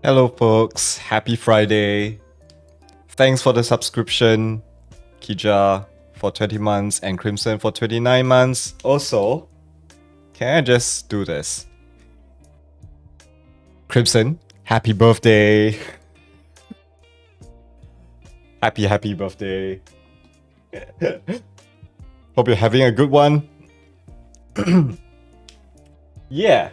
Hello folks, happy Friday. Thanks for the subscription, Kija for 20 months and Crimson for 29 months. Also, can I just do this? Crimson, happy birthday. Happy birthday. Hope you're having a good one. Yeah.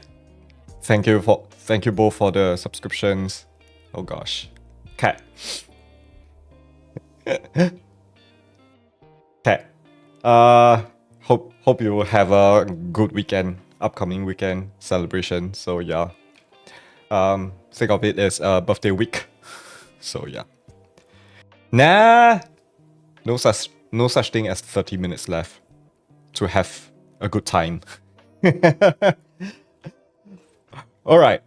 Thank you both for the subscriptions. Oh gosh. Cat. Cat. Hope you will have a good weekend, upcoming weekend celebration. So yeah. Think of it as a birthday week. So yeah. Nah. No such thing as 30 minutes left to have a good time. Alright.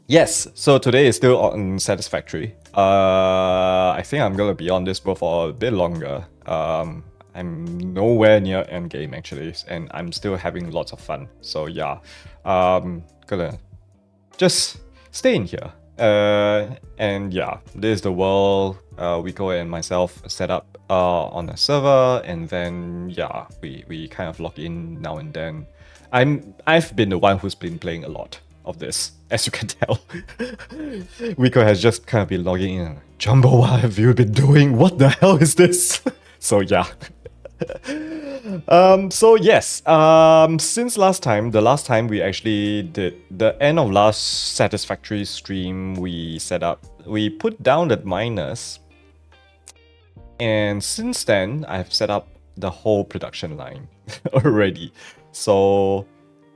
Yes, so today is still on Satisfactory. I think I'm gonna be on this boat for a bit longer. I'm nowhere near endgame actually, and I'm still having lots of fun. So yeah, gonna just stay in here. And yeah, this is the world Wiko and myself set up on a server, and then yeah, we kind of log in now and then. I've been the one who's been playing a lot of this, as you can tell. Wiko has just kind of been logging in. Jumbo, what have you been doing? What the hell is this? So yeah. So yes, since the last time we actually did the end of last Satisfactory stream, we put down the miners, and since then I've set up the whole production line already. So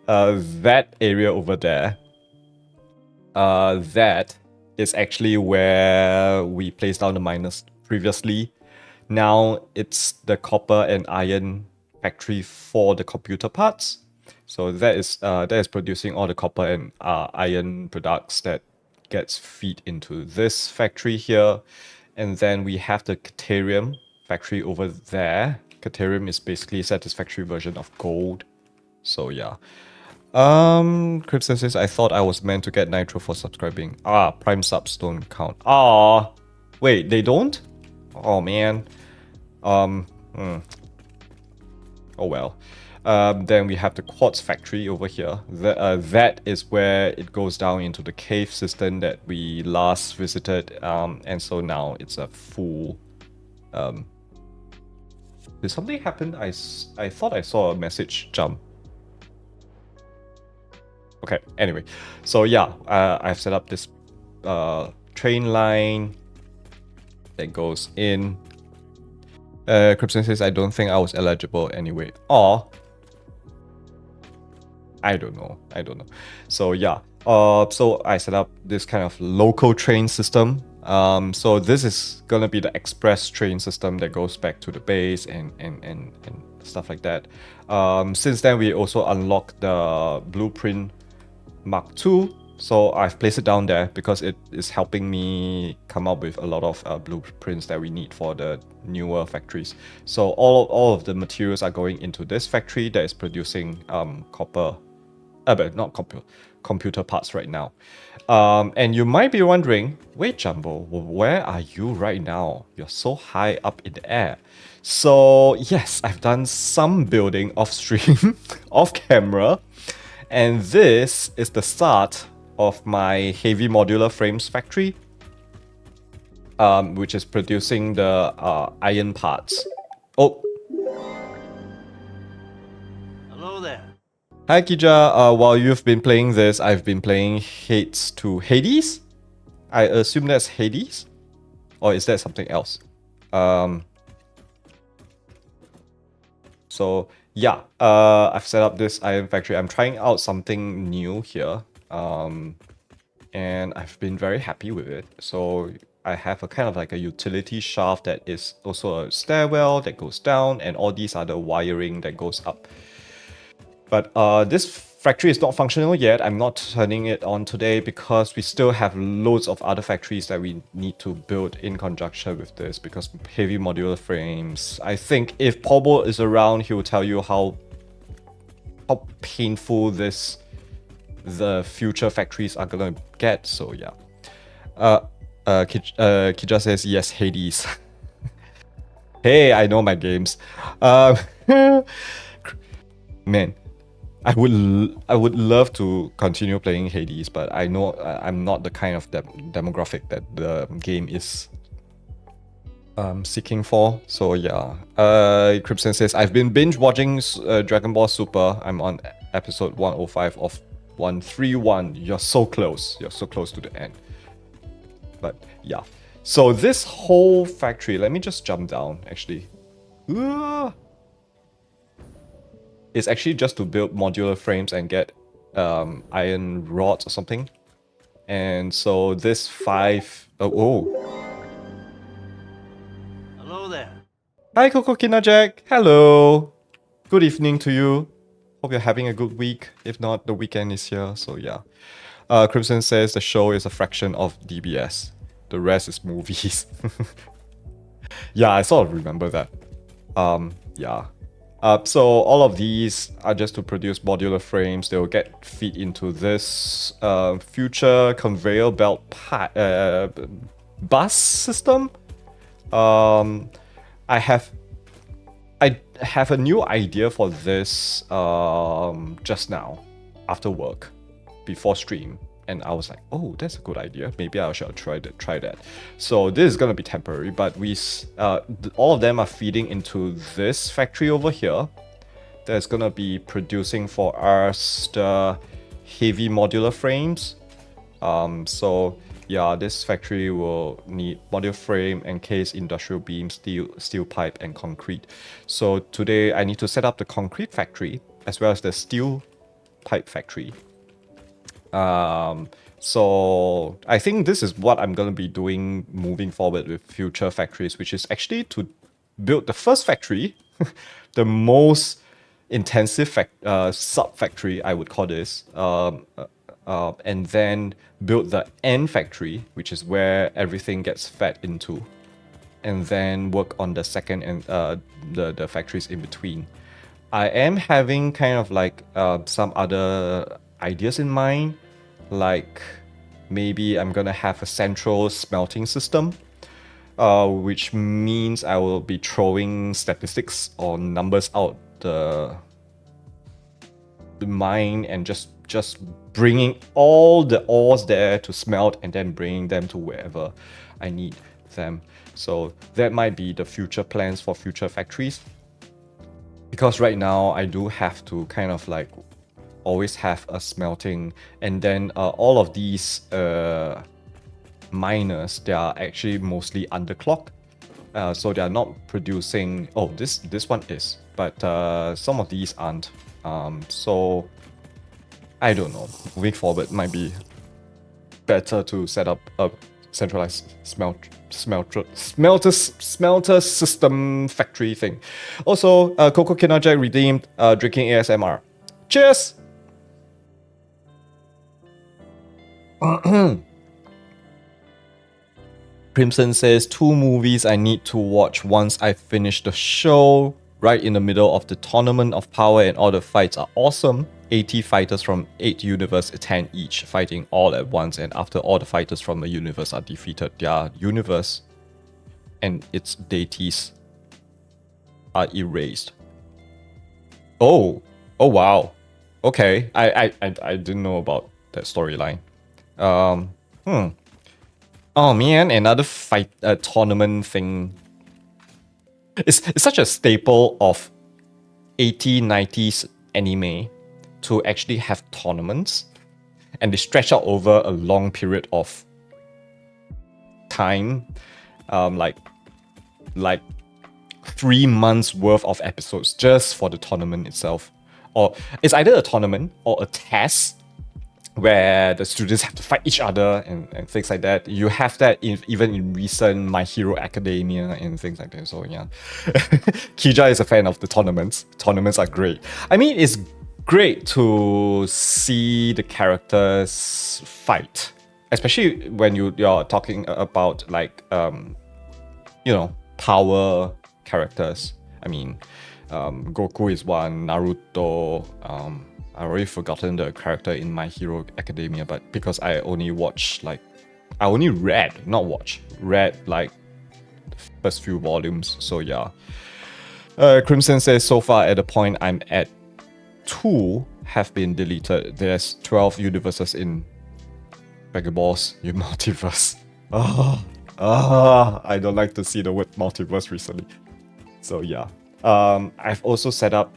that area over there, that is actually where we placed down the miners previously. Now it's the copper and iron factory for the computer parts. So that is producing all the copper and iron products that gets feed into this factory here. And then we have the Caterium factory over there. Caterium is basically a Satisfactory version of gold. So yeah. Crimson says, I thought I was meant to get Nitro for subscribing. Prime subs don't count. Wait, they don't? Oh man. Oh well. Then we have the quartz factory over here. That is where it goes down into the cave system that we last visited. And so now it's a full. Did something happen? I thought I saw a message jump. Okay, anyway. So yeah, I've set up this train line that goes in. Crimson says, I don't think I was eligible anyway. Or I don't know. So yeah. So I set up this kind of local train system. So this is gonna be the express train system that goes back to the base and stuff like that. Since then we also unlocked the blueprint Mark II. So I've placed it down there because it is helping me come up with a lot of blueprints that we need for the newer factories. So all of the materials are going into this factory that is producing copper, but not computer parts right now. And you might be wondering, wait, Jumbo, where are you right now? You're so high up in the air. So yes, I've done some building off stream, off camera. And this is the start of my heavy modular frames factory, which is producing the iron parts. Oh. Hello there. Hi Kija, while you've been playing this, I've been playing Hades? I assume that's Hades? Or is that something else? So yeah, I've set up this iron factory. I'm trying out something new here. And I've been very happy with it. So I have a kind of like a utility shaft that is also a stairwell that goes down, and all these are the wiring that goes up. But this factory is not functional yet. I'm not turning it on today because we still have loads of other factories that we need to build in conjunction with this, because heavy modular frames. I think if Pobo is around, he will tell you how painful this the future factories are gonna get. So yeah. Kija says yes, Hades. Hey, I know my games. Man, I would love to continue playing Hades, but I know I'm not the kind of demographic that the game is seeking for. So yeah. Crimson says I've been binge watching Dragon Ball Super. I'm on episode 105 of 131. You're so close. You're so close to the end. But yeah. So this whole factory, let me just jump down actually. It's actually just to build modular frames and get iron rods or something. And so this Hello there. Hi Coco Kinajek. Hello. Good evening to you. Hope you're having a good week. If not, the weekend is here. So yeah. Crimson says the show is a fraction of DBS. The rest is movies. Yeah, I sort of remember that. Yeah. So all of these are just to produce modular frames. They will get feed into this future conveyor belt bus system. I have a new idea for this just now after work, before stream, and I was like, oh, that's a good idea. Maybe I should try that. So this is gonna be temporary, but all of them are feeding into this factory over here. That's gonna be producing for us the heavy modular frames. So yeah, this factory will need modular frame, encased industrial beam, steel pipe, and concrete. So today I need to set up the concrete factory as well as the steel pipe factory. So I think this is what I'm going to be doing moving forward with future factories, which is actually to build the first factory, the most intensive sub-factory, I would call this, and then build the end factory, which is where everything gets fed into, and then work on the second and the factories in between. I am having kind of like some other ideas in mind, like maybe I'm gonna have a central smelting system, which means I will be throwing statistics or numbers out the mine and just bringing all the ores there to smelt and then bringing them to wherever I need them. So that might be the future plans for future factories. Because right now I do have to kind of like always have a smelting, and then all of these miners, they are actually mostly underclocked, so they are not producing. Oh, this one is, but some of these aren't. So I don't know. Moving forward, might be better to set up a centralized smelter system factory thing. Also, Coco Kinajek redeemed drinking ASMR. Cheers! Crimson says 2 movies I need to watch once I finish the show. Right in the middle of the Tournament of Power, and all the fights are awesome. 80 fighters from 8 universes, 10 each, fighting all at once, and after all the fighters from the universe are defeated, their universe and its deities are erased. Oh wow. Okay, I didn't know about that storyline. Oh man, another fight tournament thing. It's such a staple of 80s, 90s anime to actually have tournaments, and they stretch out over a long period of time, like 3 months worth of episodes just for the tournament itself. Or it's either a tournament or a test where the students have to fight each other and things like that. You have that even in recent My Hero Academia and things like that. So yeah, Kija is a fan of the tournaments. Tournaments are great. I mean, it's great to see the characters fight, especially when you're talking about like power characters. I mean, Goku is one, Naruto, I already forgotten the character in My Hero Academia, but because I only watched like, I only read, not watch, read like the first few volumes. So yeah. Crimson says so far at the point I'm at, 2 have been deleted. There's 12 universes in Dragon Ball's multiverse. I don't like to see the word multiverse recently. So yeah. I've also set up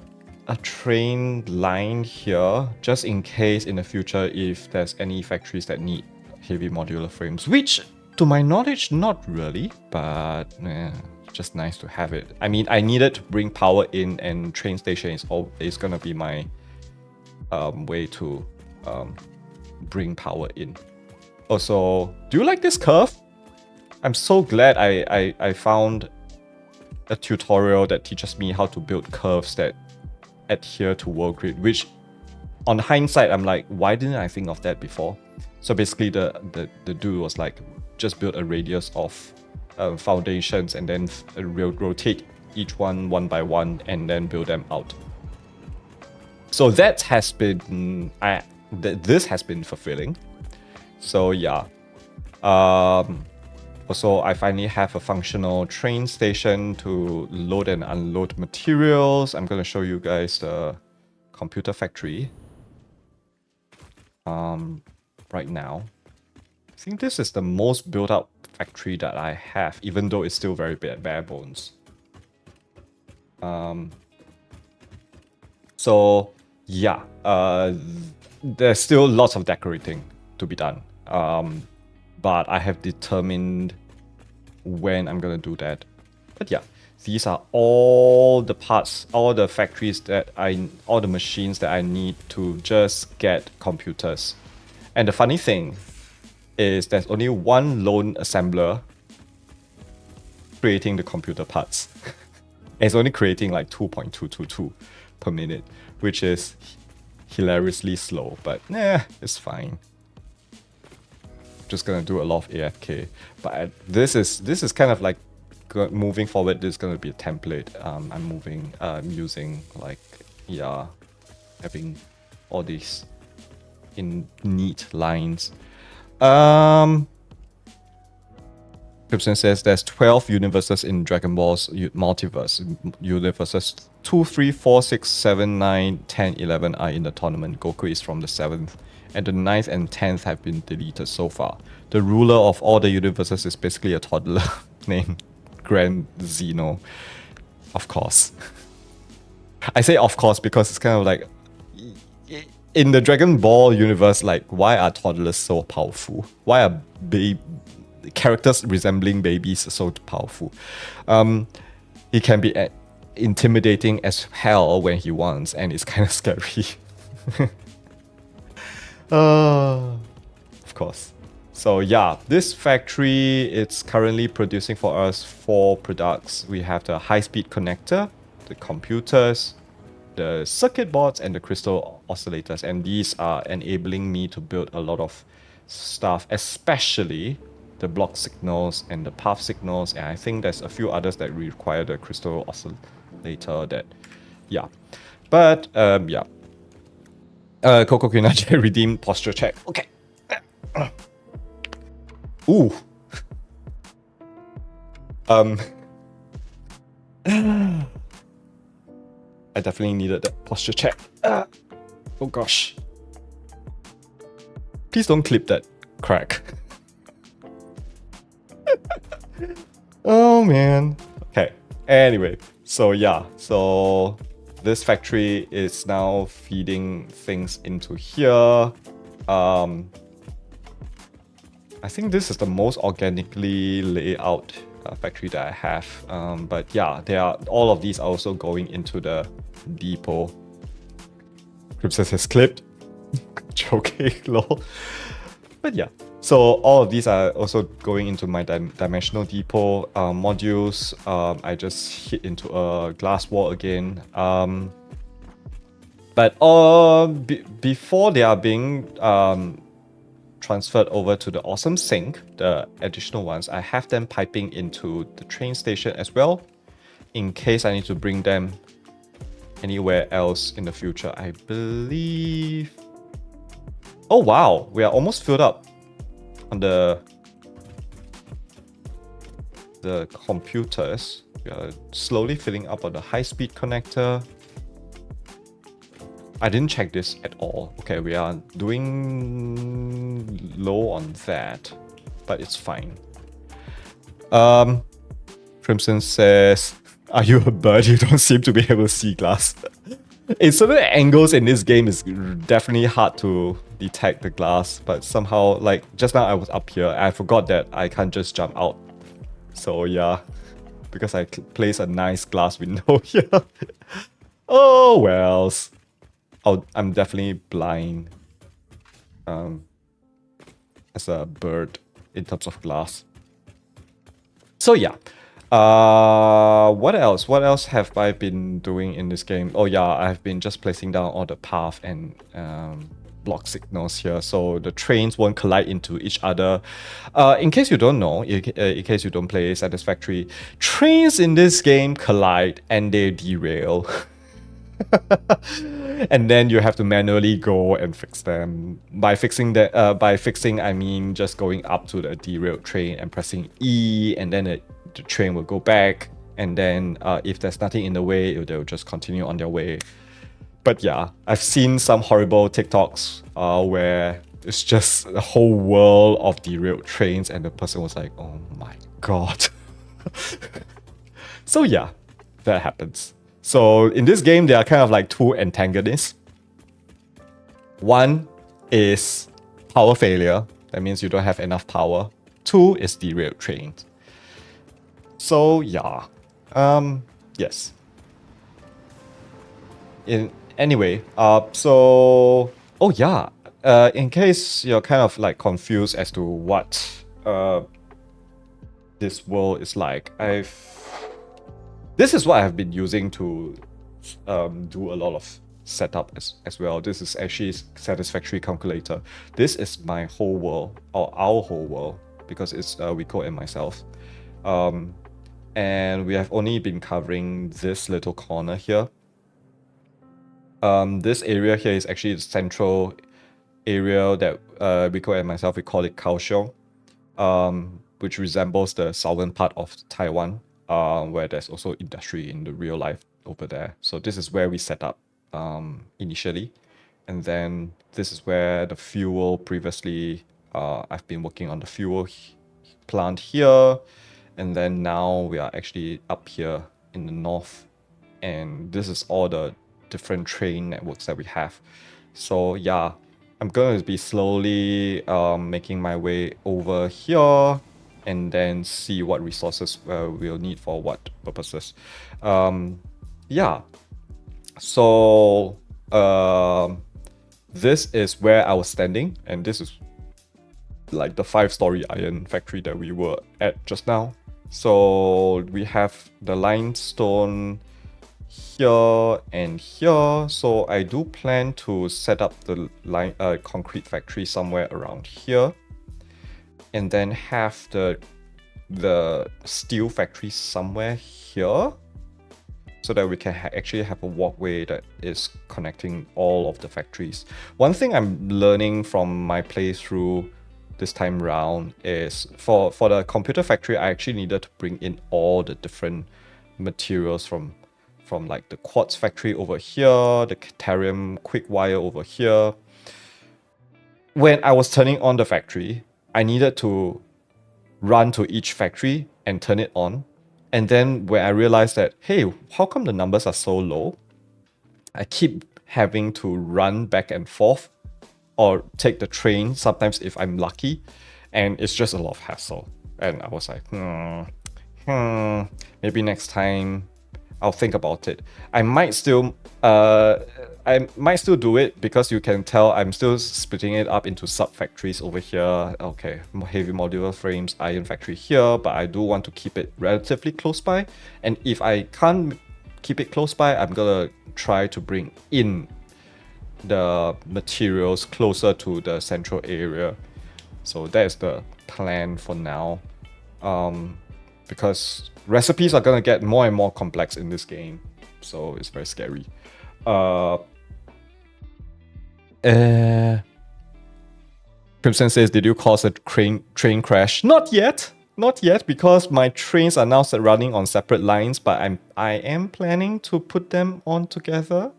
a train line here, just in case in the future if there's any factories that need heavy modular frames, which to my knowledge, not really, but just nice to have it. I mean, I needed to bring power in, and train station is gonna be my way to bring power in. Also, do you like this curve? I'm so glad I found a tutorial that teaches me how to build curves that adhere to world grid, which on hindsight, I'm like, why didn't I think of that before? So basically the dude was like, just build a radius of foundations and then rotate each one by one and then build them out. So that has been, this has been fulfilling. So yeah. Also, I finally have a functional train station to load and unload materials. I'm going to show you guys the computer factory right now. I think this is the most built up factory that I have, even though it's still very bare bones. So yeah, there's still lots of decorating to be done. But I have determined when I'm gonna do that. But yeah, these are all the parts, all the factories that all the machines that I need to just get computers. And the funny thing is there's only one lone assembler creating the computer parts. It's only creating like 2.222 per minute, which is hilariously slow, but it's fine. Just gonna do a lot of AFK, but this is kind of like moving forward. This is gonna be a template. I'm using like having all these in neat lines. Gibson says there's 12 universes in Dragon Ball's multiverse. Universes 2, 3, 4, 6, 7, 9, 10, 11 are in the tournament. Goku is from the 7th. And the 9th and 10th have been deleted so far. The ruler of all the universes is basically a toddler named Grand Zeno. Of course. I say of course because it's kind of like, in the Dragon Ball universe, like, why are toddlers so powerful? Why are characters resembling babies so powerful? He can be intimidating as hell when he wants, and it's kind of scary. Of course. So yeah, this factory, it's currently producing for us 4 products. We have the high-speed connector, the computers, the circuit boards, and the crystal oscillators. And these are enabling me to build a lot of stuff, especially the block signals and the path signals. And I think there's a few others that require the crystal oscillator that, yeah. But, yeah. Coco Kinache redeem posture check. Okay. Ooh. I definitely needed that posture check. Oh gosh. Please don't clip that crack. Oh man. Okay. Anyway, so yeah. So this factory is now feeding things into here. I think this is the most organically laid out factory that I have. But yeah, all of these are also going into the depot. Crypsis has clipped. Joking, lol. But yeah, so all of these are also going into my dimensional depot modules. I just hit into a glass wall again. But before they are being transferred over to the awesome sink, the additional ones, I have them piping into the train station as well, in case I need to bring them anywhere else in the future. I believe... Oh wow, we are almost filled up on the computers. We are slowly filling up on the high-speed connector. I didn't check this at all. Okay, we are doing low on that, but it's fine. Crimson says, are you a bird? You don't seem to be able to see glass. In certain angles in this game, it's definitely hard to detect the glass, but somehow, like, just now I was up here, I forgot that I can't just jump out. So yeah, because I placed a nice glass window here. Oh wells. I'm definitely blind as a bird in terms of glass. So yeah. What else? What else have I been doing in this game? Oh yeah, I've been just placing down all the path and block signals here, so the trains won't collide into each other. In case you don't know, in case you don't play Satisfactory, trains in this game collide and they derail. And then you have to manually go and fix them. By fixing that, by fixing I mean just going up to the derailed train and pressing E, and then the train will go back. And then if there's nothing in the way, they'll just continue on their way. But yeah, I've seen some horrible TikToks where it's just a whole world of derailed trains, and the person was like, "Oh my god." So yeah, that happens. So in this game, there are kind of like two antagonists. One is power failure. That means you don't have enough power. Two is derailed trains. So yeah, yes. Anyway, so oh yeah, in case you're kind of like confused as to what this world is like, this is what I've been using to do a lot of setup as well. This is actually Satisfactory calculator. This is my whole world, or our whole world, because it's Rico and myself. And we have only been covering this little corner here. This area here is actually the central area that Rico and myself, we call it Kaohsiung, which resembles the southern part of Taiwan. Where there's also industry in the real life over there. So this is where we set up initially. And then this is where the fuel previously, I've been working on the fuel plant here. And then now we are actually up here in the north. And this is all the different train networks that we have. So yeah, I'm going to be slowly making my way over here, and then see what resources we'll need for what purposes. Yeah, so this is where I was standing, and this is like the 5-story iron factory that we were at just now. So we have the limestone here and here. So I do plan to set up the concrete factory somewhere around here, and then have the steel factory somewhere here, so that we can actually have a walkway that is connecting all of the factories. One thing I'm learning from my playthrough this time round is for the computer factory, I actually needed to bring in all the different materials from like the quartz factory over here, the Caterium quick wire over here. When I was turning on the factory, I needed to run to each factory and turn it on. And then when I realized that, hey, how come the numbers are so low? I keep having to run back and forth or take the train sometimes if I'm lucky. And it's just a lot of hassle. And I was like, maybe next time I'll think about it. I might still do it, because you can tell I'm still splitting it up into sub-factories over here. Okay, heavy modular frames, iron factory here, but I do want to keep it relatively close by. And if I can't keep it close by, I'm gonna try to bring in the materials closer to the central area. So that is the plan for now. Because recipes are gonna get more and more complex in this game. so it's very scary. Crimson says, did you cause a train crash? Not yet. Not yet, because my trains are now running on separate lines, but I am planning to put them on together.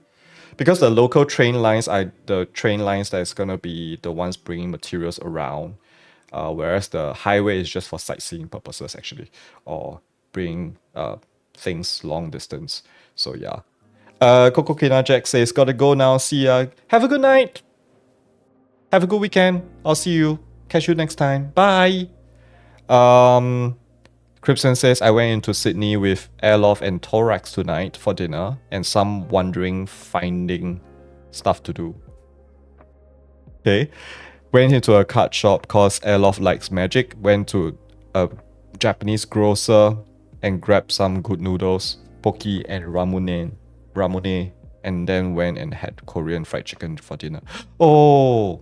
Because the local train lines are the train lines that's gonna be the ones bringing materials around. Whereas the highway is just for sightseeing purposes, actually. Or bring things long distance. So yeah. Coco Kina Jack says, gotta go now. See ya. Have a good night. Have a good weekend. I'll see you. Catch you next time. Bye. Cribson says, I went into Sydney with Airloft and Thorax tonight for dinner and some wandering finding stuff to do. Okay. Went into a card shop cause Airloft likes magic. Went to a Japanese grocer and grabbed some good noodles, poke and ramune, and then went and had Korean fried chicken for dinner. Oh,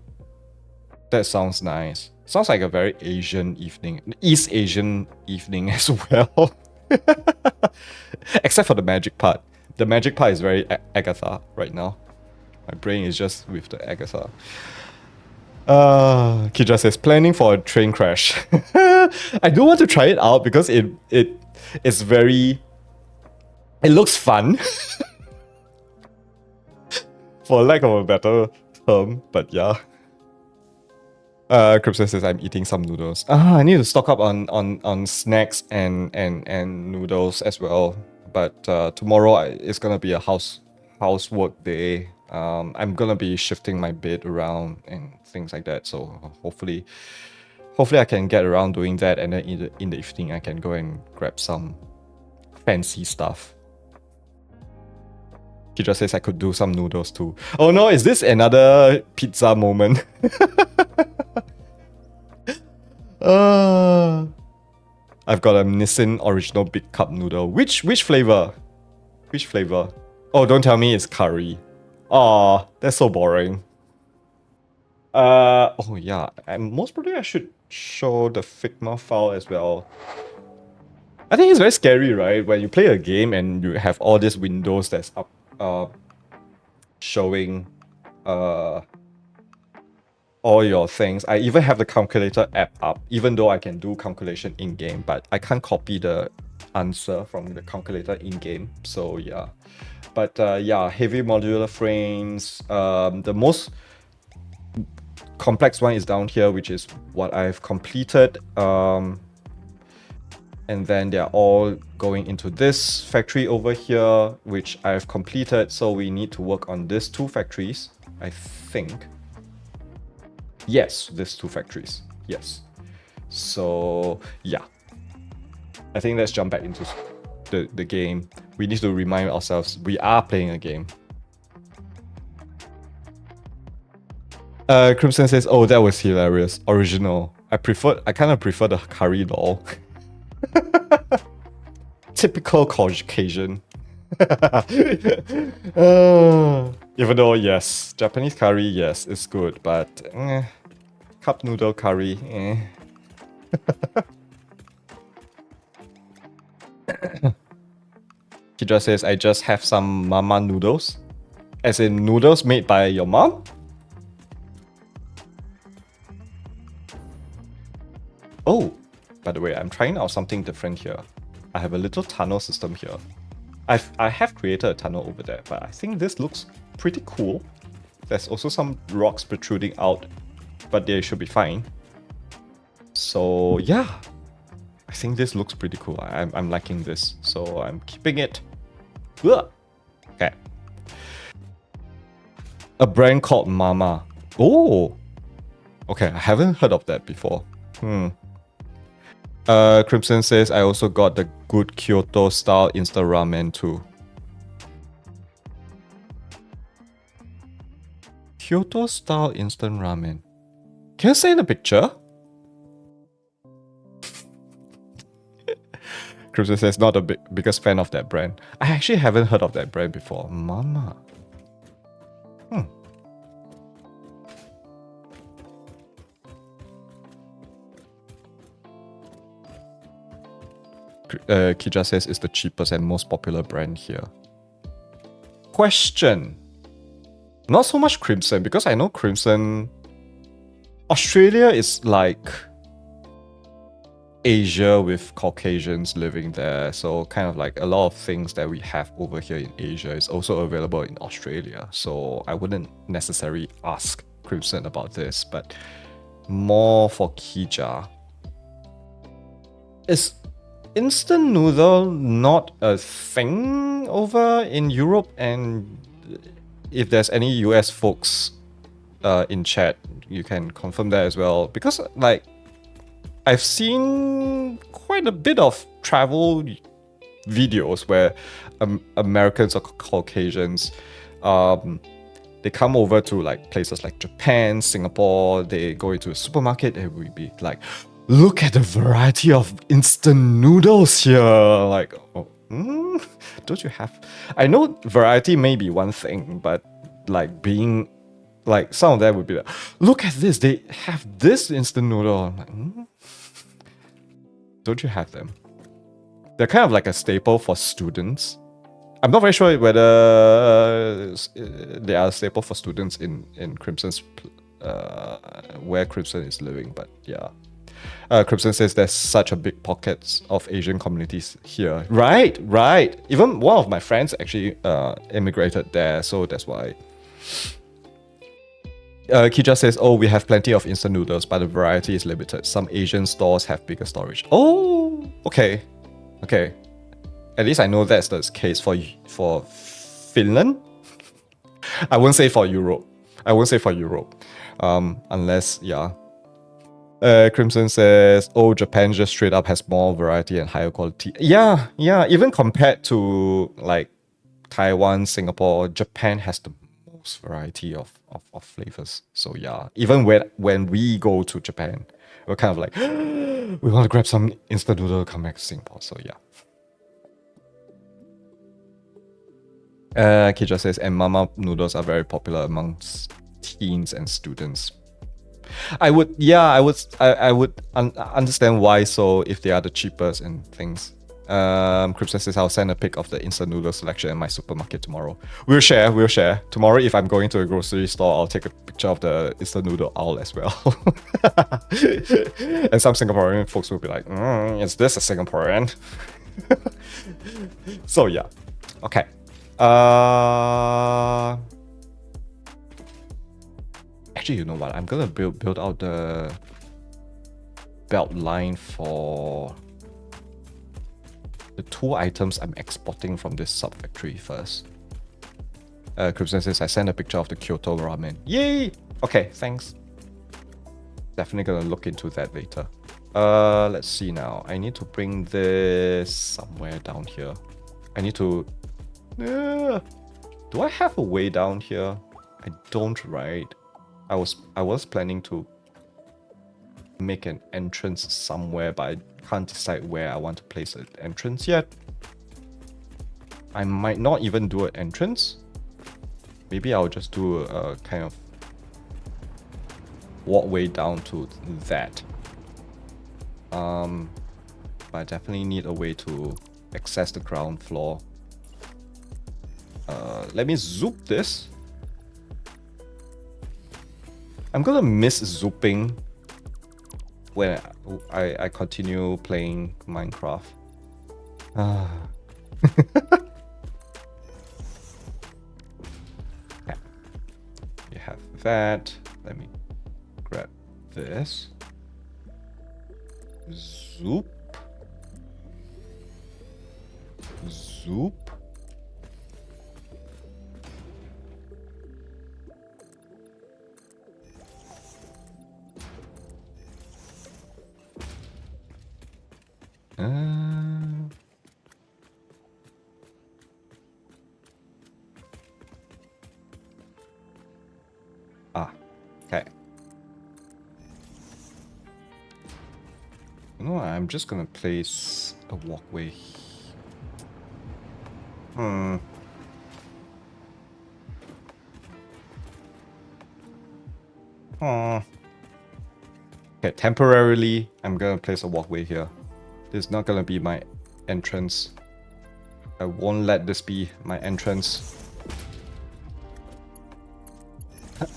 that sounds nice. Sounds like a very Asian evening, East Asian evening as well. Except for the magic part. The magic part is very Agatha right now. My brain is just with the Agatha. Kija says, planning for a train crash. I do want to try it out because it's very... It looks fun. For lack of a better term, but yeah. Crypto says, I'm eating some noodles. I need to stock up on snacks and noodles as well. But tomorrow it's gonna be a housework day. I'm gonna be shifting my bed around and things like that. So hopefully I can get around doing that, and then in the evening I can go and grab some fancy stuff. Kidra says I could do some noodles too. Oh no, is this another pizza moment? I've got a Nissin original big cup noodle. Which flavor? Which flavor? Oh, don't tell me it's curry. Aw, that's so boring. Oh yeah, and most probably I should show the Figma file as well. I think it's very scary, right? When you play a game and you have all these windows that's up, showing, all your things. I even have the calculator app up, even though I can do calculation in-game, but I can't copy the answer from the calculator in-game. So yeah. But yeah, heavy modular frames. The most complex one is down here, which is what I've completed. And then they're all going into this factory over here, which I've completed. So we need to work on these two factories, I think. Yes, these two factories. Yes. So yeah. I think let's jump back into the game. We need to remind ourselves we are playing a game. Crimson says, oh, that was hilarious. Original. I kind of prefer the curry doll. Typical Caucasian. Even though, yes, Japanese curry, yes, it's good, but cup noodle curry, Kidra says, I just have some mama noodles. As in noodles made by your mom? Oh, by the way, I'm trying out something different here. I have a little tunnel system here. I have created a tunnel over there, but I think this looks pretty cool. There's also some rocks protruding out, but they should be fine. So yeah, I think this looks pretty cool. I'm liking this, so I'm keeping it. Ugh. Okay. A brand called Mama. Oh, okay. I haven't heard of that before. Crimson says, I also got the good Kyoto style instant ramen too. Kyoto style instant ramen. Can you say the picture? Crimson says, not the biggest fan of that brand. I actually haven't heard of that brand before. Mama. Kija says it's the cheapest and most popular brand here. question. Not so much Crimson, because I know Crimson... Australia is like Asia with Caucasians living there. So kind of like a lot of things that we have over here in Asia is also available in Australia. So I wouldn't necessarily ask Crimson about this, but more for Kija. Is instant noodle not a thing over in Europe? And if there's any US folks in chat, you can confirm that as well. Because like I've seen quite a bit of travel videos where Americans or Caucasians, they come over to like places like Japan, Singapore, they go into a supermarket and we be like, look at the variety of instant noodles here. Like, oh, don't you have... I know variety may be one thing, but like being... Like some of them would be like, look at this, they have this instant noodle. I'm like, don't you have them? They're kind of like a staple for students. I'm not very sure whether they are a staple for students in Crimson's where Crimson is living, but yeah. Crimson says there's such a big pockets of Asian communities here. Right. Even one of my friends actually immigrated there, so that's why. Kija says, oh, we have plenty of instant noodles, but the variety is limited. Some Asian stores have bigger storage. Oh, okay. At least I know that's the case for Finland. I won't say for Europe. Unless, yeah. Crimson says, oh, Japan just straight up has more variety and higher quality. Yeah. Even compared to like Taiwan, Singapore, Japan has the most variety of flavors. So yeah, even when we go to Japan, we're kind of like, we want to grab some instant noodle, come back to Singapore. So yeah. Kija says, and mama noodles are very popular amongst teens and students. I would understand why so if they are the cheapest and things. Crimson says I'll send a pic of the instant noodle selection in my supermarket tomorrow. We'll share. Tomorrow if I'm going to a grocery store, I'll take a picture of the instant noodle aisle as well. And some Singaporean folks will be like, is this a Singaporean? So yeah. Okay. Actually, you know what? I'm gonna build out the belt line for the 2 items I'm exporting from this sub-factory first. Crimson says, I sent a picture of the Kyoto ramen. Yay! Okay, thanks. Definitely gonna look into that later. Let's see now. I need to bring this somewhere down here. I need to... do I have a way down here? I don't, right? I was planning to make an entrance somewhere, but I can't decide where I want to place an entrance yet. I might not even do an entrance. Maybe I'll just do a kind of walkway down to that. But I definitely need a way to access the ground floor. Let me zoop this. I'm gonna miss zooping when I continue playing Minecraft. Okay. You have that. Let me grab this. Zoop. Zoop. Okay. You know what? I'm just gonna place a walkway. Okay, temporarily, I'm gonna place a walkway here. This is not gonna be my entrance. I won't let this be my entrance. Okay.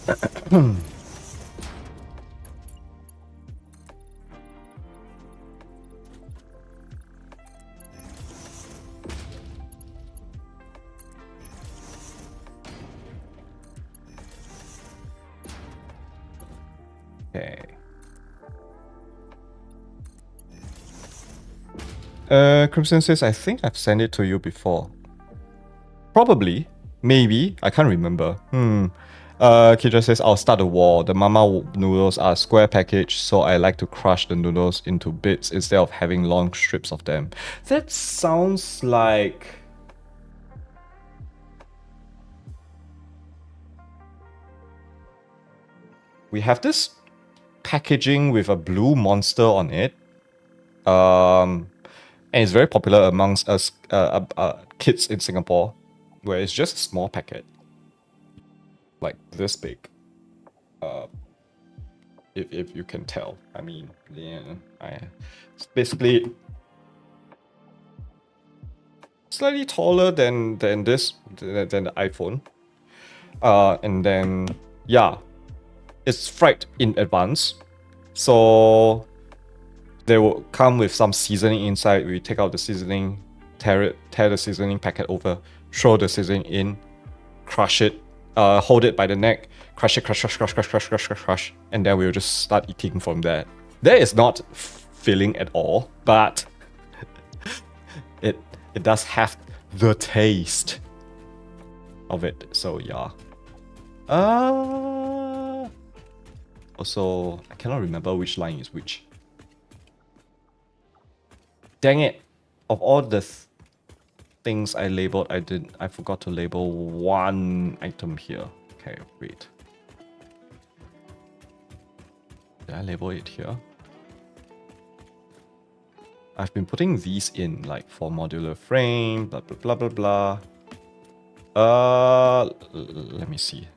Crimson says, I think I've sent it to you before. Probably. Maybe. I can't remember. Kidra says, I'll start a war. The mama noodles are square package, so I like to crush the noodles into bits instead of having long strips of them. That sounds like... We have this packaging with a blue monster on it. And it's very popular amongst us kids in Singapore, where it's just a small packet. Like this big. If you can tell. I mean, yeah, it's basically slightly taller than the iPhone. And then yeah, it's fried in advance. So they will come with some seasoning inside. We take out the seasoning, tear the seasoning packet over, throw the seasoning in, crush it, hold it by the neck, crush it, crush, and then we'll just start eating from there. That is not filling at all, but it does have the taste of it. So yeah. Also, I cannot remember which line is which. Dang it! Of all the things I labeled, I forgot to label one item here. Okay, wait. Did I label it here? I've been putting these in, like, for modular frame, blah blah blah blah blah. Let me see.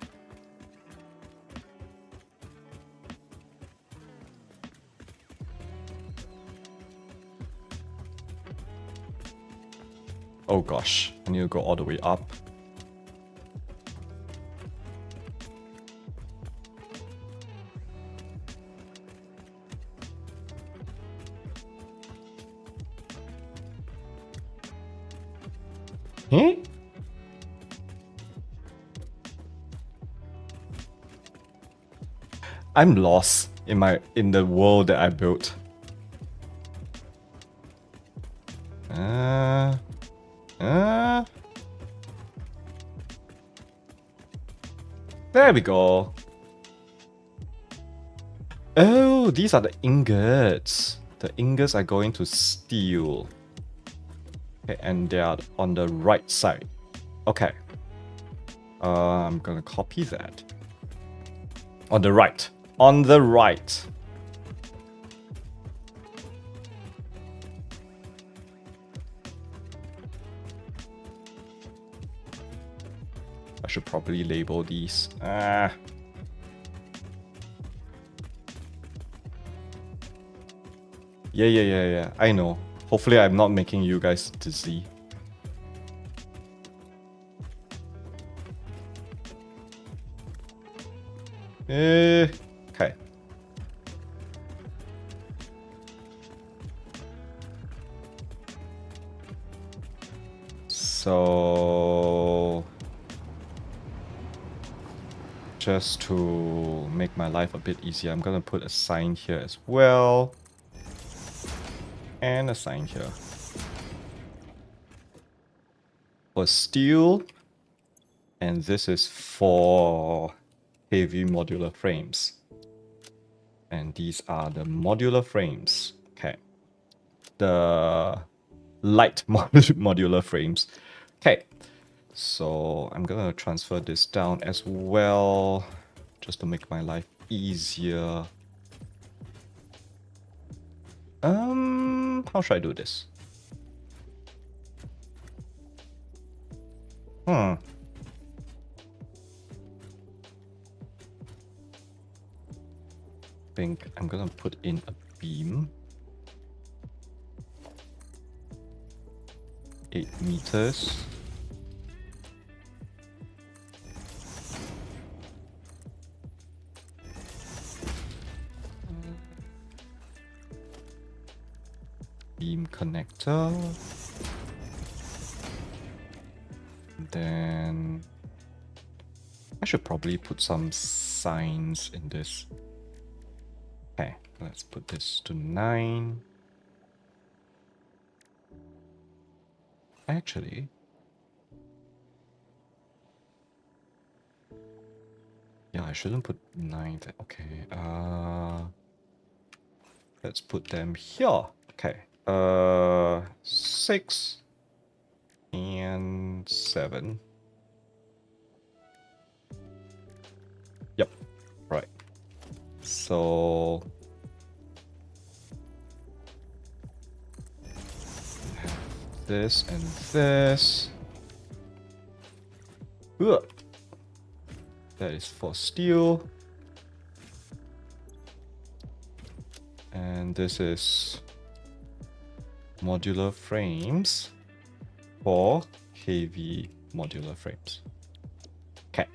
Oh gosh, I need to go all the way up. Hmm? I'm lost in the world that I built. There we go. Oh, these are the ingots. The ingots are going to steel. Okay, and they are on the right side. Okay. I'm gonna copy that. On the right. On the right. I should probably label these. Yeah. I know. Hopefully I'm not making you guys dizzy. Okay. So just to make my life a bit easier, I'm gonna put a sign here as well. And a sign here. For steel. And this is for heavy modular frames. And these are the modular frames. Okay. The light modular frames. Okay. So I'm gonna transfer this down as well, just to make my life easier. How should I do this? I think I'm gonna put in a beam. 8 meters. beam connector. Then I should probably put some signs in this. Okay, let's put this to 9. Actually, yeah, I shouldn't put 9 there. Okay, let's put them here. Okay, 6 and 7. Yep, right. So have this and this. Ugh. That is for steel. And this is modular frames for heavy modular frames. Okay.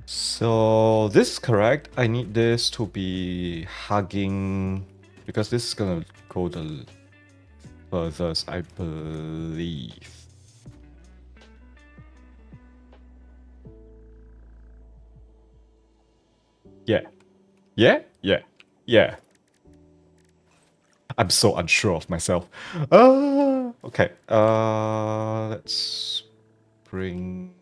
So this is correct. I need this to be hugging because this is gonna go the furthest, I believe. Yeah. Yeah? Yeah. Yeah. I'm so unsure of myself. Okay. Let's bring...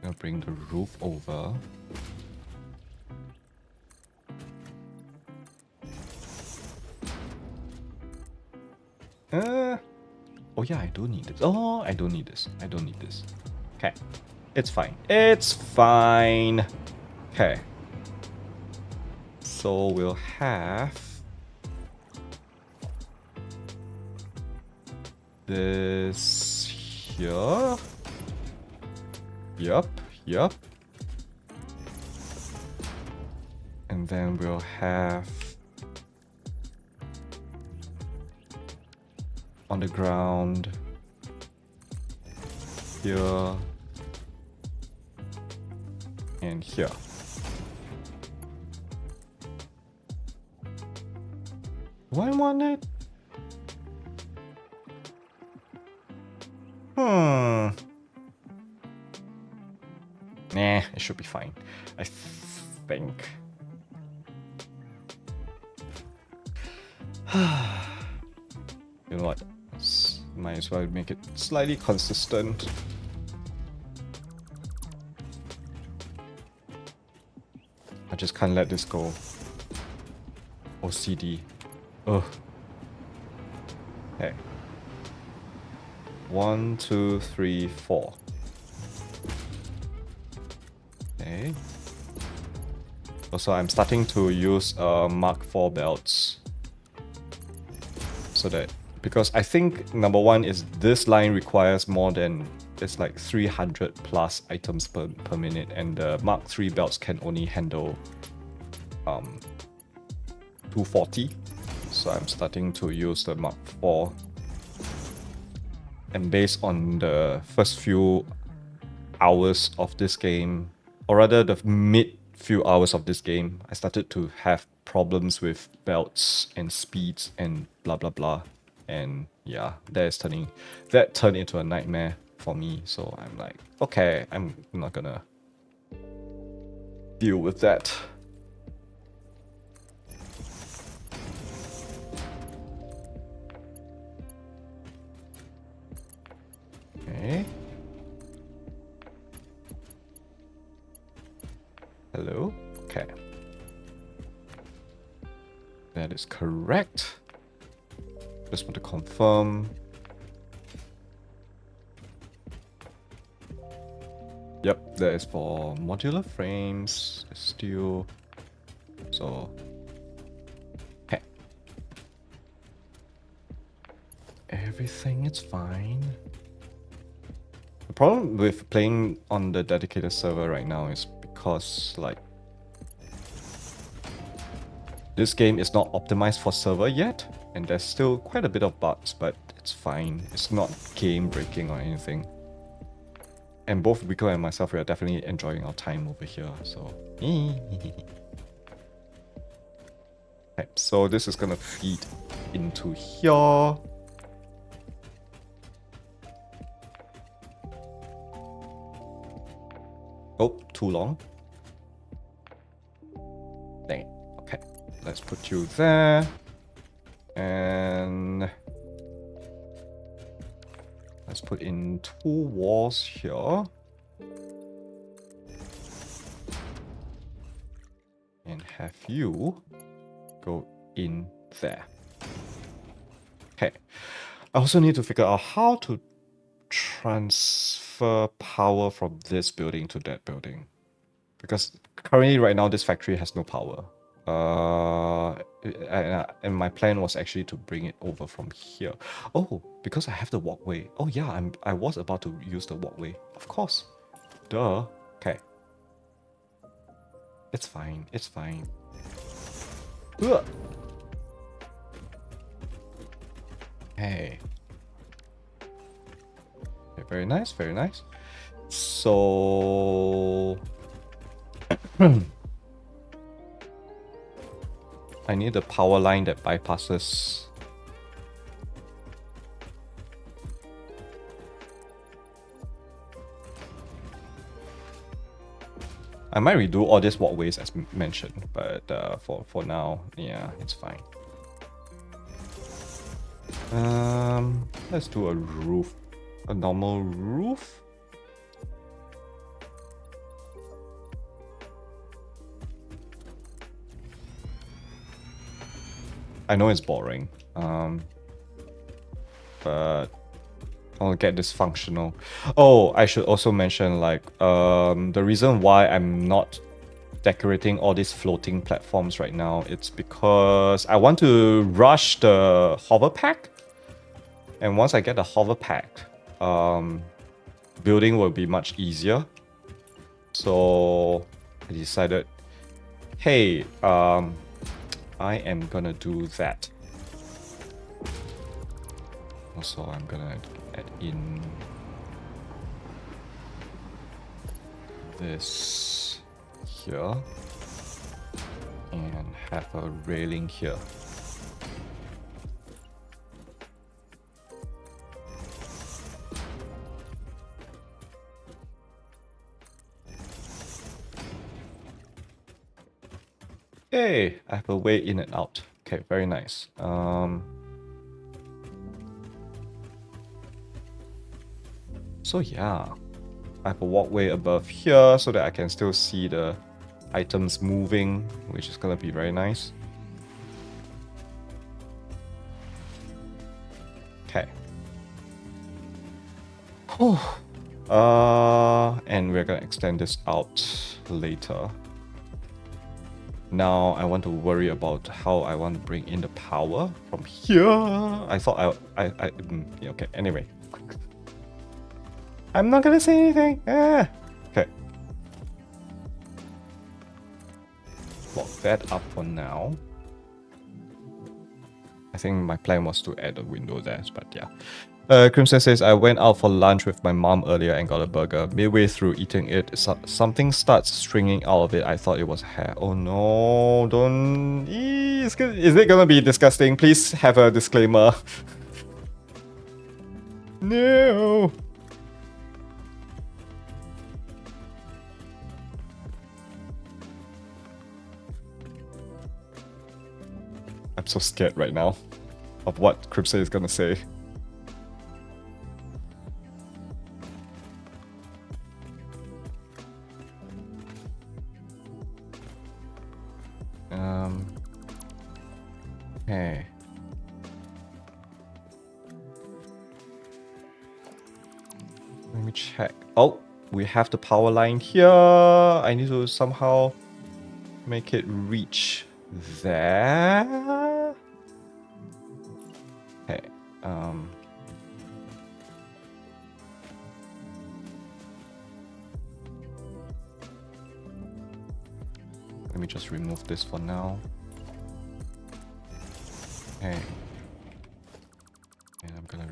I'll bring the roof over. Oh yeah, I do need this. Oh, I don't need this. I don't need this. Okay. It's fine. It's fine. Okay. So we'll have this here. Yup, yup. And then we'll have on the ground here and here. Do I want it? Nah, it should be fine. I think. You know what? Might as well make it slightly consistent. I just can't let this go. OCD. Ugh. Okay. 1, 2, 3, 4. Okay. Also, I'm starting to use Mark IV belts. So that, because I think number one is this line requires more than, it's like 300 plus items per minute, and the Mark III belts can only handle 240. So I'm starting to use the Mark IV. And based on the first few hours of this game, or rather the mid few hours of this game, I started to have problems with belts and speeds and blah blah blah. And yeah, that turned into a nightmare for me. So I'm like, okay, I'm not gonna deal with that. Okay. Hello? Okay. That is correct. Just want to confirm. Yep, that is for modular frames, steel. So, okay. Everything is fine. The problem with playing on the dedicated server right now is because, like, this game is not optimized for server yet, and there's still quite a bit of bugs, but it's fine. It's not game breaking or anything. And both Rico and myself, we are definitely enjoying our time over here. So, okay, so this is gonna feed into here. Oh, too long. Dang it. Okay, let's put you there. And let's put in 2 walls here. And have you go in there. Okay. I also need to figure out how to transfer power from this building to that building. Because currently, right now, this factory has no power. And my plan was actually to bring it over from here. Oh, because I have the walkway. Oh yeah, I was about to use the walkway. Of course. Duh. Okay. It's fine. It's fine. Ugh. Hey. Okay, very nice. Very nice. So I need a power line that bypasses. I might redo all these walkways as mentioned, but for now, yeah, it's fine. Let's do a roof, a normal roof. I know it's boring, but I'll get this functional. Oh, I should also mention, like, the reason why I'm not decorating all these floating platforms right now, it's because I want to rush the hover pack. And once I get the hover pack, building will be much easier. So I decided, hey, I am gonna do that. Also, I'm gonna add in this here and have a railing here. Hey, I have a way in and out. Okay, very nice. So yeah, I have a walkway above here so that I can still see the items moving, which is gonna be very nice. Okay. And we're gonna extend this out later. Now I want to worry about how I want to bring in the power from here. I thought yeah, okay, anyway. I'm not gonna say anything. Okay. Lock that up for now. I think my plan was to add a window there, but yeah. Crimson says, I went out for lunch with my mom earlier and got a burger. Midway through eating it, something starts stringing out of it. I thought it was hair. Oh no, don't... Is it gonna be disgusting? Please have a disclaimer. No! I'm so scared right now of what Crimson is gonna say. Okay. Let me check. Oh, we have the power line here. I need to somehow make it reach there. Okay. Let me just remove this for now. Okay. And I'm gonna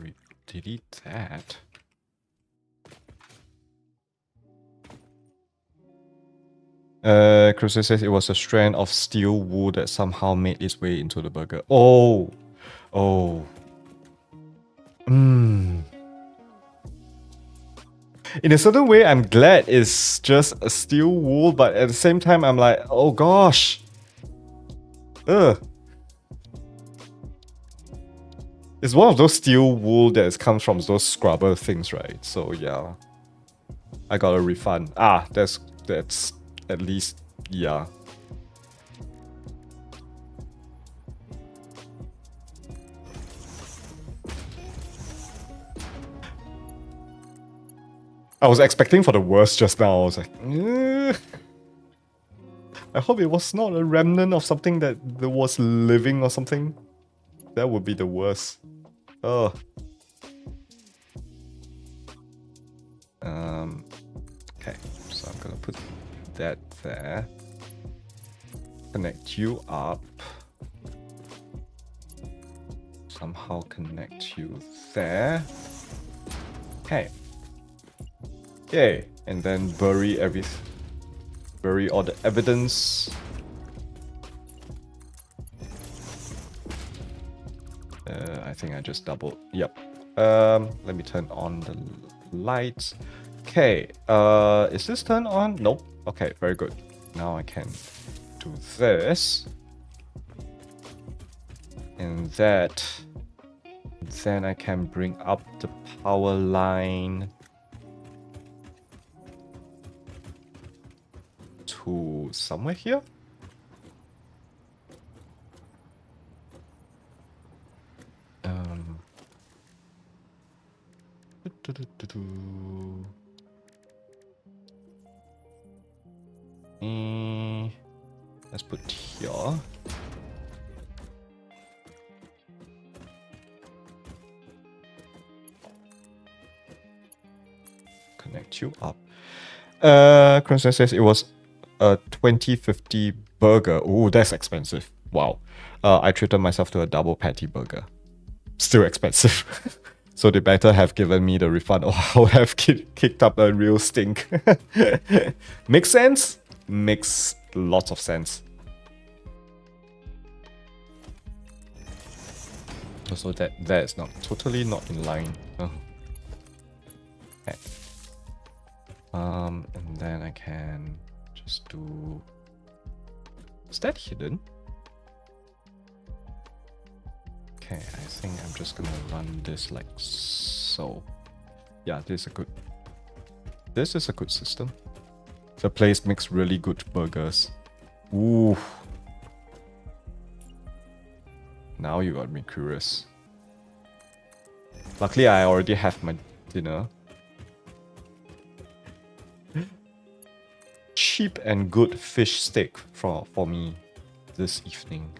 delete that. Cruiser says it was a strand of steel wool that somehow made its way into the burger. Oh. Oh. In a certain way, I'm glad it's just a steel wool, but at the same time, I'm like, oh gosh. Ugh. It's one of those steel wool that comes from those scrubber things, right? So yeah. I got a refund. Ah, that's at least, yeah. I was expecting for the worst just now. I was like, I hope it was not a remnant of something that was living or something. That would be the worst. Oh. Okay, so I'm gonna put that there. Connect you up. Somehow connect you there. Okay. Yay. And then bury all the evidence. I think I just doubled. Yep. Let me turn on the lights. Okay. Is this turned on? Nope. Okay, very good. Now I can do this. And that. Then I can bring up the power line to somewhere here. Let's put here. Connect you up. Crimson says it was a 2050 burger. Ooh, that's expensive. Wow. I treated myself to a double patty burger. Still expensive. So they better have given me the refund or I would have kicked up a real stink. Makes sense? Makes lots of sense. Also, that is not totally not in line. Oh. Okay. And then I can just do. Is that hidden? Okay, I think I'm just gonna run this like so. Yeah, this is a good system. The place makes really good burgers. Ooh. Now you got me curious. Luckily, I already have my dinner. Cheap and good fish steak for me this evening.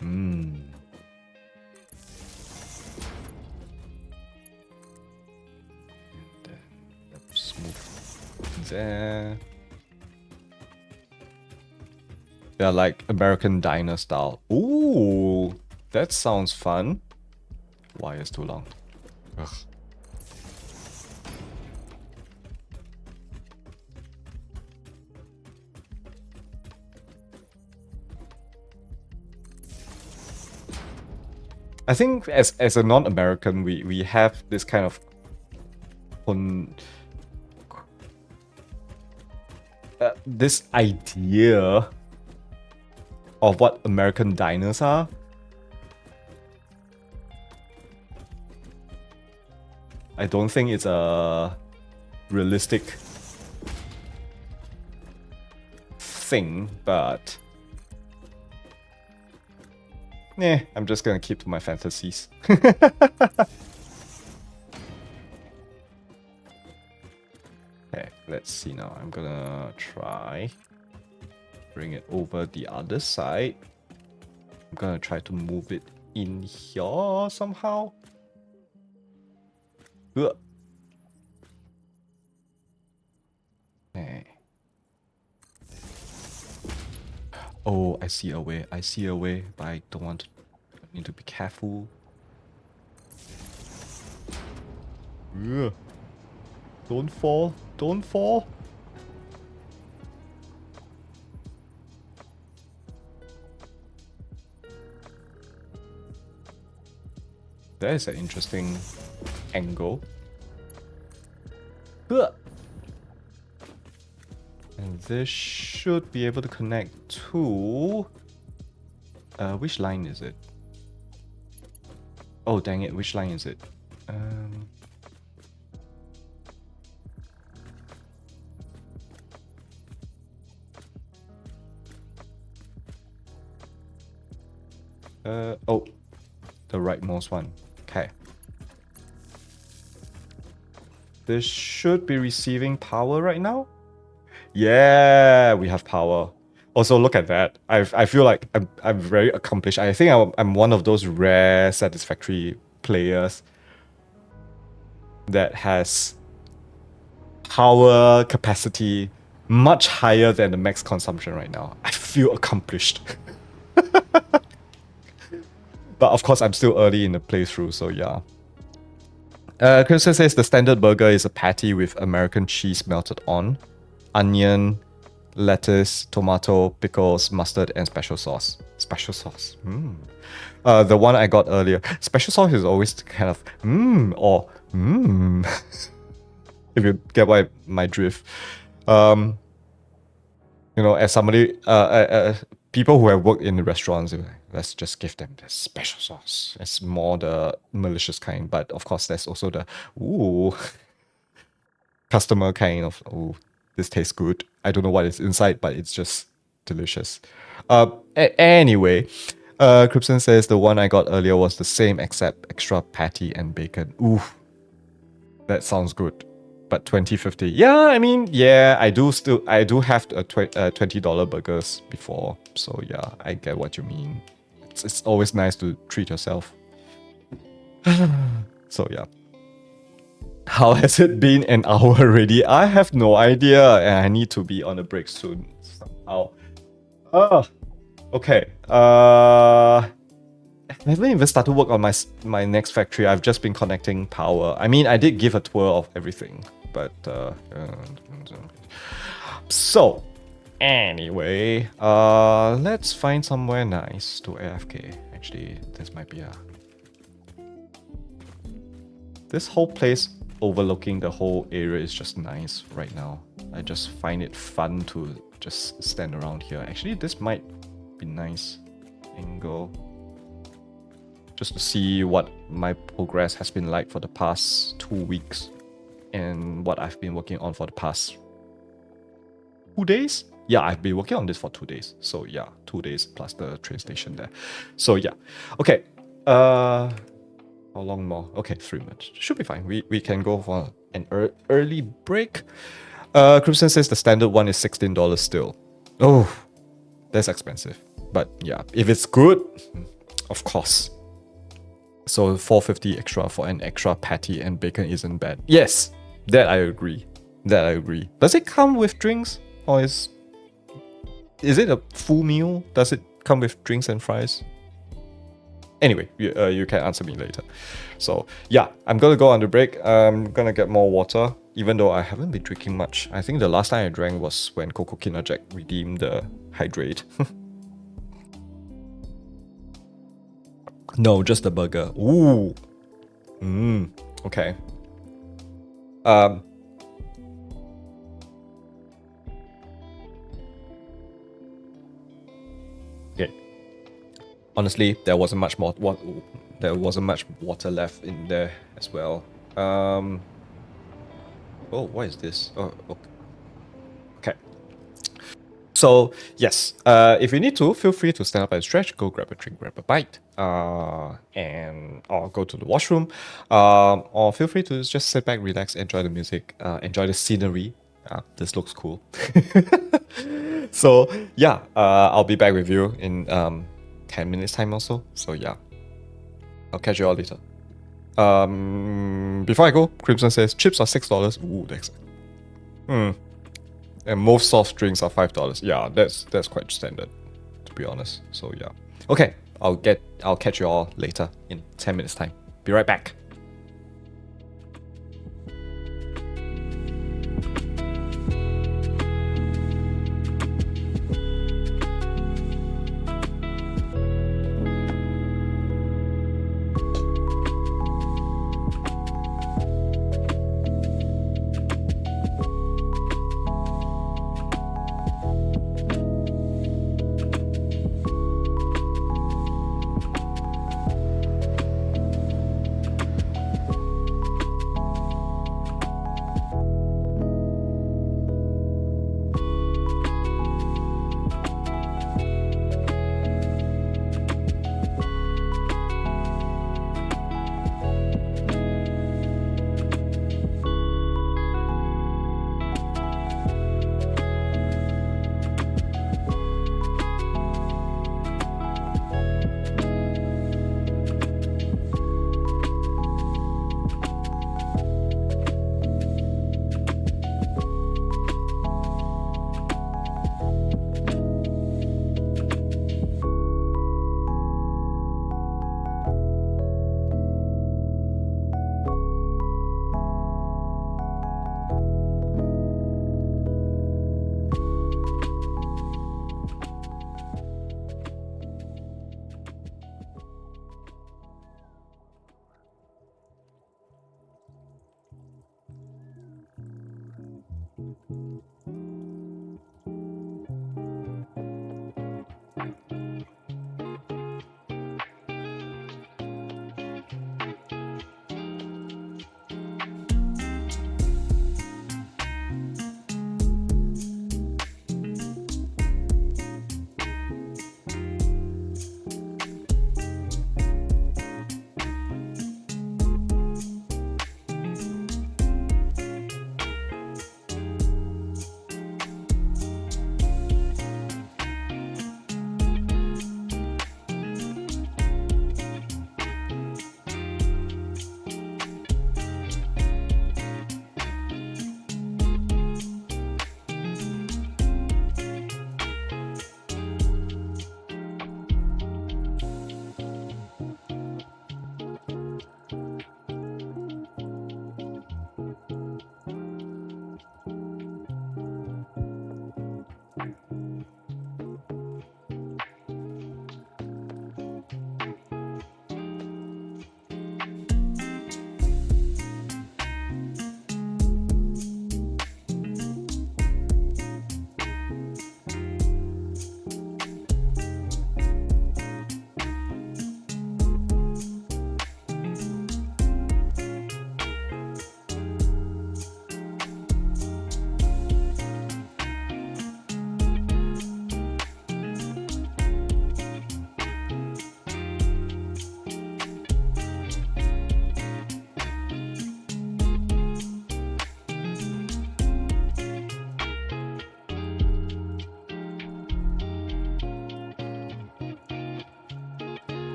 And then let's move there. They're like American diner style. Ooh, that sounds fun. Why is too long? Ugh. I think as a non-American, we have this kind of this idea of what American diners are. I don't think it's a realistic thing, but I'm just gonna keep to my fantasies. Okay, let's see now. I'm gonna try bring it over the other side. I'm gonna try to move it in here somehow. Ugh. Okay. Oh, I see a way. I see a way, but I don't want to. I need to be careful. Ugh. Don't fall. Don't fall. That is an interesting angle. Ugh. And this should be able to connect to... which line is it? Oh, dang it, which line is it? Oh, the rightmost one. Okay. This should be receiving power right now. Yeah, we have power. Also, look at that. I feel like I'm very accomplished. I think I'm one of those rare Satisfactory players that has power capacity much higher than the max consumption right now. I feel accomplished. But of course, I'm still early in the playthrough, so yeah. Kristen says the standard burger is a patty with American cheese melted on, onion, lettuce, tomato, pickles, mustard, and special sauce. Special sauce. The one I got earlier. Special sauce is always kind of or if you get my drift. You know, as somebody, people who have worked in the restaurants, let's just give them the special sauce. It's more the malicious kind, but of course, there's also the customer kind of this tastes good. I don't know what is inside, but it's just delicious. Anyway, Cripson says the one I got earlier was the same except extra patty and bacon. Ooh, that sounds good. But 2050. Yeah, I mean, yeah, I do have a $20 burgers before. So yeah, I get what you mean. It's always nice to treat yourself. So yeah. How has it been an hour already? I have no idea, and I need to be on a break soon somehow. Okay. I haven't even started work on my next factory. I've just been connecting power. I mean, I did give a tour of everything, but so anyway, let's find somewhere nice to AFK. Actually, this might be this whole place overlooking the whole area is just nice right now. I just find it fun to just stand around here. Actually, this might be nice angle. Just to see what my progress has been like for the past 2 weeks and what I've been working on for the past 2 days. Yeah, I've been working on this for 2 days. So yeah, 2 days plus the train station there. So yeah, okay. How long more? Okay, 3 minutes. Should be fine. We can go for an early break. Crimson says the standard one is $16 still. Oh, that's expensive. But yeah, if it's good, of course. So $4.50 extra for an extra patty and bacon isn't bad. Yes, that I agree. Does it come with drinks, or is it a full meal? Does it come with drinks and fries? Anyway, you can answer me later. So yeah, I'm gonna go on the break. I'm gonna get more water, even though I haven't been drinking much. I think the last time I drank was when Coco Kinder Jack redeemed the hydrate. No, just the burger. Ooh. Okay. Okay. Honestly, there wasn't much more. There wasn't much water left in there as well. Oh, what is this? Oh, okay. So yes, if you need to, feel free to stand up and stretch, go grab a drink, grab a bite, or go to the washroom, or feel free to just sit back, relax, enjoy the music, enjoy the scenery. This looks cool. So yeah, I'll be back with you in 10 minutes time or so. So yeah, I'll catch you all later. Before I go, Crimson says chips are $6. Ooh, that's and most soft drinks are $5. Yeah, that's quite standard, to be honest. So yeah. Okay, I'll catch you all later in 10 minutes time. Be right back.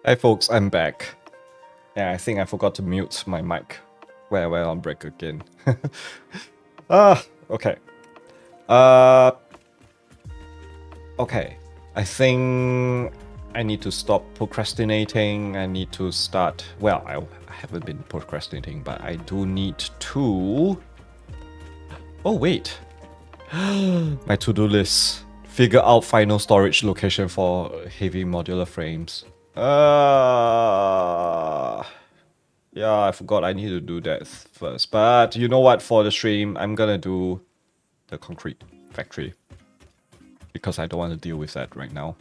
Hi folks, I'm back. Yeah, I think I forgot to mute my mic. We're on break again. Okay. Okay. I think I need to stop procrastinating. I need to start. Well, I haven't been procrastinating, but I do need to. Oh, wait. My to-do list. Figure out final storage location for heavy modular frames. Yeah, I forgot I need to do that first. But you know what? For the stream, I'm gonna do the concrete factory. Because I don't want to deal with that right now.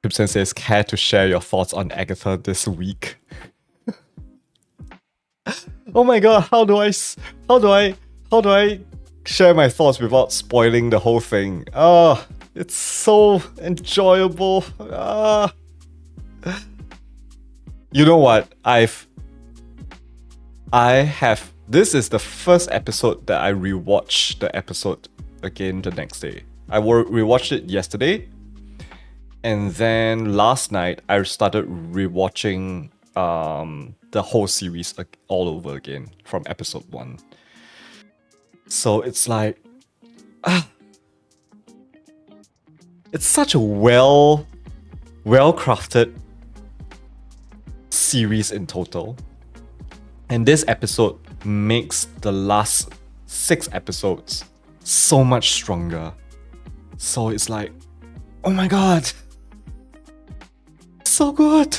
Crimson says, care to share your thoughts on Agatha this week? Oh my god, how do I share my thoughts without spoiling the whole thing? It's so enjoyable. You know what? This is the first episode that I rewatched the episode again the next day. I rewatched it yesterday, and then last night I started rewatching the whole series all over again from episode 1. So it's like, it's such a well-crafted series in total. And this episode makes the last 6 episodes so much stronger. So it's like, oh my god, so good.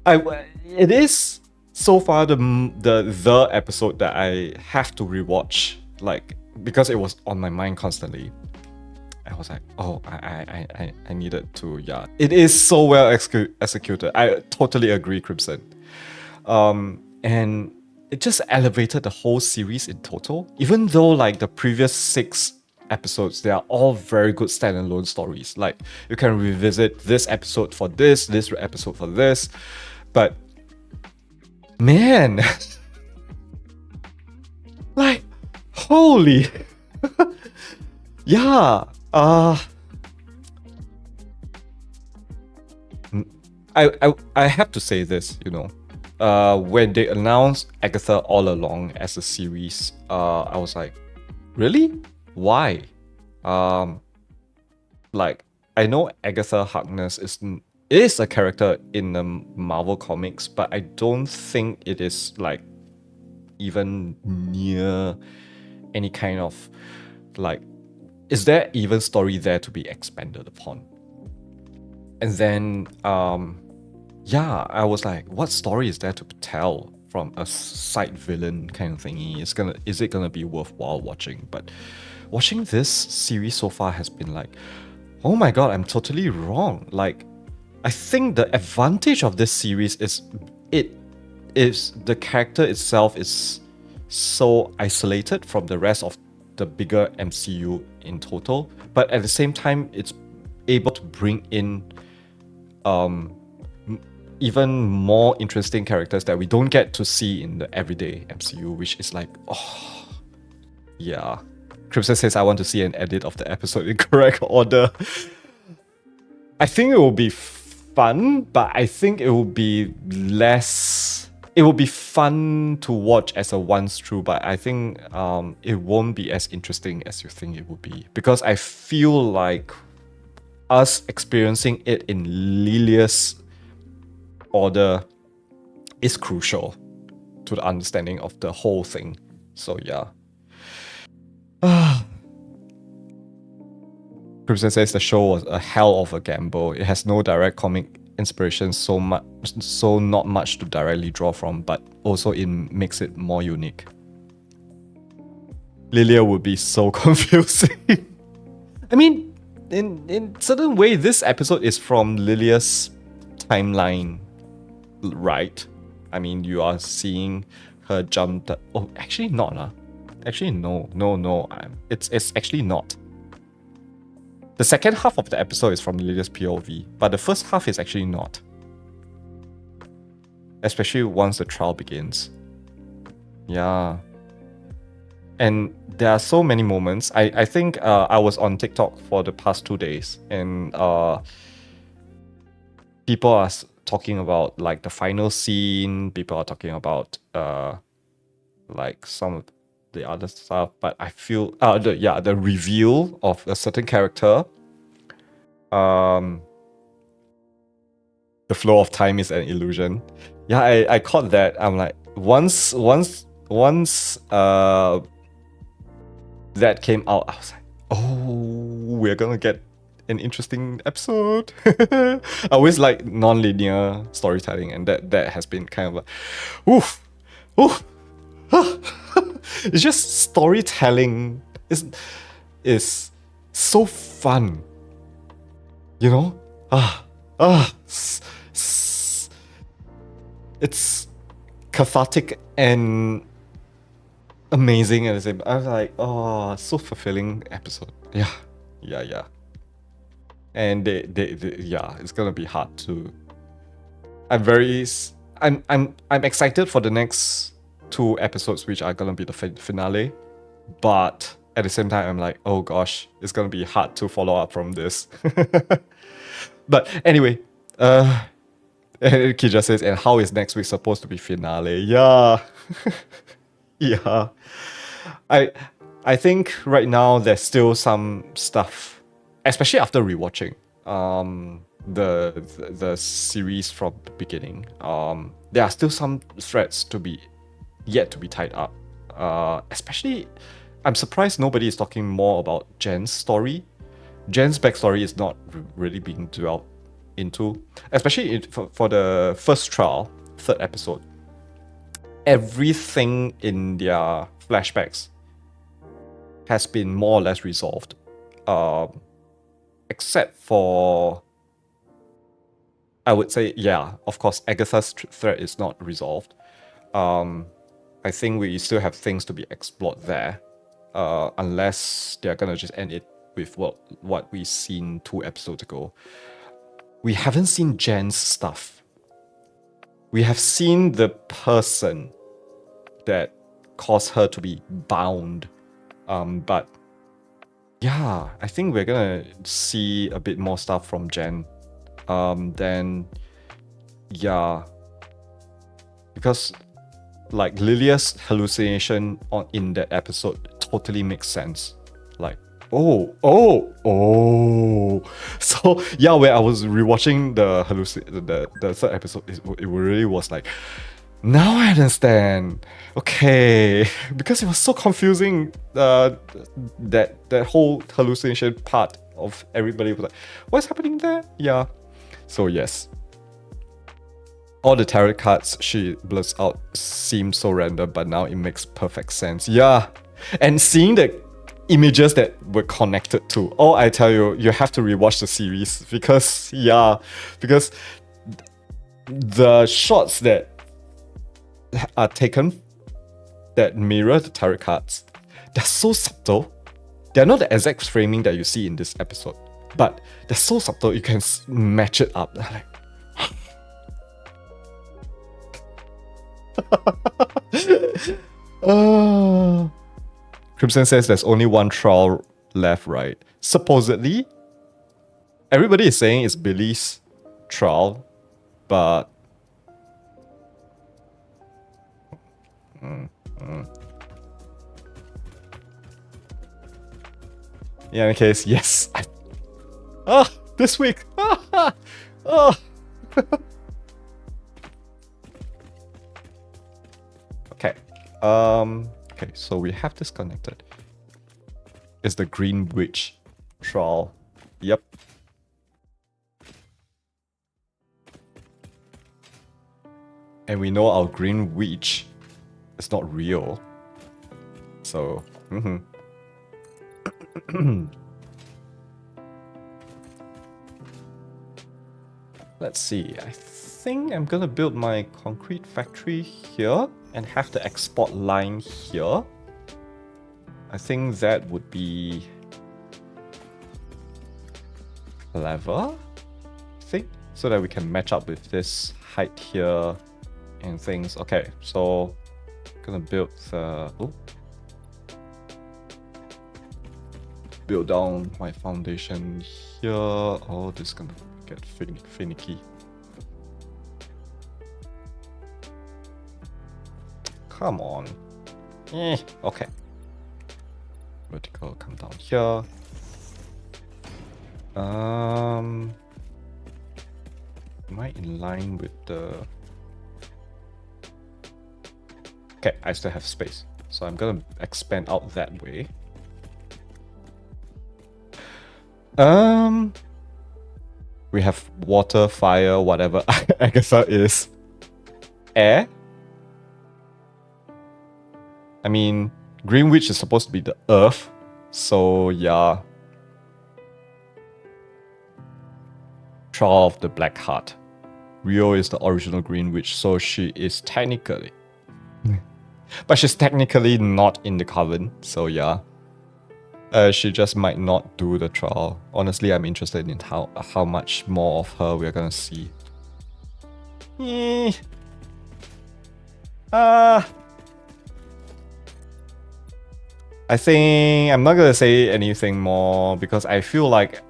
It is so far the episode that I have to rewatch, like, because it was on my mind constantly. I was like, oh, I needed to, yeah. It is so well executed. I totally agree, Crimson. And it just elevated the whole series in total. Even though like the previous 6 episodes, they are all very good standalone stories. Like, you can revisit this episode for this episode for this. But man, like, holy. Yeah. I have to say this, you know. When they announced Agatha All Along as a series, I was like, really? Why? Like, I know Agatha Harkness is a character in the Marvel comics, but I don't think it is like even near any kind of like, is there even story there to be expanded upon? And then yeah, I was like, what story is there to tell from a side villain kind of thingy? Is it gonna be worthwhile watching? But watching this series so far has been like, oh my god, I'm totally wrong. Like, I think the advantage of this series is the character itself is so isolated from the rest of the bigger MCU in total, but at the same time, it's able to bring in even more interesting characters that we don't get to see in the everyday MCU, which is like, oh, yeah. Crimson says, I want to see an edit of the episode in correct order. I think it will be fun, but I think it will be less... It will be fun to watch as a once through, but I think it won't be as interesting as you think it would be. Because I feel like us experiencing it in Lilia's order is crucial to the understanding of the whole thing. So yeah. Crimson says the show was a hell of a gamble. It has no direct comic inspiration, so not much to directly draw from, but also it makes it more unique. Lilia would be so confusing. I mean, in certain way, this episode is from Lilia's timeline, right? I mean, you are seeing her jump. Oh, actually not. Actually, no. It's actually not. The second half of the episode is from Lilia's POV, but the first half is actually not. Especially once the trial begins. Yeah. And there are so many moments. I think I was on TikTok for the past 2 days, and people are talking about like the final scene. People are talking about like some of the other stuff. But I feel the reveal of a certain character. The flow of time is an illusion. Yeah, I caught that. I'm like once that came out, I was like, oh, we're gonna get an interesting episode. I always like non-linear storytelling, and that has been kind of like, oof, oof. It's just storytelling is so fun, you know. It's cathartic and amazing at the same. I was like, oh, so fulfilling episode. Yeah. And they yeah, it's gonna be hard to. I'm excited for the next 2 episodes, which are gonna be the finale, but at the same time, I'm like, oh gosh, it's gonna be hard to follow up from this. But anyway, Kija says, and how is next week supposed to be finale? Yeah. Yeah. I think right now there's still some stuff, especially after rewatching the series from the beginning. There are still some threads to be yet to be tied up. Especially, I'm surprised nobody is talking more about Jen's story. Jen's backstory is not really being dwelt into, especially for the first trial, 3rd episode. Everything in their flashbacks has been more or less resolved, except for, I would say, yeah, of course, Agatha's threat is not resolved. I think we still have things to be explored there, unless they're gonna just end it with what we seen 2 episodes ago. We haven't seen Jen's stuff. We have seen the person that caused her to be bound. But yeah, I think we're gonna see a bit more stuff from Jen. Then yeah, because like Lilia's hallucination in that episode totally makes sense. Like, oh. So yeah, when I was rewatching the 3rd episode, it really was like, now I understand. Okay, because it was so confusing. That whole hallucination part of everybody was like, what's happening there? Yeah. So yes, all the tarot cards she blurts out seem so random, but now it makes perfect sense. Yeah, and seeing the images that were connected to. Oh, I tell you, you have to rewatch the series because the shots that are taken that mirror the tarot cards, they're so subtle. They're not the exact framing that you see in this episode, but they're so subtle you can match it up. Like, Crimson says there's only 1 trial left, right? Supposedly, everybody is saying it's Billy's trial, but yeah, in case, yes. This week. Okay. Okay, so we have this connected. It's the Green Witch trial. Yep. And we know our Green Witch is not real. So, let's see. I think I'm gonna build my concrete factory here and have the export line here. I think that would be clever, I think, so that we can match up with this height here and things. Okay, so I'm gonna build the build down my foundation here. Oh, this is gonna get finicky. Come on. Okay. Vertical, come down here. Am I in line with the... Okay, I still have space. So I'm gonna expand out that way. We have water, fire, whatever Agatha is. Air. I mean, Greenwich is supposed to be the earth. So yeah. Trial of the Black Heart. Rio is the original Greenwich, so she is technically... but she's technically not in the coven, so yeah. She just might not do the trial. Honestly, I'm interested in how much more of her we're gonna see. I think I'm not gonna say anything more because I feel like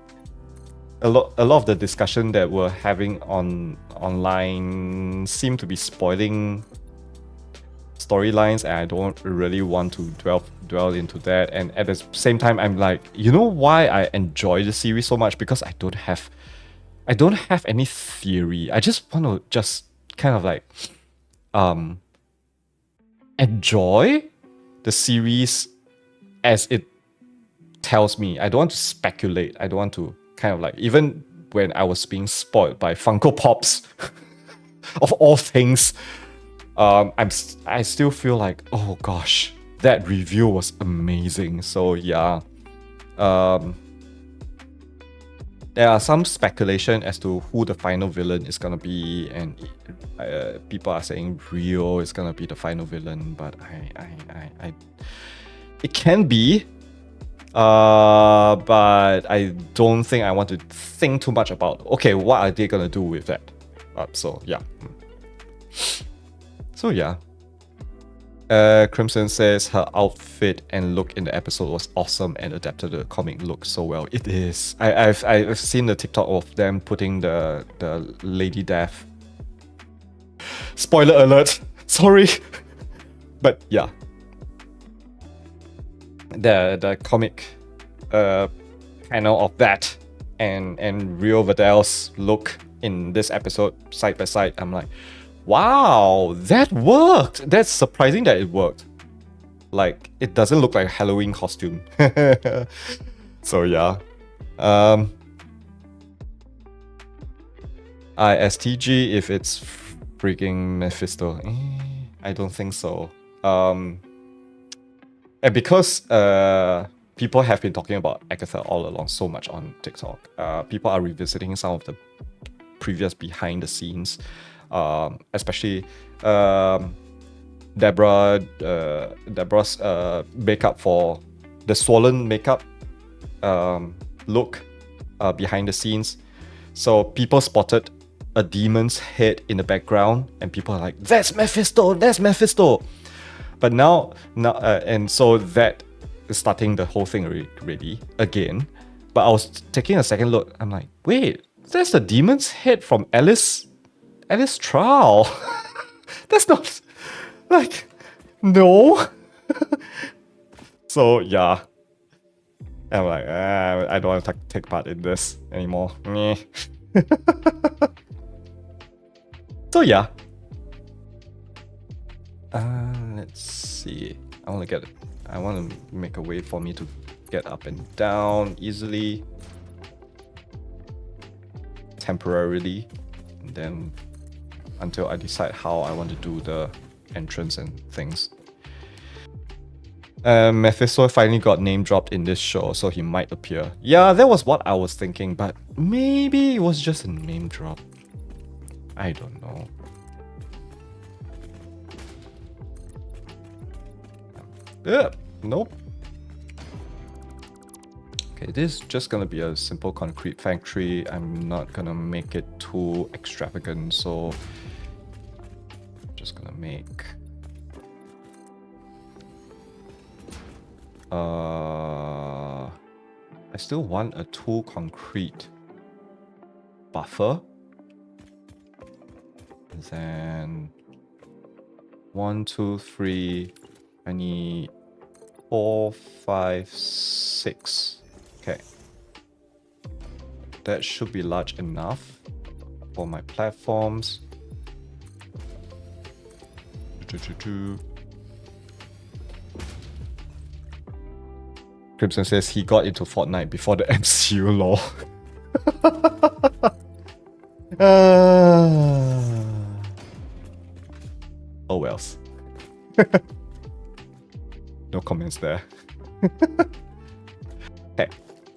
a lot of the discussion that we're having online seem to be spoiling storylines, and I don't really want to dwell into that. And at the same time, I'm like, you know why I enjoy the series so much? Because I don't have any theory. I just want to just kind of like enjoy the series as it tells me. I don't want to speculate. I don't want to kind of like, even when I was being spoiled by Funko Pops of all things, I still feel like, oh gosh, that review was amazing. So yeah, there are some speculation as to who the final villain is gonna be, and people are saying Rio is gonna be the final villain, but it can be, but I don't think I want to think too much about, okay, what are they gonna do with that? So yeah. So yeah. Crimson says her outfit and look in the episode was awesome and adapted the comic look so well. It is. I've seen the TikTok of them putting the Lady Death. Spoiler alert. Sorry. But yeah. The comic panel of that and Rio Vidal's look in this episode side by side, I'm like, wow, that worked! That's surprising that it worked. Like, it doesn't look like a Halloween costume. So yeah. ISTG if it's freaking Mephisto. I don't think so. And because people have been talking about Agatha all along so much on TikTok, people are revisiting some of the previous behind the scenes. Especially Deborah's makeup for the swollen makeup look behind the scenes. So people spotted a demon's head in the background, and people are like, "That's Mephisto! That's Mephisto!" But now, and so that is starting the whole thing already again. But I was taking a second look. I'm like, wait, that's the demon's head from Alice Trial. That's not like, no. So yeah, I'm like, I don't want to take part in this anymore. So yeah. Let's see. I want to make a way for me to get up and down easily, temporarily, and then until I decide how I want to do the entrance and things. Mephisto finally got name dropped in this show, so he might appear. Yeah, that was what I was thinking, but maybe it was just a name drop. I don't know. Nope. Okay, this is just gonna be a simple concrete factory. I'm not gonna make it too extravagant, so just gonna make still want a 2 concrete buffer. And then 1, 2, 3. I need 4, 5, 6. Okay. That should be large enough for my platforms. Crimson says he got into Fortnite before the MCU law. Oh wells. No comments there. Okay.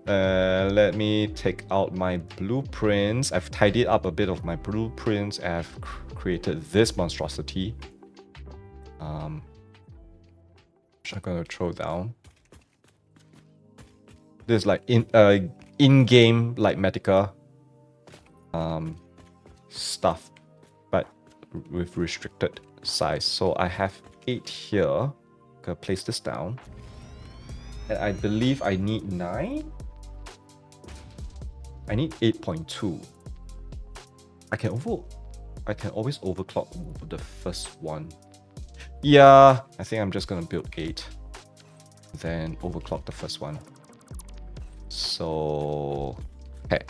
Let me take out my blueprints. I've tidied up a bit of my blueprints. I've created this monstrosity. Which I'm gonna throw down. This is like in-game like Medica stuff, but with restricted size. So I have 8 here. Gonna place this down. And I believe I need 9. I need 8.2. I can always overclock the first one. Yeah, I think I'm just gonna build 8. Then overclock the first one. So okay.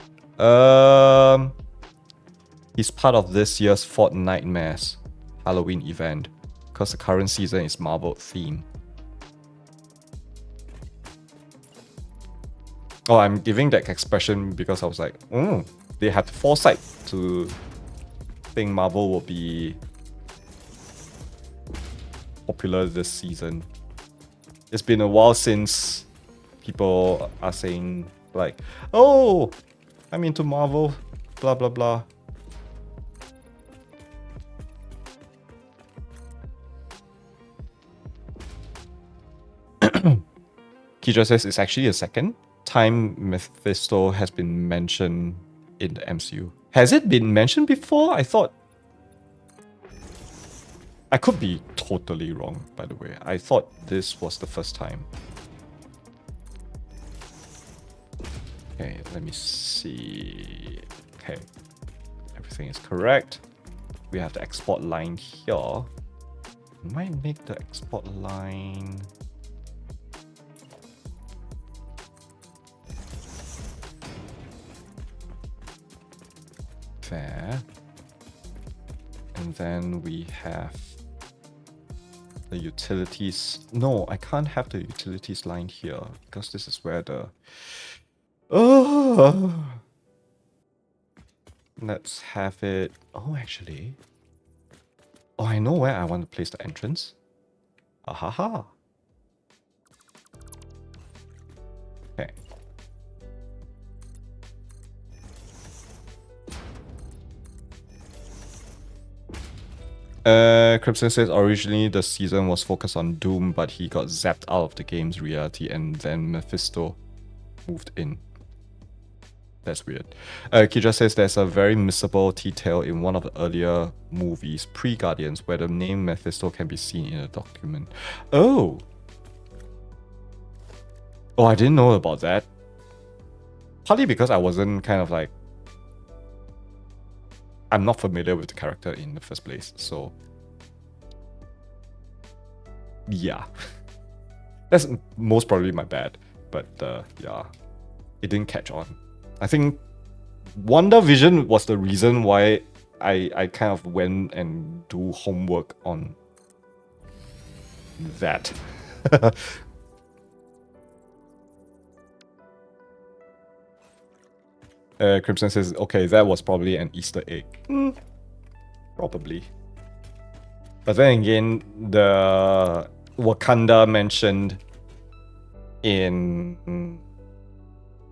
He's part of this year's Fortnite Halloween event because the current season is Marvel theme. Oh, I'm giving that expression because I was like, they had foresight to think Marvel will be popular this season. It's been a while since people are saying like, oh, I'm into Marvel, blah blah blah. Kija says it's actually a second time Mephisto has been mentioned in the MCU. Has it been mentioned before? I thought... I could be totally wrong, by the way. I thought this was the first time. Okay, let me see. Okay, everything is correct. We have the export line here. Might make the export line... there. And then we have the utilities. No, I can't have the utilities line here because this is where the... Oh, let's have it... Oh, actually... Oh, I know where I want to place the entrance. Ahaha. Okay. Crimson says originally the season was focused on Doom, but he got zapped out of the game's reality and then Mephisto moved in. That's weird. Kija says there's a very missable detail in one of the earlier movies, pre-Guardians, where the name Mephisto can be seen in a document. Oh! Oh, I didn't know about that. Partly because I wasn't kind of like... I'm not familiar with the character in the first place, so... Yeah. That's most probably my bad, but yeah. It didn't catch on. I think WandaVision was the reason why I kind of went and do homework on that. Crimson says, okay, that was probably an Easter egg. Probably. But then again, the Wakanda mentioned in...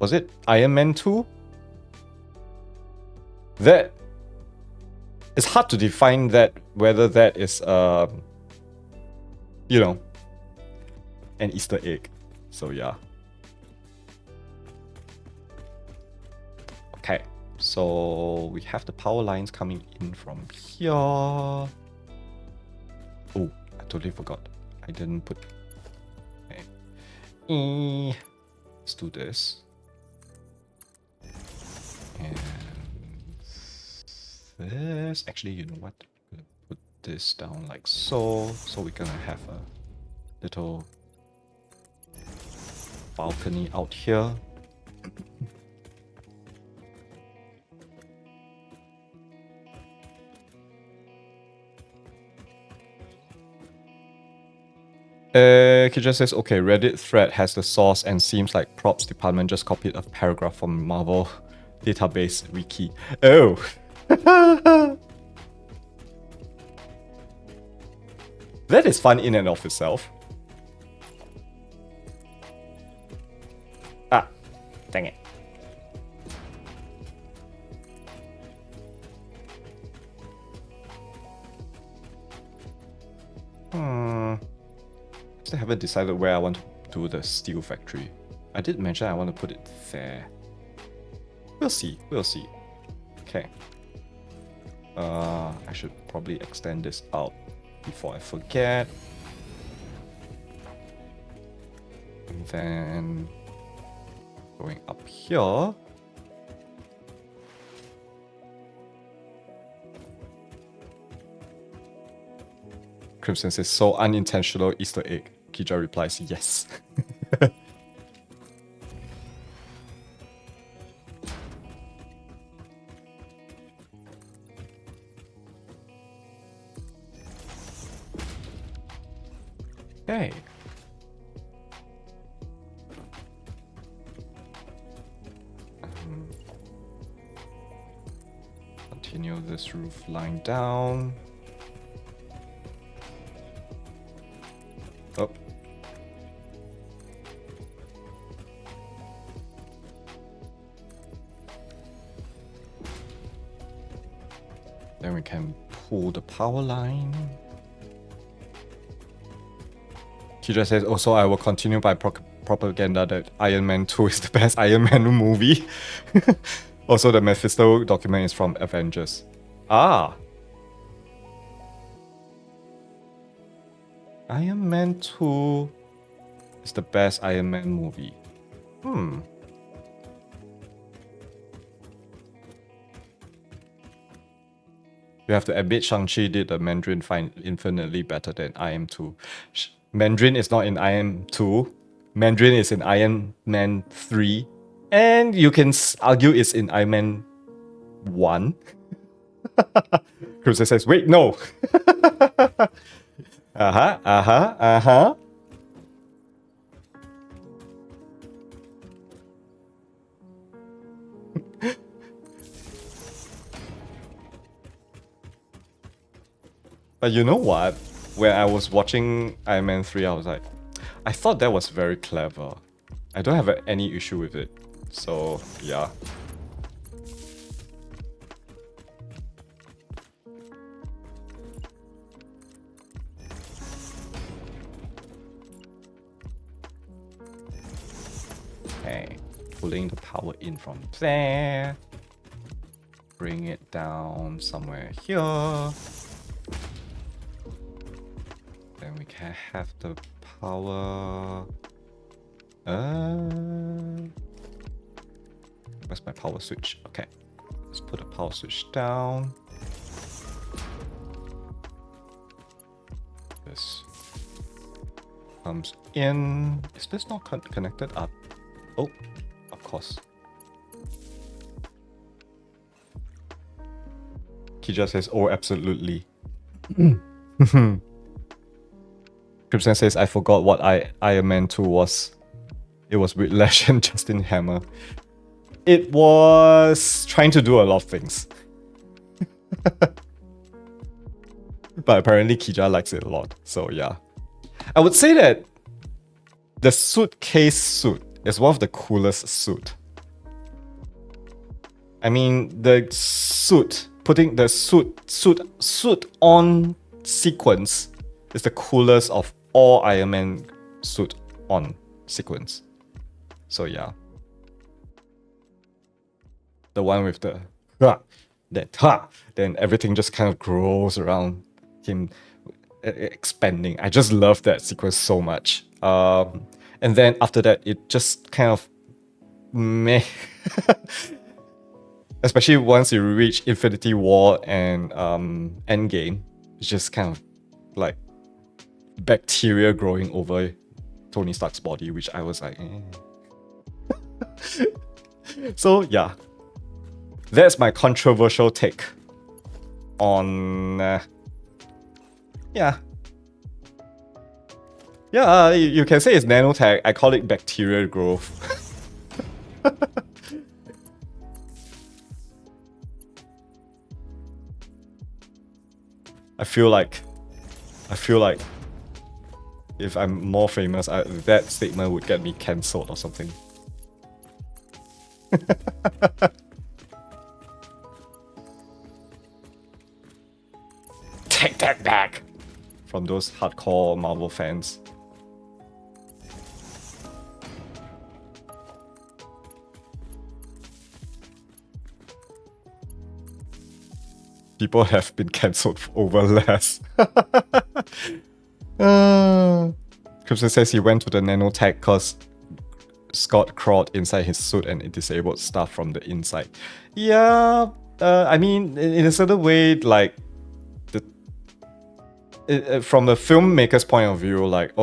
Was it Iron Man 2? That... It's hard to define that, whether that is, you know, an Easter egg. So yeah. Okay, so we have the power lines coming in from here. Oh, I totally forgot. I didn't put... Okay. Let's do this. this. Actually, you know what? I'm gonna put this down like so. So we're gonna have a little balcony out here. He just says, okay, Reddit thread has the source and seems like props department just copied a paragraph from Marvel database wiki. Oh. That is fun in and of itself. Ah, dang it. Still haven't decided where I want to do the steel factory. I did mention I want to put it there. We'll see. We'll see. Okay. I should probably extend this out before I forget. And then going up here. Crimson says, so unintentional Easter egg. Kija replies, yes. Okay. Continue this roof line down. Oh. Then we can pull the power line. Kija says, also I will continue by propaganda that Iron Man 2 is the best Iron Man movie. Also, the Mephisto document is from Avengers. Ah. Iron Man 2 is the best Iron Man movie. You have to admit Shang-Chi did the Mandarin find infinitely better than Iron 2. Mandarin is not in Iron 2. Mandarin is in Iron Man 3. And you can argue it's in Iron Man 1. Cruiser says, wait, no. But you know what? When I was watching Iron Man 3, I was like, I thought that was very clever. I don't have any issue with it. So, yeah. Okay, pulling the power in from there. Bring it down somewhere here. Then we can have the power. Where's my power switch? Okay, let's put a power switch down. This comes in. Is this not connected up? Oh, of course. Kija says, oh, absolutely. Crimson says, I forgot what Iron Man 2 was. It was with Lash and Justin Hammer. It was trying to do a lot of things. But apparently Kija likes it a lot. So yeah. I would say that the suitcase suit is one of the coolest suit. I mean, the suit, putting the suit on sequence is the coolest of all Iron Man suit on sequence. So yeah. The one with the then everything just kind of grows around him expanding. I just love that sequence so much. And then after that, it just kind of meh. Especially once you reach Infinity War and Endgame, it's just kind of like bacteria growing over Tony Stark's body, which I was like, So yeah, that's my controversial take on yeah. Yeah, you can say it's nanotech. I call it bacterial growth. I feel like if I'm more famous, that statement would get me cancelled or something. Take that back from those hardcore Marvel fans. People have been cancelled over less. Crimson says he went to the nanotech because Scott crawled inside his suit and it disabled stuff from the inside. Yeah, I mean, in a certain way, like, from the filmmaker's point of view, like,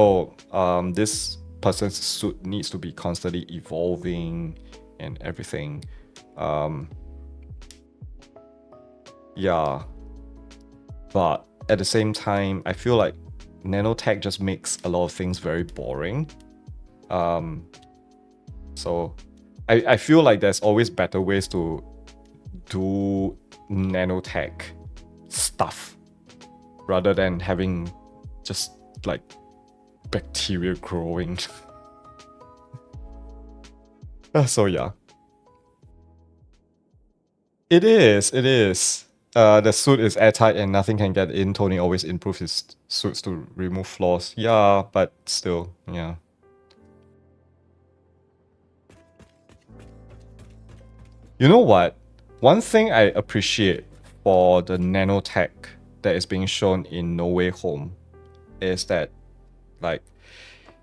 this person's suit needs to be constantly evolving and everything. Yeah. But at the same time, I feel like nanotech just makes a lot of things very boring. So I feel like there's always better ways to do nanotech stuff rather than having just like bacteria growing. So yeah. It is. The suit is airtight and nothing can get in. Tony always improves his suits to remove flaws. Yeah, but still, yeah. You know what? One thing I appreciate for the nanotech that is being shown in No Way Home is that, like,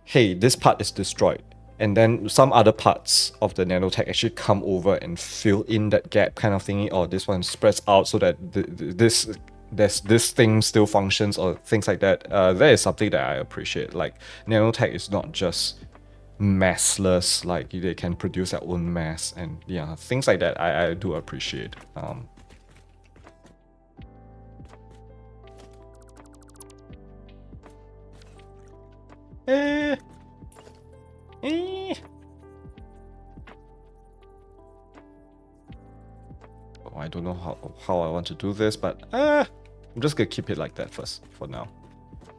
hey, this part is destroyed. And then some other parts of the nanotech actually come over and fill in that gap kind of thingy, or this one spreads out so that this thing still functions, or things like that. That is something that I appreciate. Like, nanotech is not just massless, like they can produce their own mass, and yeah, things like that I do appreciate. Oh, I don't know how I want to do this, but I'm just gonna keep it like that first for now.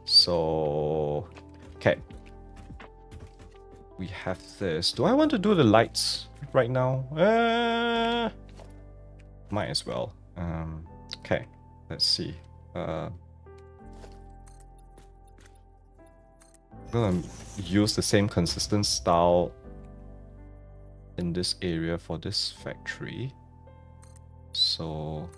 So, okay. We have this. Do I want to do the lights right now? Might as well. Okay, let's see. I'm gonna use the same consistent style in this area for this factory. So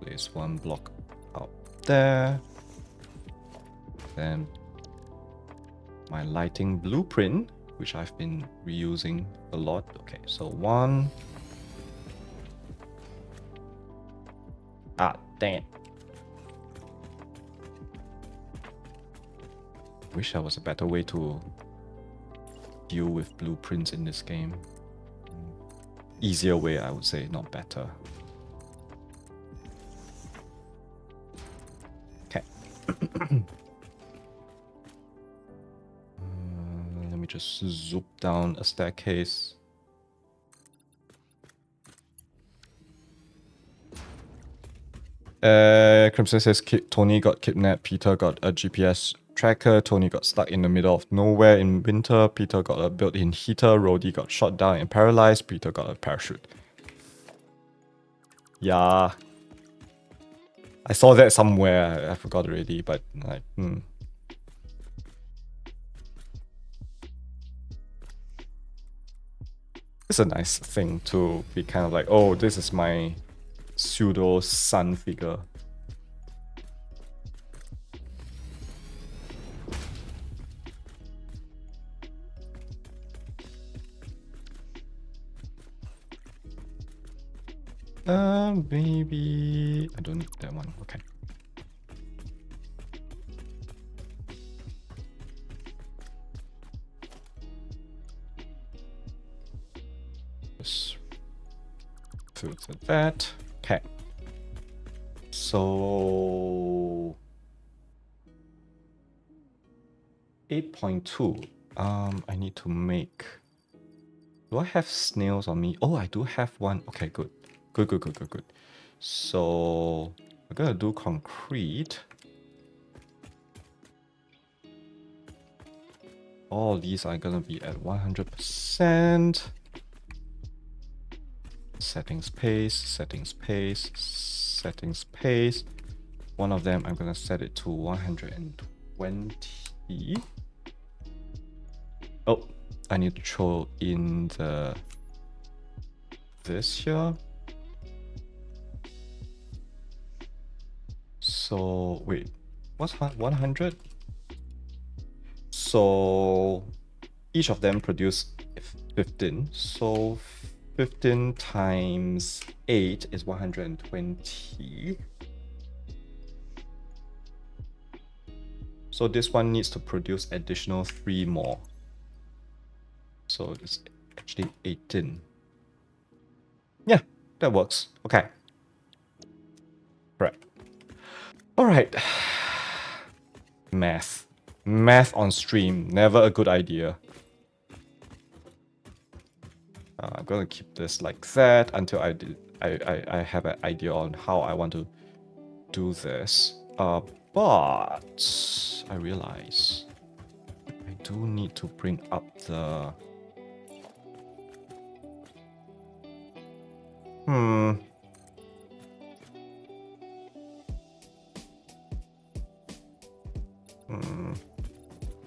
place one block out there. Then my lighting blueprint, which I've been reusing a lot. Okay, so one. Dang it. Wish there was a better way to deal with blueprints in this game. Easier way, I would say, not better. Okay. Let me just zoom down a staircase. Crimson says Tony got kidnapped, Peter got a GPS tracker, Tony got stuck in the middle of nowhere in winter, Peter got a built-in heater, Rhodey got shot down and paralyzed, Peter got a parachute. Yeah. I saw that somewhere, I forgot already, but like, It's a nice thing to be kind of like, oh, this is my pseudo sun figure. Maybe I don't need that one. Okay. Just filter that. Okay. So 8.2. I need to make. Do I have snails on me? Oh, I do have one. Okay, good. Good. So we're gonna do concrete. All these are gonna be at 100%. Settings pace. One of them I'm gonna set it to 120. Oh, I need to throw in this here. So wait, what's 100? So each of them produce 15. So 15 times 8 is 120. So this one needs to produce additional 3 more. So it's actually 18. Yeah, that works. Okay. Right. All right. Math on stream, never a good idea. I'm gonna keep this like that until I have an idea on how I want to do this. But I realize I do need to bring up the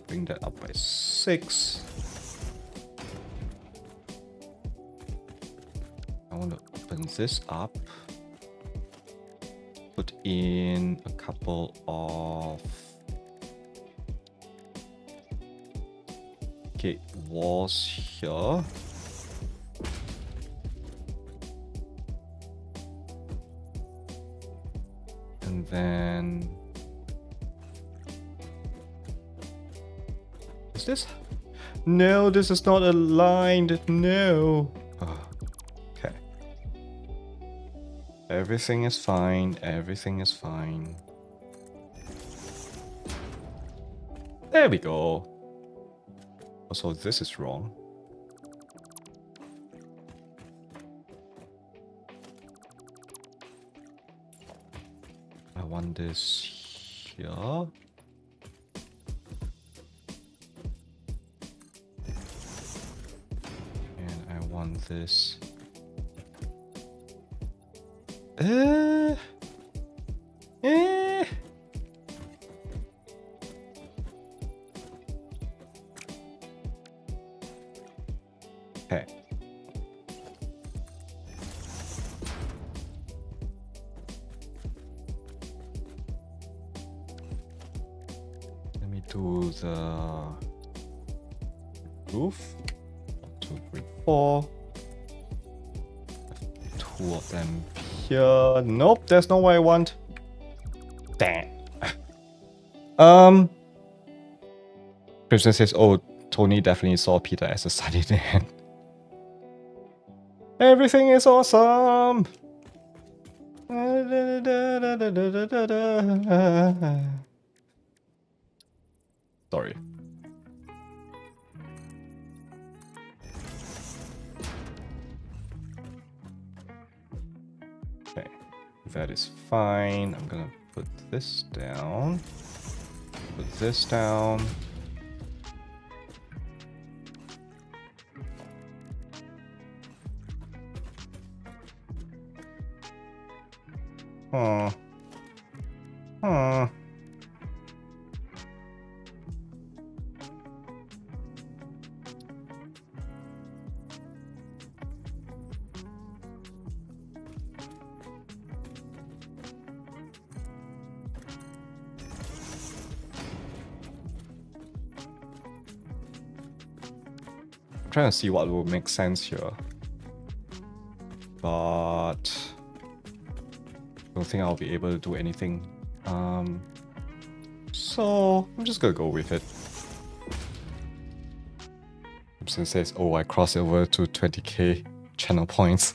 bring that up by 6. I want to open this up. Put in a couple of gate walls here. And then is this? No, this is not aligned. No. Okay. Everything is fine. Everything is fine. There we go. Also, this is wrong. I want this here. And I want this. Okay. Let me do the roof. 1, 2, 3, 4. 2 of them here. Nope, that's not what I want. Damn. Christian says, oh, Tony definitely saw Peter as a sunny man. Everything is awesome. Sorry. Okay, that is fine. I'm gonna put this down. Put this down. I'm trying to see what will make sense here. But think I'll be able to do anything. So I'm just gonna go with it. Gibson says, oh, I crossed over to 20k channel points.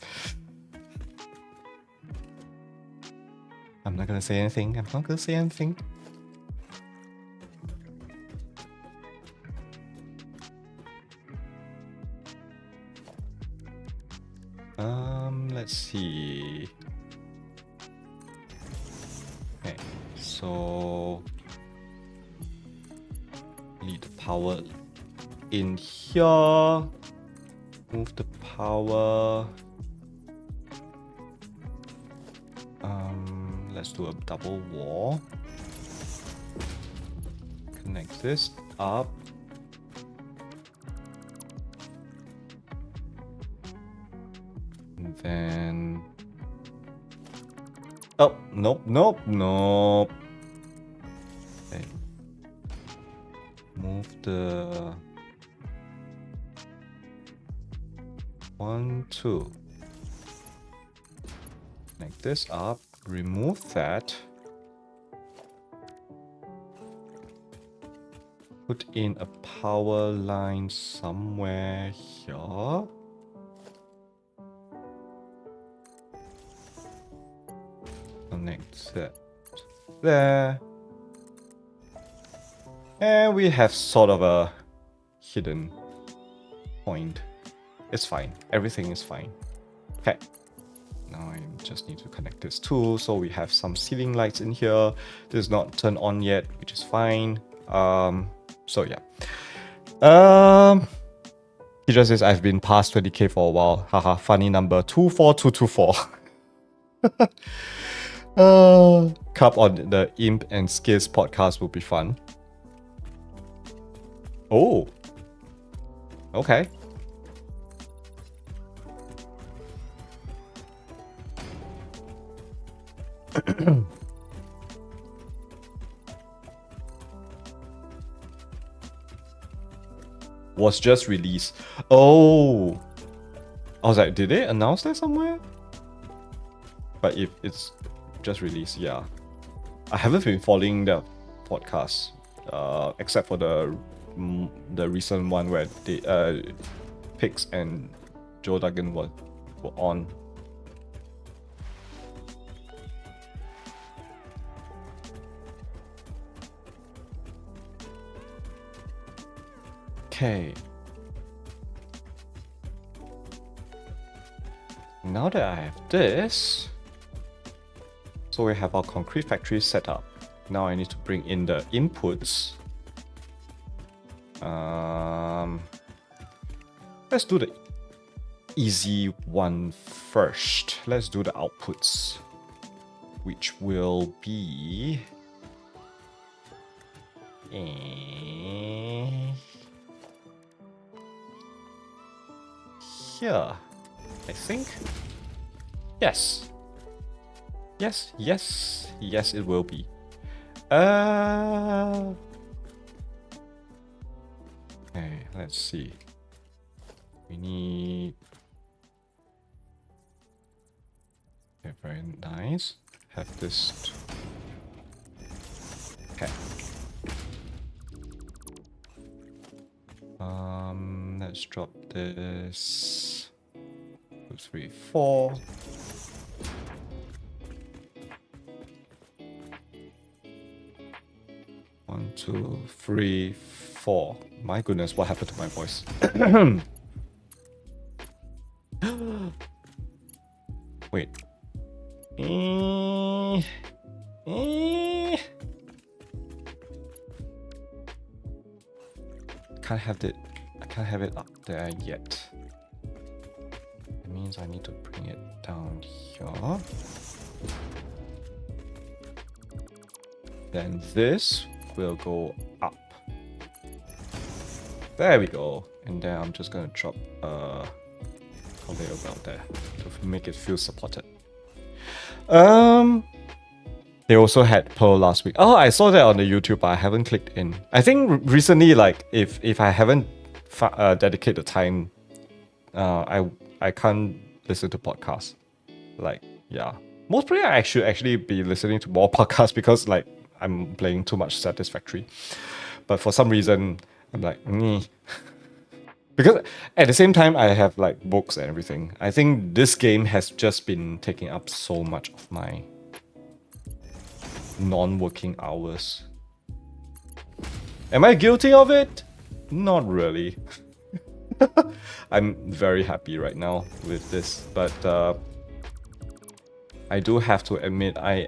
I'm not gonna say anything. I'm not gonna say anything. Let's see. Okay, so need the power in here. Move the power. Let's do a double wall. Connect this up. And then... oh, nope, nope, nope. Okay. Move the... 1, 2. Connect this up. Remove that. Put in a power line somewhere here. Connect that there. And we have sort of a hidden point. It's fine. Everything is fine. Okay. Now I just need to connect this too. So we have some ceiling lights in here. This is not turned on yet, which is fine. So yeah. He just says I've been past 20k for a while. Haha, funny number 24224. Cup on the Imp and Skiz podcast will be fun. Oh. Okay. Was just released. Oh. I was like, did they announce that somewhere? But if it's just released, yeah. I haven't been following the podcast, except for the recent one where they, Pix and Joe Duggan were on. Okay. Now that I have this, so we have our concrete factory set up. Now I need to bring in the inputs. Let's do the easy one first. Let's do the outputs, which will be here, I think. Yes. Yes, yes, yes, it will be. Okay, let's see. We need... okay, very nice. Have this... okay. Let's drop this... 2, 3, 4. One, 2, 3, 4. My goodness, what happened to my voice? Wait. Can't have it. I can't have it up there yet. It means I need to bring it down here. Then this will go up. There we go. And then I'm just gonna drop a conveyor belt there to make it feel supported. They also had Pearl last week. Oh, I saw that on the YouTube, but I haven't clicked in. I think recently, like if I haven't dedicated the time, I can't listen to podcasts. Like, yeah, Most probably I should actually be listening to more podcasts because like I'm playing too much Satisfactory. But for some reason, I'm like, because at the same time I have like books and everything. I think this game has just been taking up so much of my non-working hours. Am I guilty of it? Not really. I'm very happy right now with this, but I do have to admit I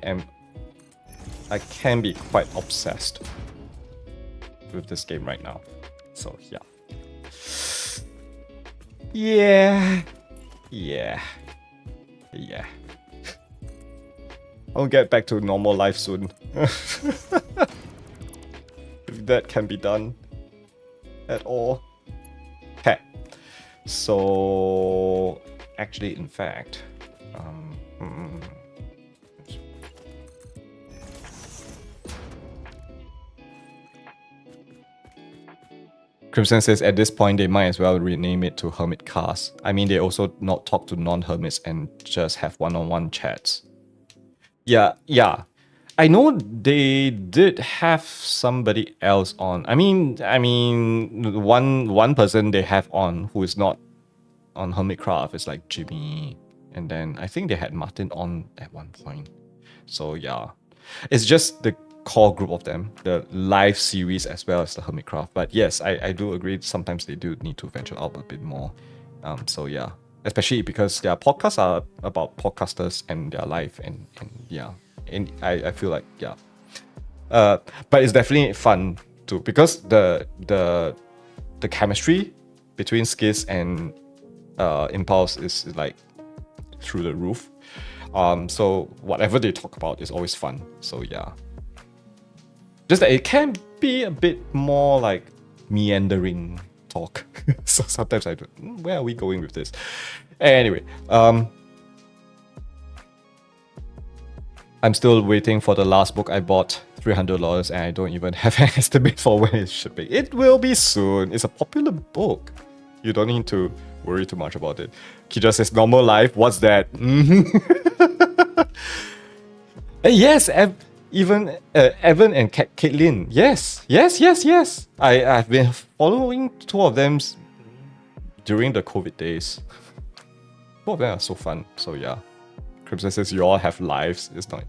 can be quite obsessed with this game right now. So yeah. Yeah. I'll get back to normal life soon. If that can be done at all. Okay. So actually, in fact, Crimson says at this point they might as well rename it to Hermit Cast. I mean, they also not talk to non-hermits and just have one-on-one chats. Yeah. I know they did have somebody else on. I mean, one person they have on who is not on Hermitcraft is like Jimmy, and then I think they had Martin on at one point. So yeah, it's just the core group of them, the live series as well as the Hermitcraft. But yes, I do agree. Sometimes they do need to venture out a bit more. So yeah, especially because their podcasts are about podcasters and their life, and yeah, and I feel like yeah. But it's definitely fun too because the chemistry between Skis and Impulse is like through the roof. So whatever they talk about is always fun. So yeah. Just that it can be a bit more like meandering talk. So sometimes I don't, where are we going with this? Anyway, I'm still waiting for the last book I bought, $300, and I don't even have an estimate for when it's shipping. It will be soon. It's a popular book. You don't need to worry too much about it. Kija says, normal life, what's that? Yes, even Evan and Caitlin. Yes. I've been following two of them during the COVID days. Both of them are so fun. So yeah. Crimson says you all have lives. It's not.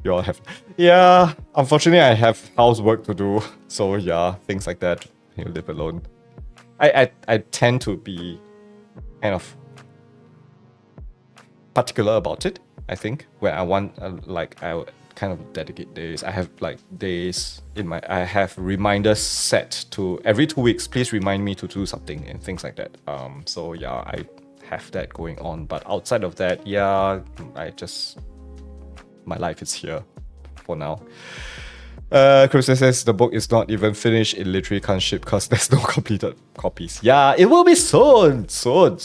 You all have. Yeah. Unfortunately, I have housework to do. So yeah, things like that. You live alone. I tend to be kind of particular about it. I think where I want I would kind of dedicate days. I have like days in my. I have reminders set to every 2 weeks. Please remind me to do something and things like that. So yeah, I have that going on. But outside of that, yeah, my life is here for now. Chris says the book is not even finished. It literally can't ship because there's no completed copies. Yeah, it will be soon. Don't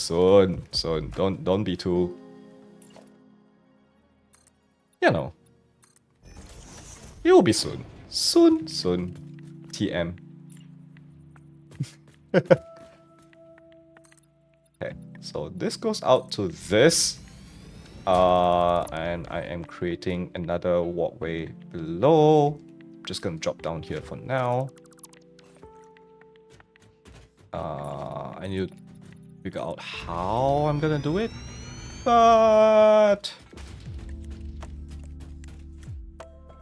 be too. You know. It will be soon. Soon. TM. Okay, so this goes out to this. And I am creating another walkway below. Just gonna drop down here for now. I need to figure out how I'm gonna do it. But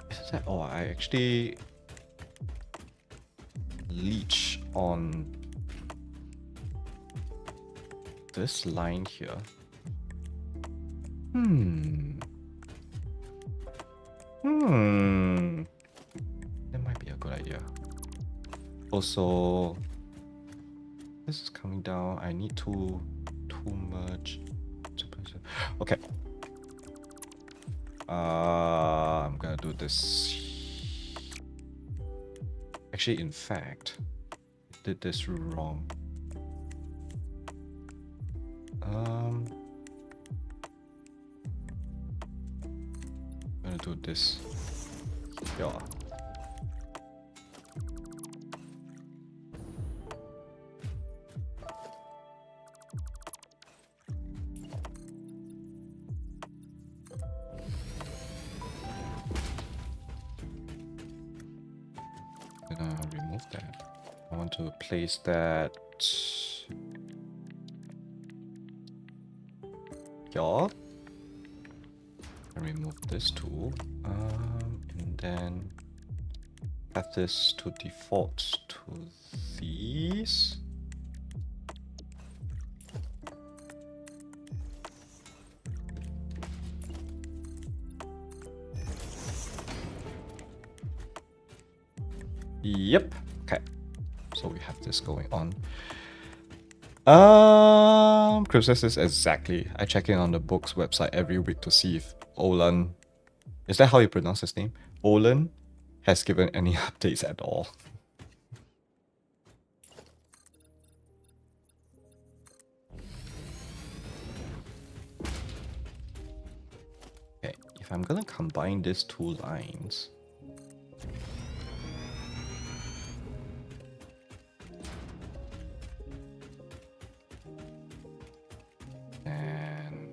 is that I actually leech on this line here. That might be a good idea. Also, this is coming down. I need to merge. Okay. I'm gonna do this. Actually, in fact, I did this wrong. I'm gonna do this. Yeah. I'm gonna remove that. I want to place that here. And remove this too. And then have this to default to these. Yep. Okay. So we have this going on. Chris says exactly. I check in on the book's website every week to see if Olan, is that how you pronounce his name? Olan has given any updates at all. Okay, if I'm gonna combine these two lines, and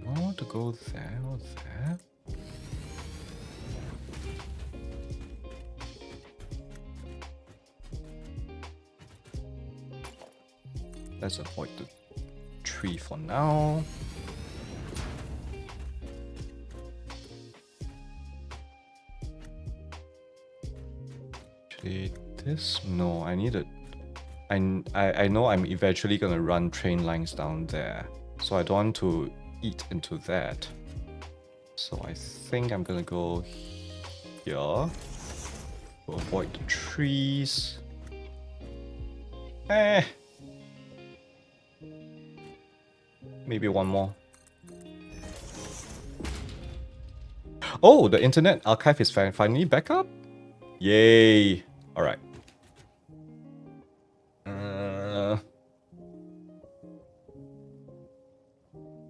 I want to go there or there. Let's avoid the tree for now. Actually, this, no, I need it. I know I'm eventually gonna run train lines down there, so I don't want to eat into that. So I think I'm gonna go here to avoid the trees. Maybe one more. Oh, the Internet Archive is finally back up? Yay! Alright.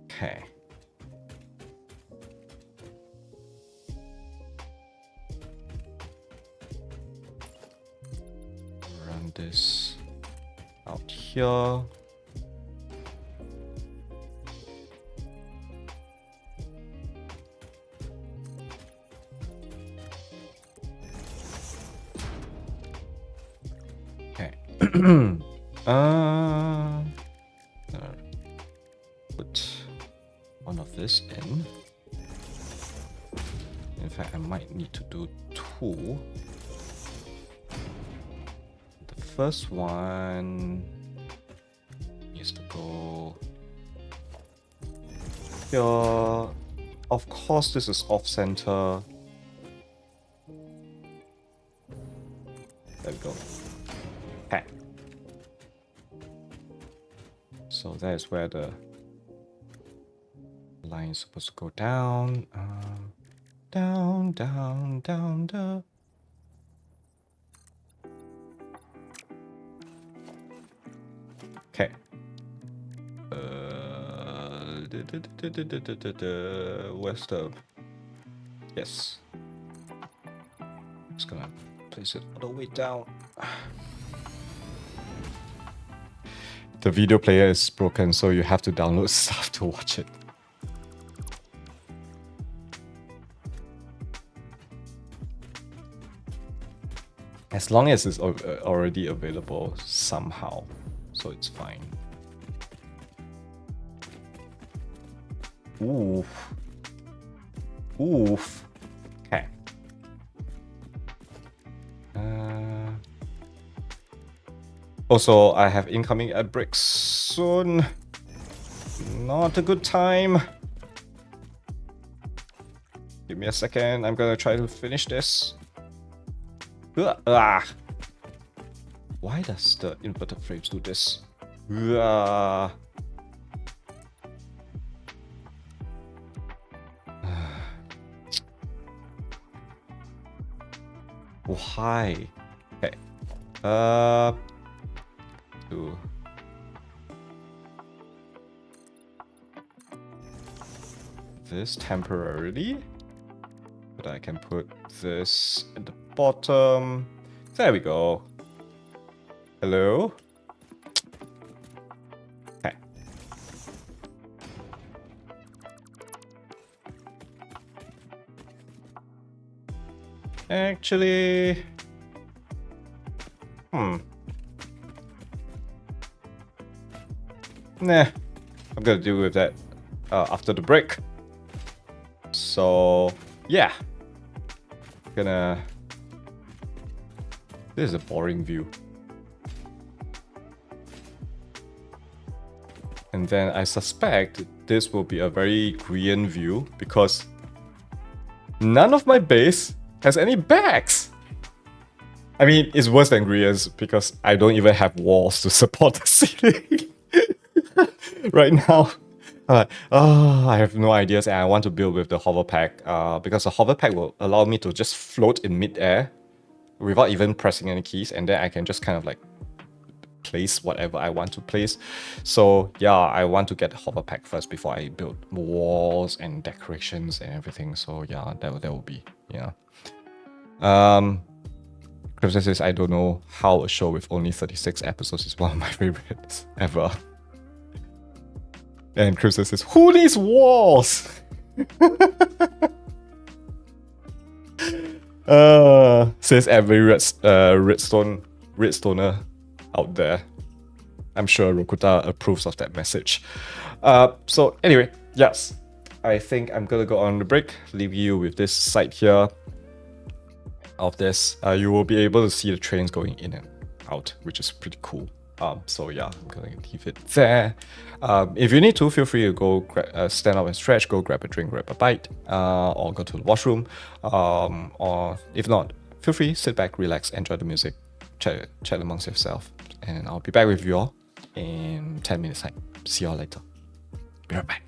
Okay. Run this out here. Put one of this in. In fact, I might need to do two. The first one needs to go here. Of course, this is off center. There we go. Okay. So that is where the line is supposed to go down. Down, down, down, down. Okay. Where's the... Yes. Just gonna place it all the way down. The video player is broken, so you have to download stuff to watch it. As long as it's already available somehow, so it's fine. Oof. Oof. Okay. Also, I have incoming ad breaks soon. Not a good time. Give me a second. I'm gonna try to finish this. Why does the inverted frames do this? Why? Okay. Do this temporarily, but I can put this at the bottom. There we go. Hello? Okay. Actually, nah, I'm gonna deal with that after the break. So yeah, this is a boring view. And then I suspect this will be a very Korean view because none of my base has any backs. I mean, it's worse than Korea's because I don't even have walls to support the ceiling. Right now, I have no ideas, and I want to build with the hover pack because the hover pack will allow me to just float in midair without even pressing any keys, and then I can just kind of like place whatever I want to place. So yeah, I want to get the hover pack first before I build walls and decorations and everything. So yeah, that will be, yeah. Crypto says, I don't know how a show with only 36 episodes is one of my favorites ever. And Crypto says, who needs walls? Says every redstoner out there. I'm sure Rokuta approves of that message. So anyway, yes, I think I'm gonna go on the break, leave you with this site here of this. You will be able to see the trains going in and out, which is pretty cool. So yeah, I'm gonna leave it there. If you need to, feel free to go stand up and stretch, go grab a drink, grab a bite, or go to the washroom. Or if not, feel free, sit back, relax, enjoy the music, chat amongst yourself, and I'll be back with you all in 10 minutes time. See you all later. Be right back.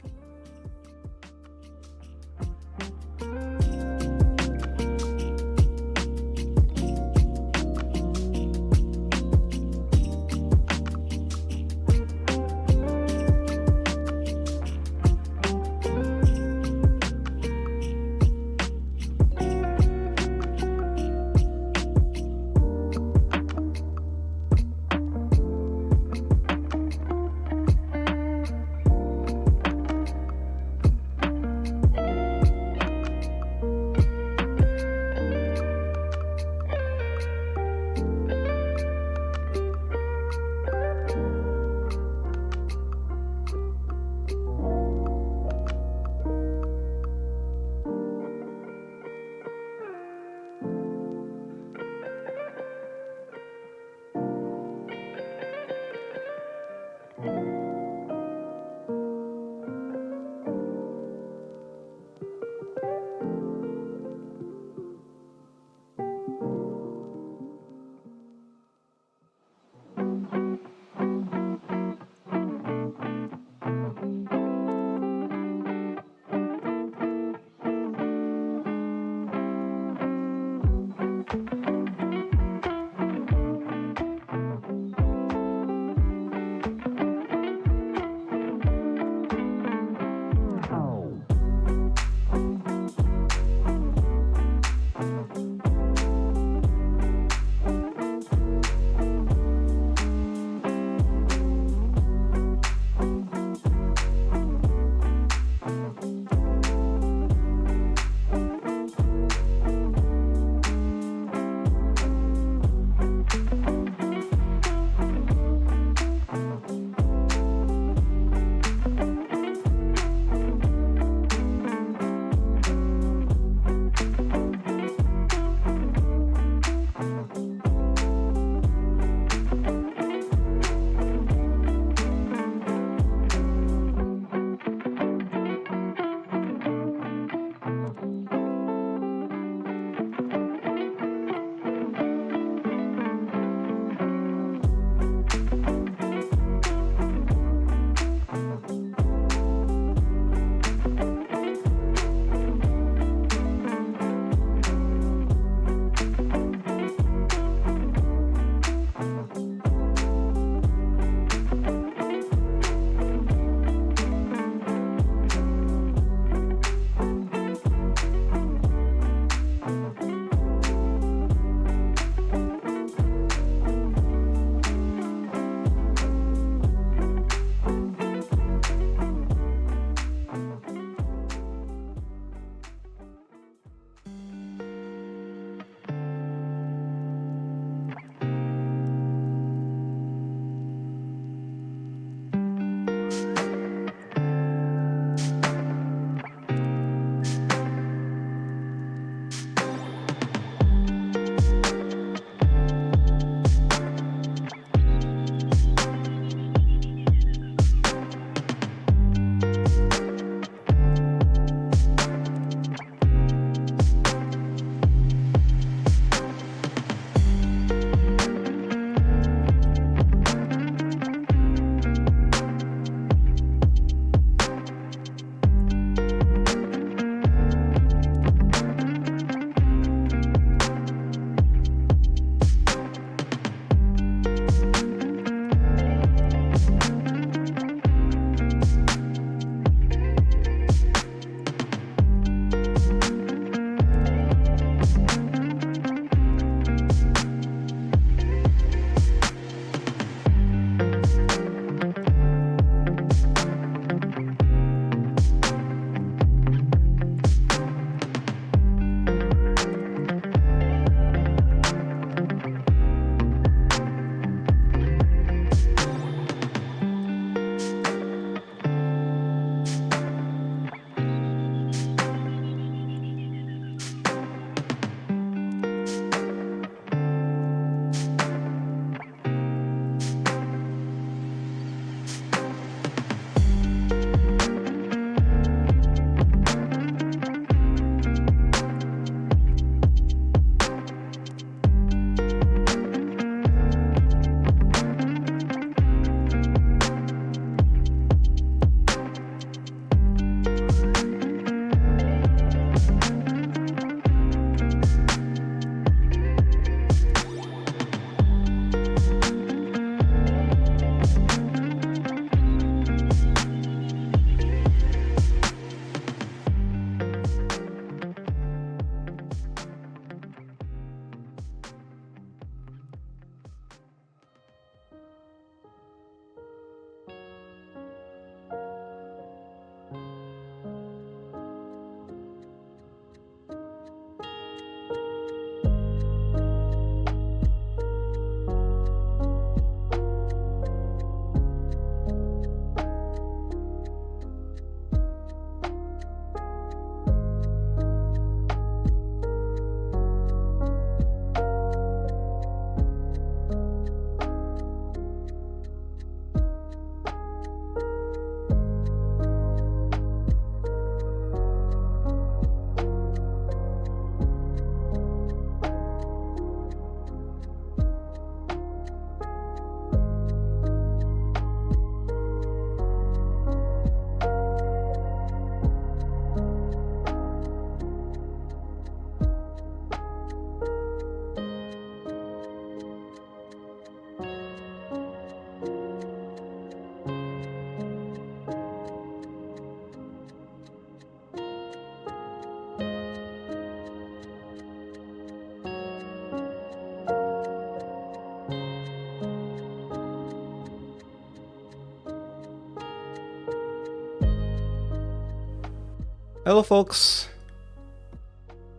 Hello folks,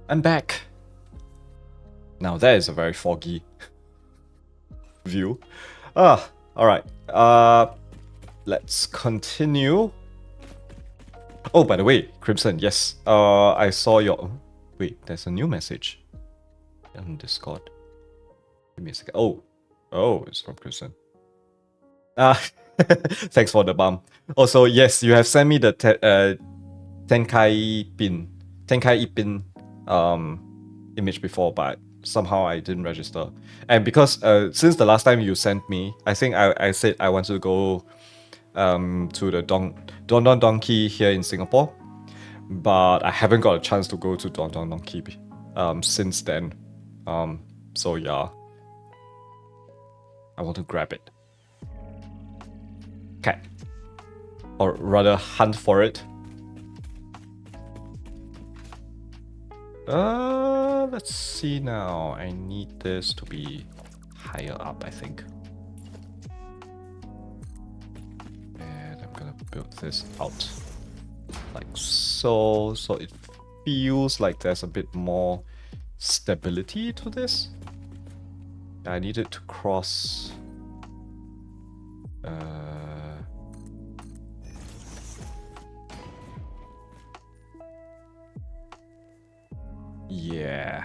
I'm back. Now that is a very foggy view. Alright. Let's continue. Oh, by the way, Crimson, yes. I saw your... Wait, there's a new message on Discord. Give me a second. Oh, it's from Crimson. Thanks for the bump. Also, yes, you have sent me the Tenkai Ipin image before, but somehow I didn't register. And because since the last time you sent me, I think I said I wanted to go to the Don Don Donki here in Singapore, but I haven't got a chance to go to Don Don Donki since then. So yeah, I want to grab it. Okay. Or rather hunt for it. Let's see now. I need this to be higher up, I think. And I'm gonna build this out like so. So it feels like there's a bit more stability to this. I need it to cross... yeah.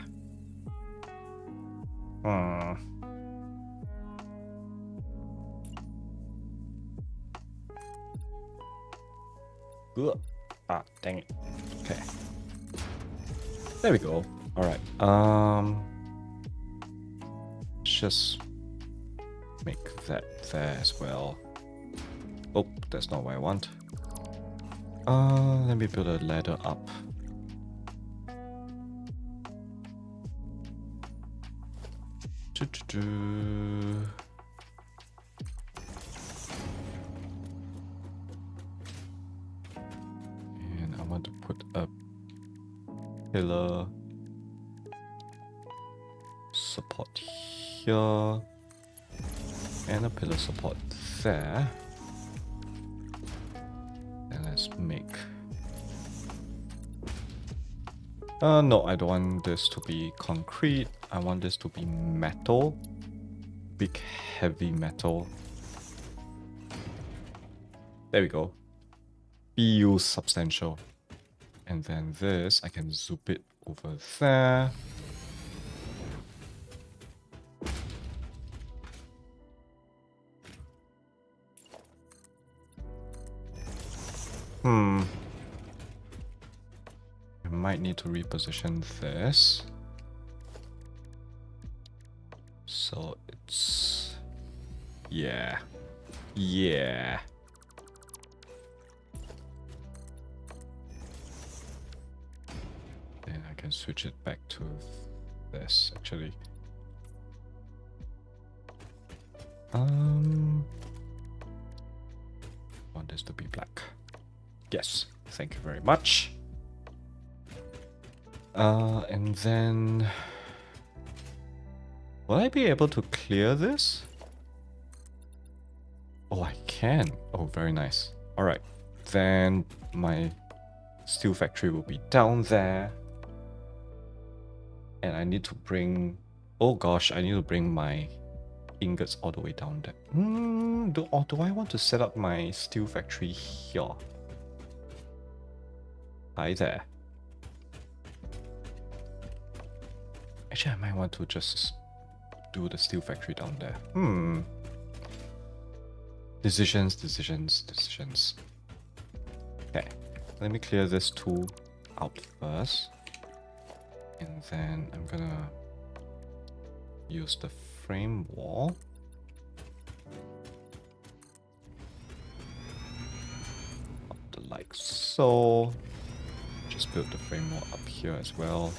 Ugh. Ah, dang it. Okay. There we go. Alright. Just make that there as well. Oh, that's not what I want. Let me build a ladder up. And I want to put a pillar support here and a pillar support there. And let's make... no, I don't want this to be concrete. I want this to be metal. Big heavy metal. There we go. Feels substantial. And then this, I can zoop it over there. I might need to reposition this. So it's... yeah. Yeah. Then I can switch it back to this, actually. Want this to be black. Yes, thank you very much. And then... will I be able to clear this? Oh, I can. Oh, very nice. Alright, then my steel factory will be down there. And I need to bring... oh gosh, I need to bring my ingots all the way down there. Do I want to set up my steel factory here? Hi there. Actually, I might want to just do the steel factory down there. Decisions. Okay, let me clear this tool out first. And then I'm gonna use the frame wall. Up like so. Just build the frame wall up here as well.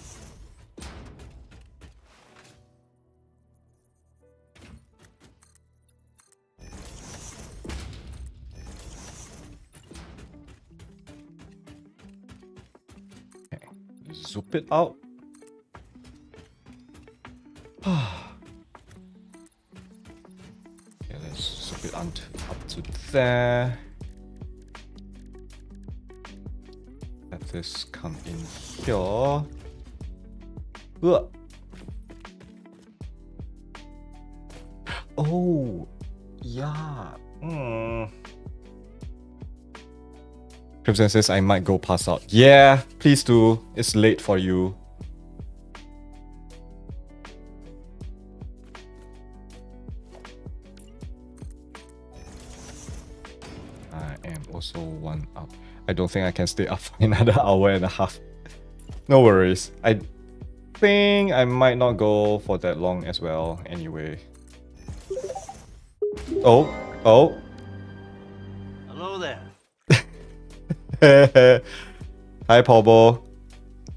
Okay, zoop it out. Okay, let's zoop it up to there. Let this come in here. Ugh. Oh, yeah. Crimson says I might go pass out. Yeah, please do. It's late for you. I am also 1 up. I don't think I can stay up for another hour and a half. No worries. I think I might not go for that long as well anyway. Oh. Hello there. Hi, Pobo.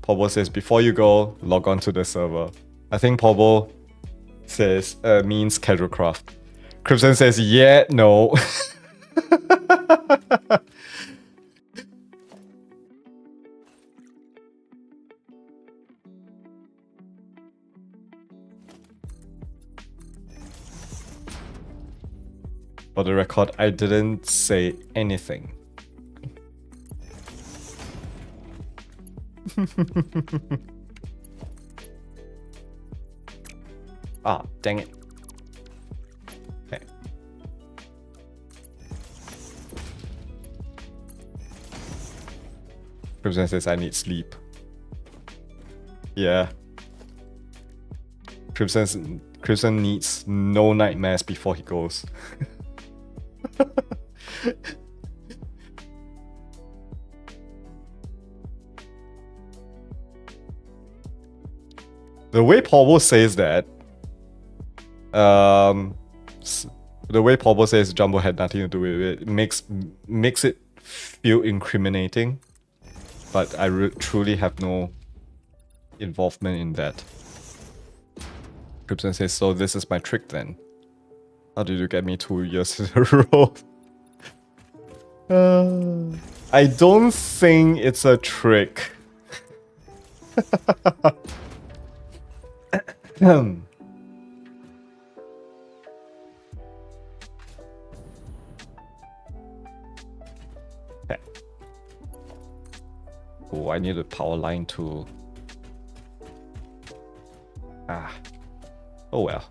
Pobo says, before you go, log on to the server. I think Pobo says, means casual craft. Crimson says, yeah, no. For the record, I didn't say anything. Ah, dang it. Okay. Crimson says I need sleep. Yeah. Crimson needs no nightmares before he goes. The way Paulo says that, the way Paulo says Jumbo had nothing to do with it, makes it feel incriminating. But I truly have no involvement in that. Crimson says, so this is my trick then. How did you get me 2 years in a row? I don't think it's a trick. Okay. Oh, I need a power line to... Ah. Oh well.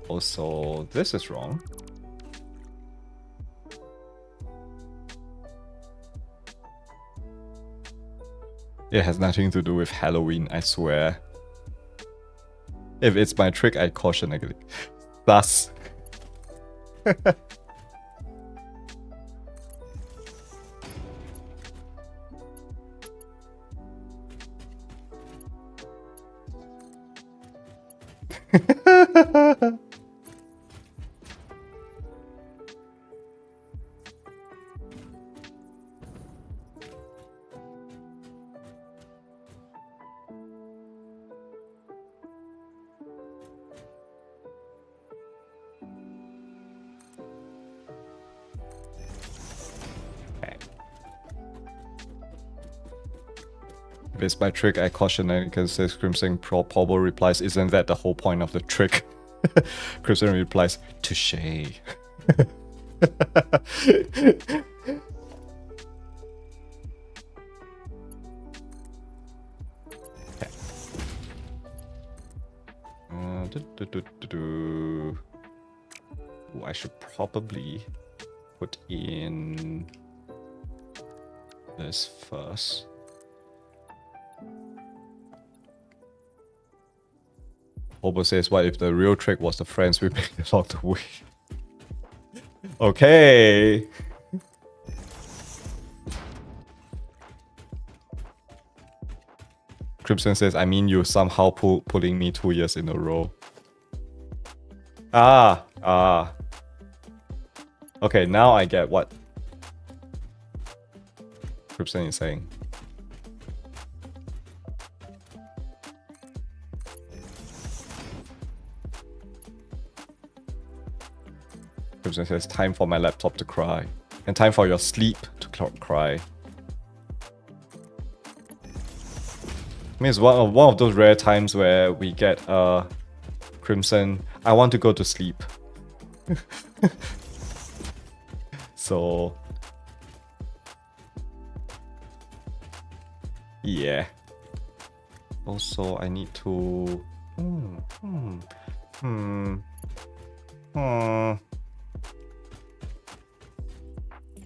Also, this is wrong. It has nothing to do with Halloween, I swear. If it's my trick, I caution against. Thus. If it's my trick, I caution against this. Crimson Paulo replies, isn't that the whole point of the trick? Crimson replies, touche. Ooh, I should probably put in this first. Hobo says, what if the real trick was the friends we made along the way? Okay. Crimson says, I mean you somehow pulling me 2 years in a row. Ah. Okay, now I get what Crimson is saying. Crimson says, time for my laptop to cry. And time for your sleep to cry. I mean, it's one of those rare times where we get Crimson, I want to go to sleep. So yeah. Also, I need to.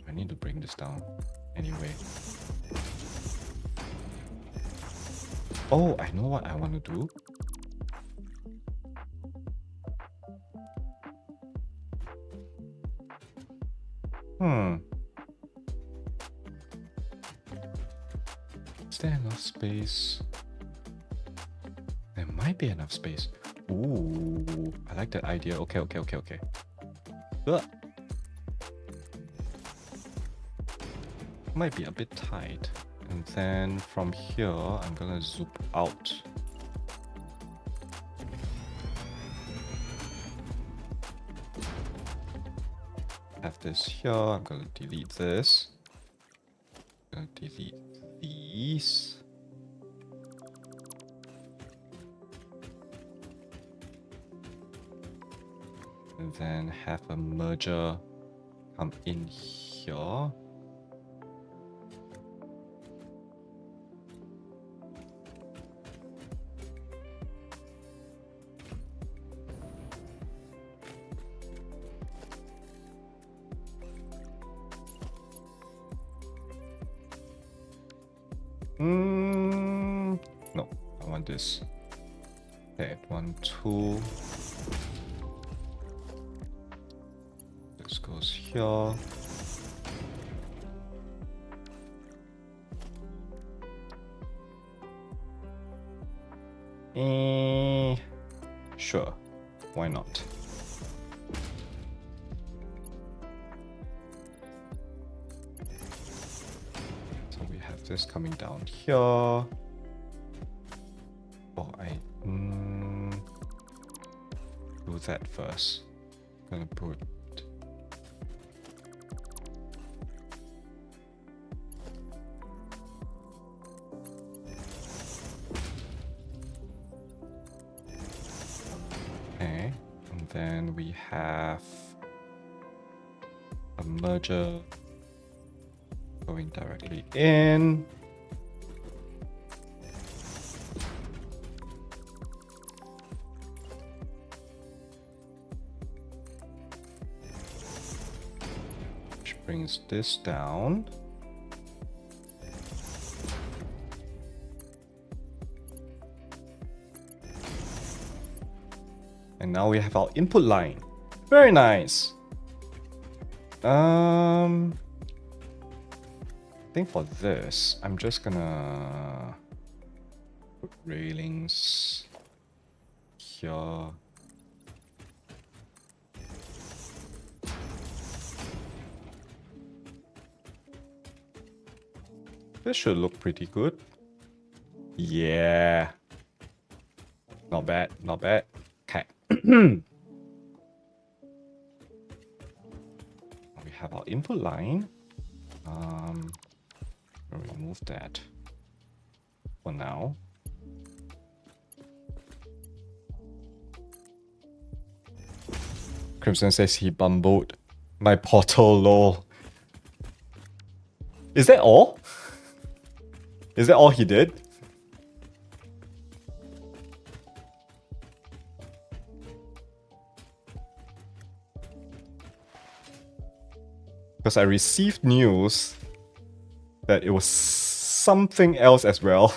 I need to bring this down. Anyway. Oh, I know what I want to do. Is there enough space? There might be enough space. Ooh, I like that idea. Okay. Ugh. Might be a bit tight. And then from here, I'm gonna zoom out. Have this here. I'm gonna delete this. I'm gonna delete these. And then have a merger come in here. No, I want this. Okay, 1, 2. This goes here. Sure, why not? So we have this coming down here. Oh, do that first. Gonna put okay, and then we have a merger going directly in. Which brings this down. And now we have our input line. Very nice. I think for this, I'm just gonna put railings here. This should look pretty good. Yeah. Not bad, not bad. Okay. We have our input line. We'll remove that for now. Crimson says he bumbled my portal, lol. Is that all? Is that all he did? Because I received news that it was something else as well.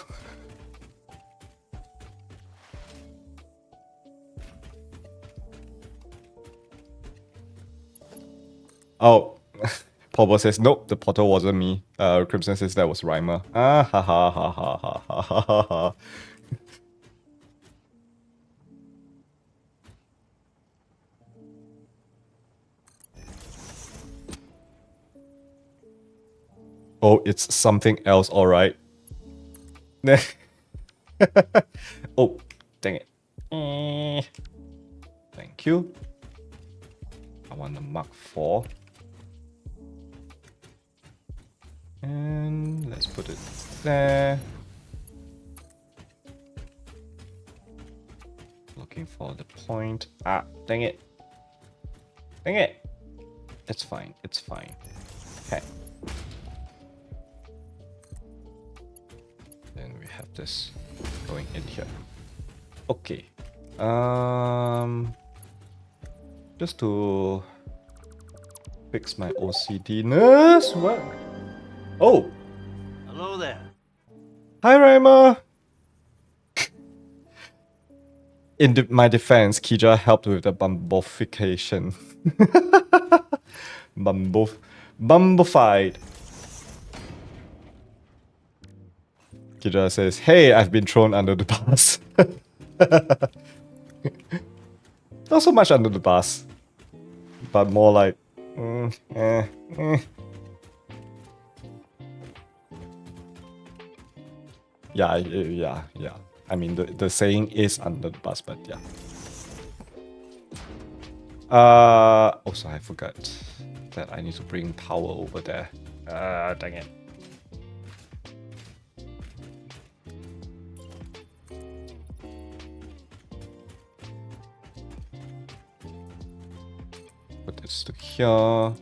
Oh, Pobo says, nope, the portal wasn't me. Crimson says that was Rhymer. Ah, ha ha ha ha ha ha ha ha. Oh, it's something else, alright. Oh, dang it. Thank you. I want the Mark 4. And let's put it there. Looking for the point. Ah, dang it. Dang it. It's fine. It's fine. Okay. Then we have this going in here. Okay. Just to fix my OCD-ness. What? Oh, Hello there. hi, Raima. In my defense, Kija helped with the bumbification. Bumbified. Kija says, hey, I've been thrown under the bus. Not so much under the bus, but more like, Yeah. I mean, the saying is under the bus, but yeah. Also, I forgot that I need to bring power over there. Dang it. Put this to here.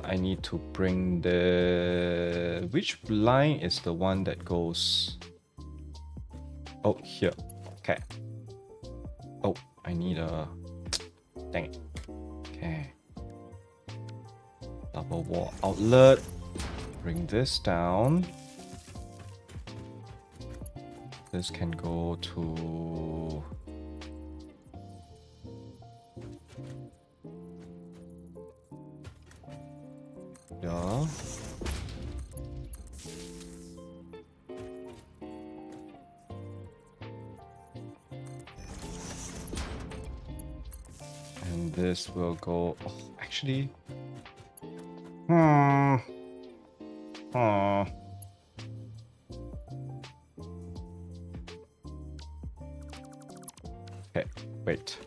I need to bring the... Which line is the one that goes... Oh, here. Okay. Oh, I need a... Dang it. Okay. Double wall outlet. Bring this down. This can go to... Yeah. And this will go... Oh, actually... Okay, wait.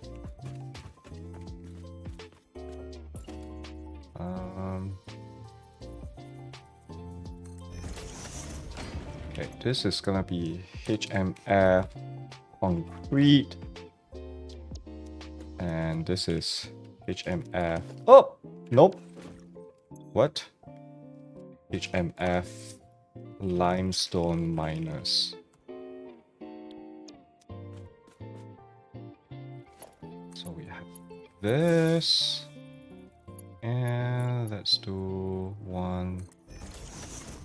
Okay, this is gonna be HMF concrete. And this is HMF. Oh, nope. What? HMF limestone minus. So we have this. And let's do one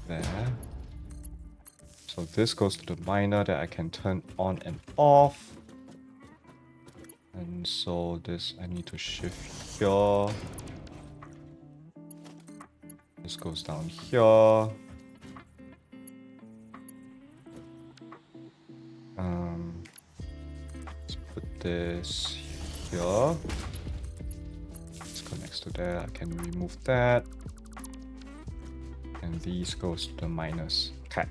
there. So this goes to the miner that I can turn on and off. And so this I need to shift here. This goes down here. Let's put this here. This connects to there. I can remove that. And these goes to the minus. Okay.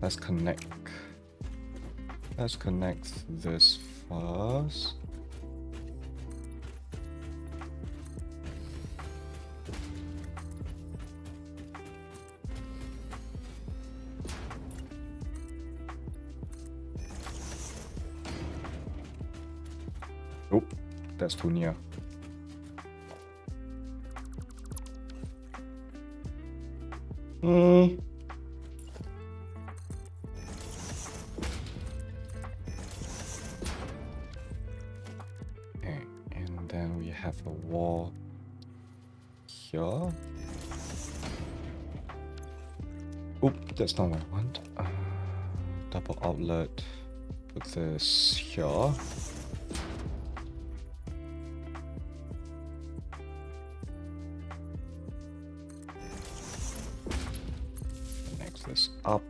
Let's connect this first. Oh, that's too near. Okay, and then we have a wall here. Oop, that's not what I want. Double outlet. Put this here. Connect this up.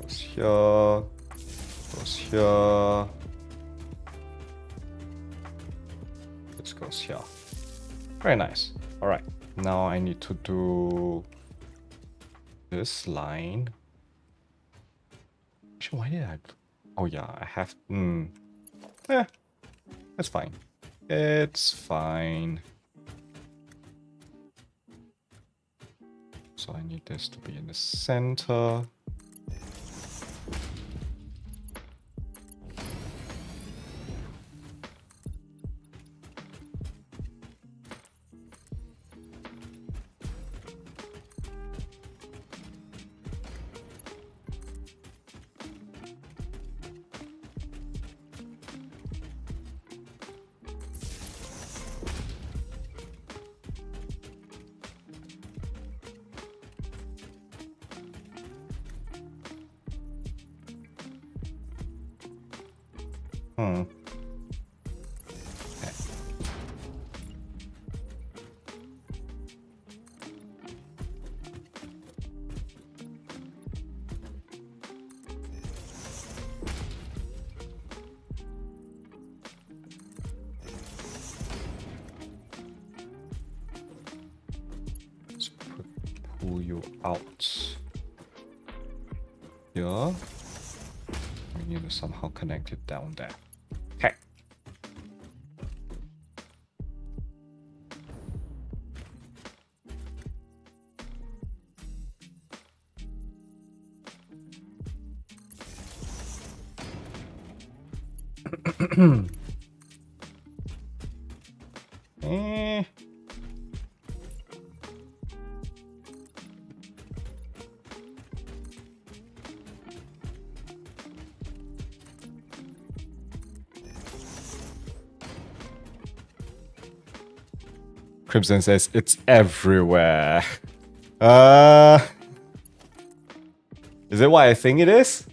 Goes here. Goes here. This goes here. Very nice. All right. Now I need to do this line. Actually, why did I? Oh yeah, I have. That's fine. It's fine. So I need this to be in the center. Okay. Let's pull you out here. We need to somehow connect it down there. Okay. eh. Crimson says it's everywhere. Is it what I think it is?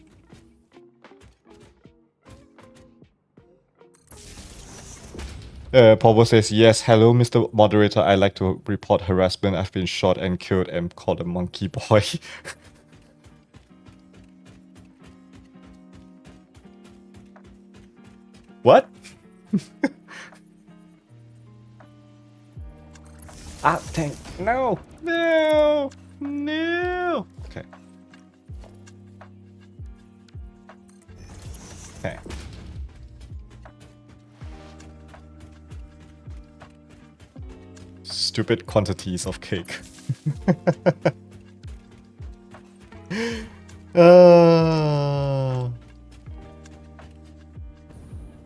Pablo says, yes, hello, Mr. Moderator. I'd like to report harassment. I've been shot and killed and called a monkey boy. What? Tank. No. No. No. Okay. Okay. Stupid quantities of cake.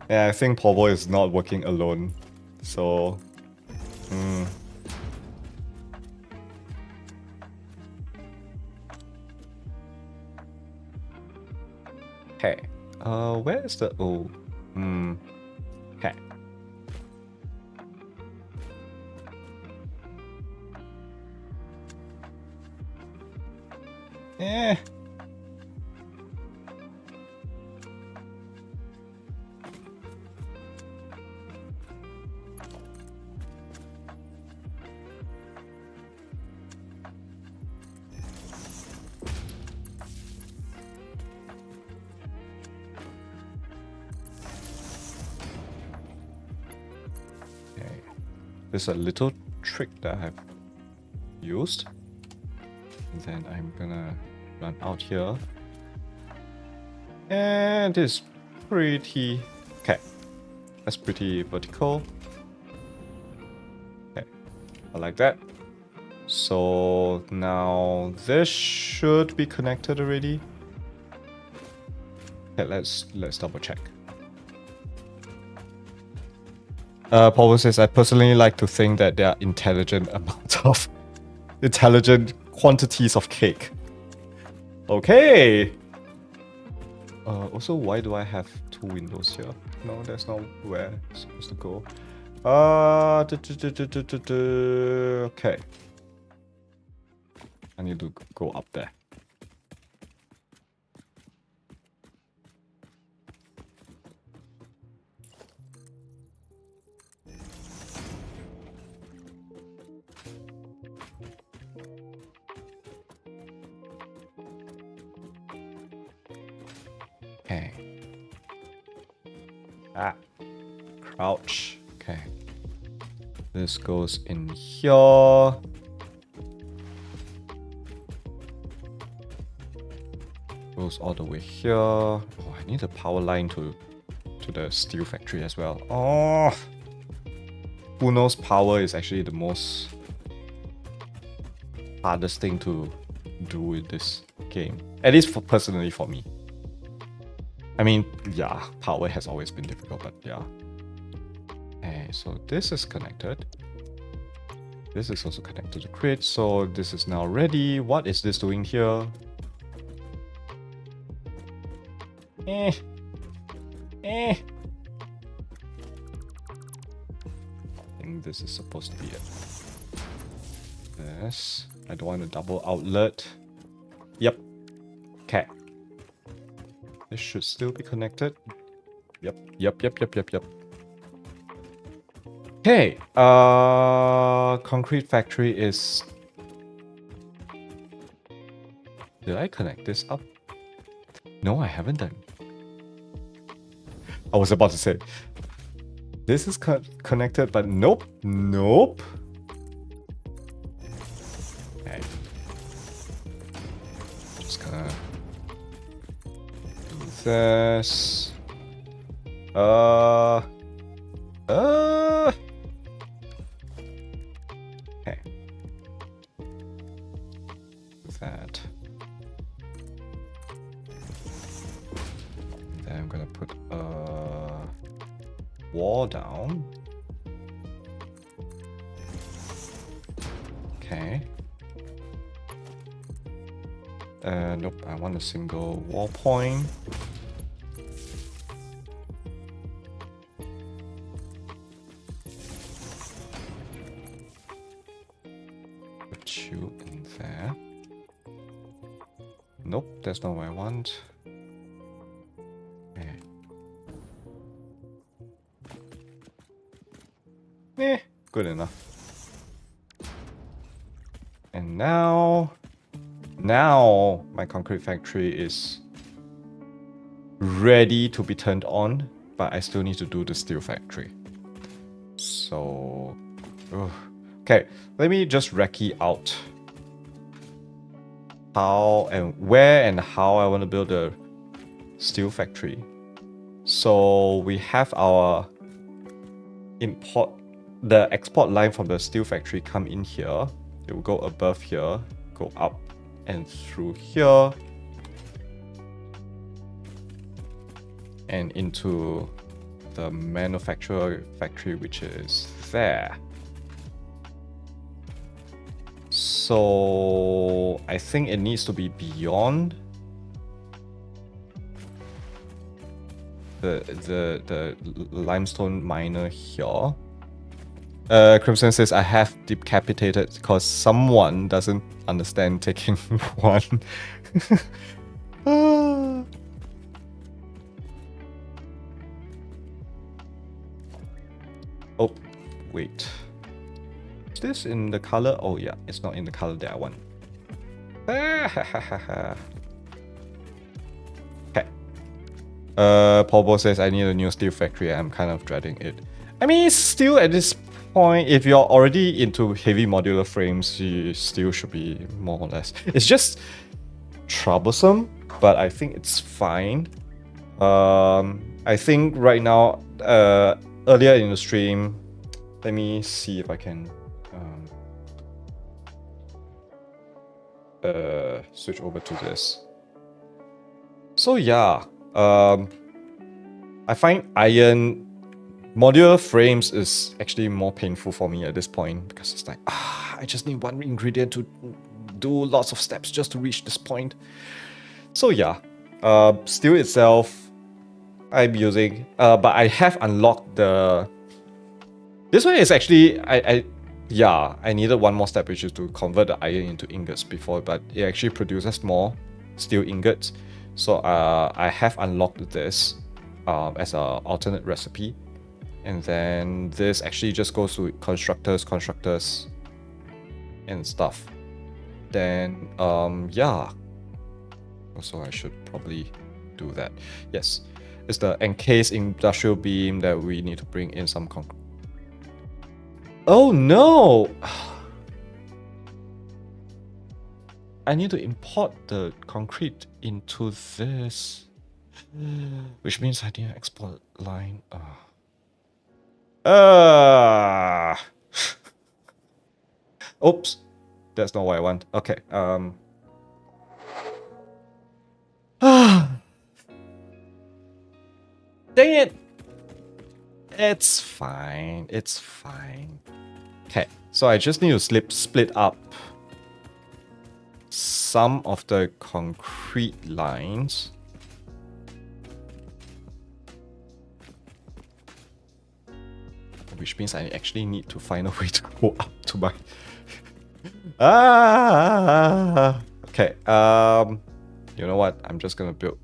Yeah, I think Pobo is not working alone. So... Okay. Where is the... Oh. Okay. Eh. Okay. There's a little trick that I've used. And then I'm gonna run out here. And it's pretty... Okay. That's pretty vertical. Okay. I like that. So now this should be connected already. Okay, let's double check. Paul says, I personally like to think that there are intelligent quantities of cake. Okay. Also, why do I have two windows here? No, that's not where it's supposed to go. Okay. I need to go up there. Okay. Crouch. Okay. This goes in here. Goes all the way here. Oh, I need a power line to the steel factory as well. Oh, who knows, power is actually the most hardest thing to do in this game. At least personally for me. I mean, yeah, power has always been difficult, but yeah. Okay, so this is connected. This is also connected to the grid, so this is now ready. What is this doing here? I think this is supposed to be it. This. I don't want a double outlet. Yep. Okay. This should still be connected. Yep. Okay. Concrete factory is... Did I connect this up? No, I haven't done. I was about to say, this is connected, but nope. Nope. Okay. Just gonna do this. Okay. That. Then I'm gonna put a wall down. Okay. Nope, I want a single wall point. Put you in there. Nope, that's not what I want. Good enough. And now my concrete factory is ready to be turned on, but I still need to do the steel factory. So, okay, let me just recce out how and where and how I want to build a steel factory. So we have our the export line from the steel factory come in here. It will go above here, go up and through here and into the manufacturer factory, which is there. So I think it needs to be beyond the limestone miner here. Crimson says, I have decapitated because someone doesn't understand taking one. Oh, wait. Is this in the color? Oh yeah, it's not in the color that I want. Okay. Paul says, I need a new steel factory. I'm kind of dreading it. I mean, still at this point, if you're already into heavy modular frames, you still should be more or less. It's just troublesome, but I think it's fine. I think right now, earlier in the stream, let me see if I can switch over to this. So yeah, I find iron modular frames is actually more painful for me at this point because it's like, I just need one ingredient to do lots of steps just to reach this point. So yeah, steel itself, I'm using, but I have unlocked the... This one is actually, I needed one more step, which is to convert the iron into ingots before, but it actually produces more steel ingots. So I have unlocked this as an alternate recipe. And then this actually just goes to constructors, and stuff. Then, yeah. Also, I should probably do that. Yes, it's the encased industrial beam that we need to bring in some concrete. Oh no! I need to import the concrete into this. Which means I need to export line. Oops. That's not what I want. Okay. Dang it! It's fine. It's fine. Okay. So I just need to split up some of the concrete lines. Which means I actually need to find a way to go up to my... Okay. You know what? I'm just gonna build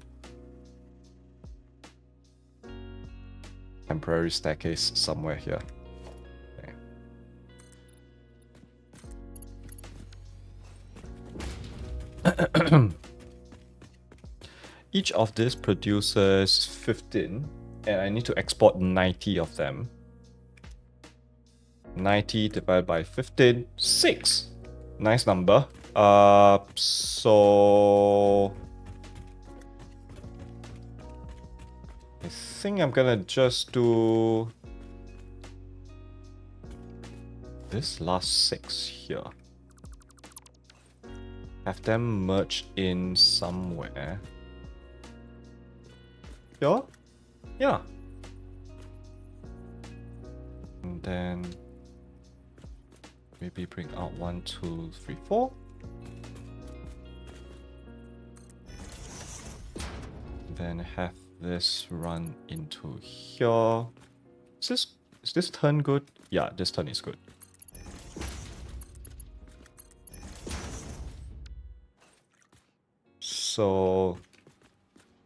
temporary staircase somewhere here. Okay. Each of this produces 15, and I need to export 90 of them. 90 divided by 15, 6. Nice number. So I think I'm gonna just do this last 6 here. Have them merge in somewhere. Yeah? Yeah. And then maybe bring out 1, 2, 3, 4. Then have this run into here. Is this turn good? Yeah, this turn is good. So,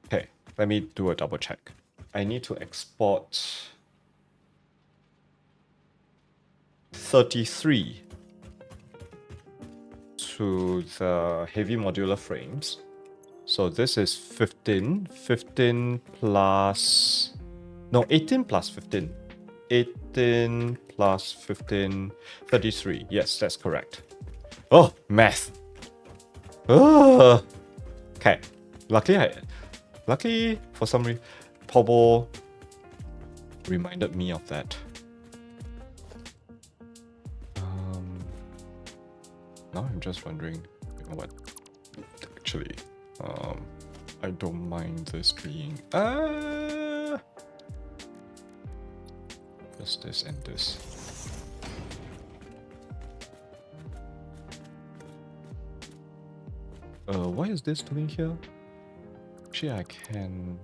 okay, let me do a double check. I need to export 33 to the heavy modular frames. So this is 15 plus... No, 18 plus 15. 18 plus 15, 33. Yes, that's correct. Oh, math. Okay. Luckily, for some reason, Pobo reminded me of that. Now I'm just wondering, you know what? Actually, I don't mind this being just this and this. What is this doing here? Actually, I can...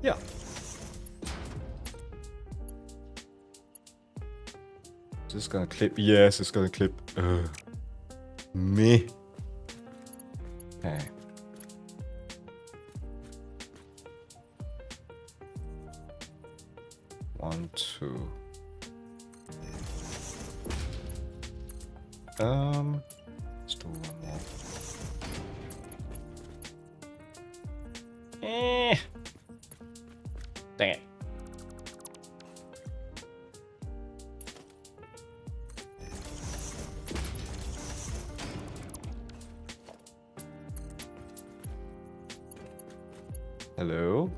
Yeah. Is this gonna clip? Yes, it's gonna clip. Me. Okay. One, two. Let's do one more. Dang it. Hello?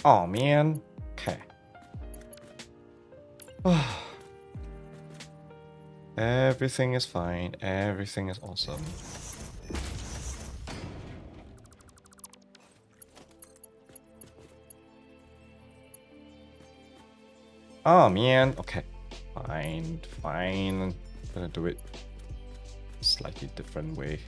Oh man. Okay. Everything is fine. Everything is awesome. Oh man. Okay. Fine. I'm gonna do it slightly different way.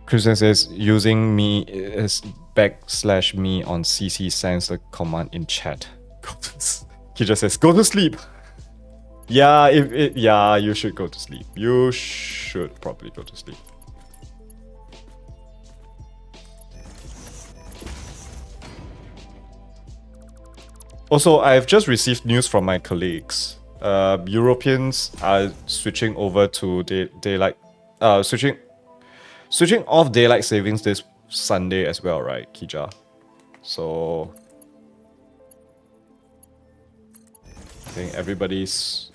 Christian says using me is /me on CC sends the command in chat. He just says go to sleep. Yeah, yeah, you should go to sleep. You should probably go to sleep. Also, I've just received news from my colleagues. Europeans are switching over to daylight, switching off daylight savings this Sunday as well, right, Kija? So I think everybody's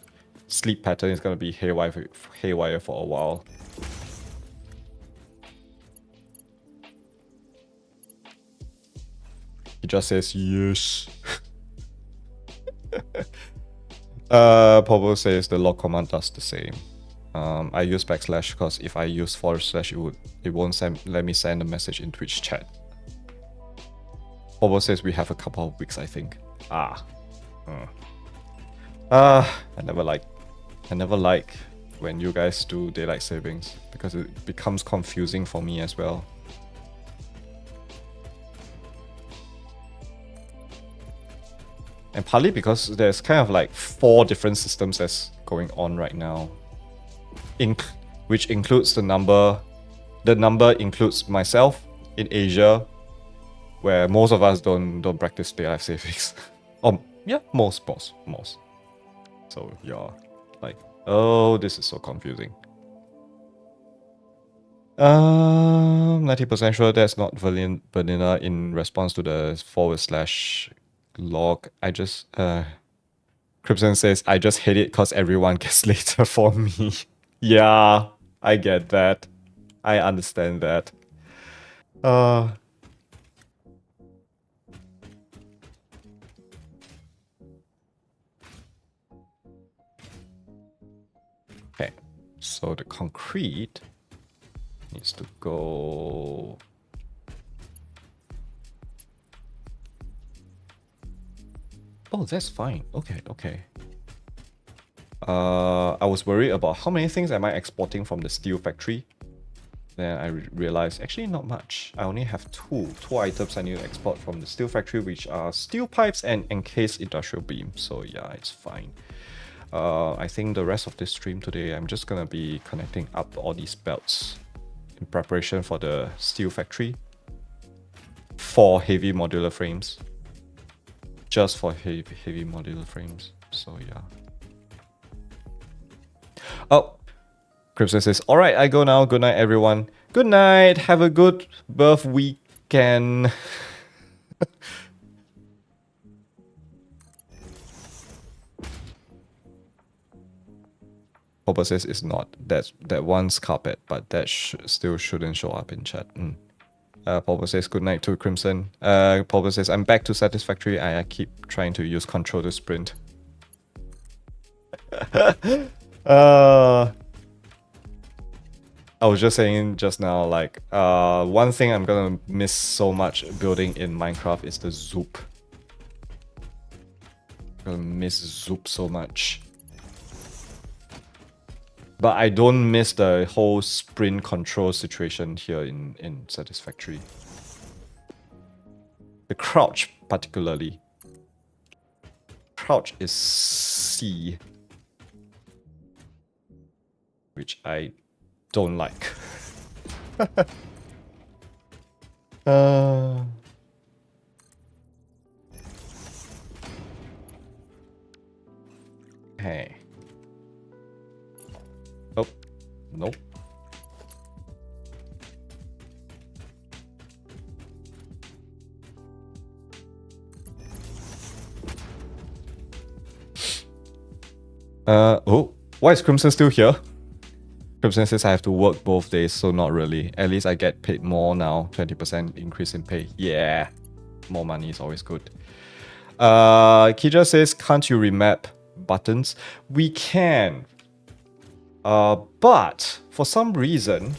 sleep pattern is gonna be haywire for a while. He just says yes. Pobo says the log command does the same. I use / because if I use / it won't let me send a message in Twitch chat. Pobo says we have a couple of weeks, I think. I never like when you guys do daylight savings because it becomes confusing for me as well. And partly because there's kind of like 4 different systems that's going on right now. Which includes the number includes myself in Asia, where most of us don't practice daylight savings. Yeah, most. So yeah, like, oh, this is so confusing. 90% sure that's not vanilla in response to the / log. I just Crimson says I just hate it because everyone gets later for me. Yeah, I get that. I understand that. Okay, so the concrete needs to go. Oh, that's fine. Okay. I was worried about how many things am I exporting from the steel factory. Then I realized actually not much. I only have two items I need to export from the steel factory, which are steel pipes and encased industrial beam. So yeah, it's fine. I think the rest of this stream today, I'm just gonna be connecting up all these belts in preparation for the steel factory for heavy modular frames. Just for heavy modular frames. So yeah. Oh, Crimson says, alright, I go now. Good night, everyone. Good night. Have a good birth weekend. Papa says it's not. That one's carpet, but that still shouldn't show up in chat. Papa says good night to Crimson. Papa says I'm back to Satisfactory. I keep trying to use control to sprint. I was just saying just now, like, one thing I'm gonna miss so much building in Minecraft is the zoop. I'm gonna miss zoop so much. But I don't miss the whole sprint control situation here in Satisfactory. The crouch, particularly. Crouch is C. Which I don't like. Hey. Oh, nope. Oh, why is Crimson still here? Crimson says I have to work both days, so not really. At least I get paid more now. 20% increase in pay. Yeah, more money is always good. Kija says, can't you remap buttons? We can. But for some reason,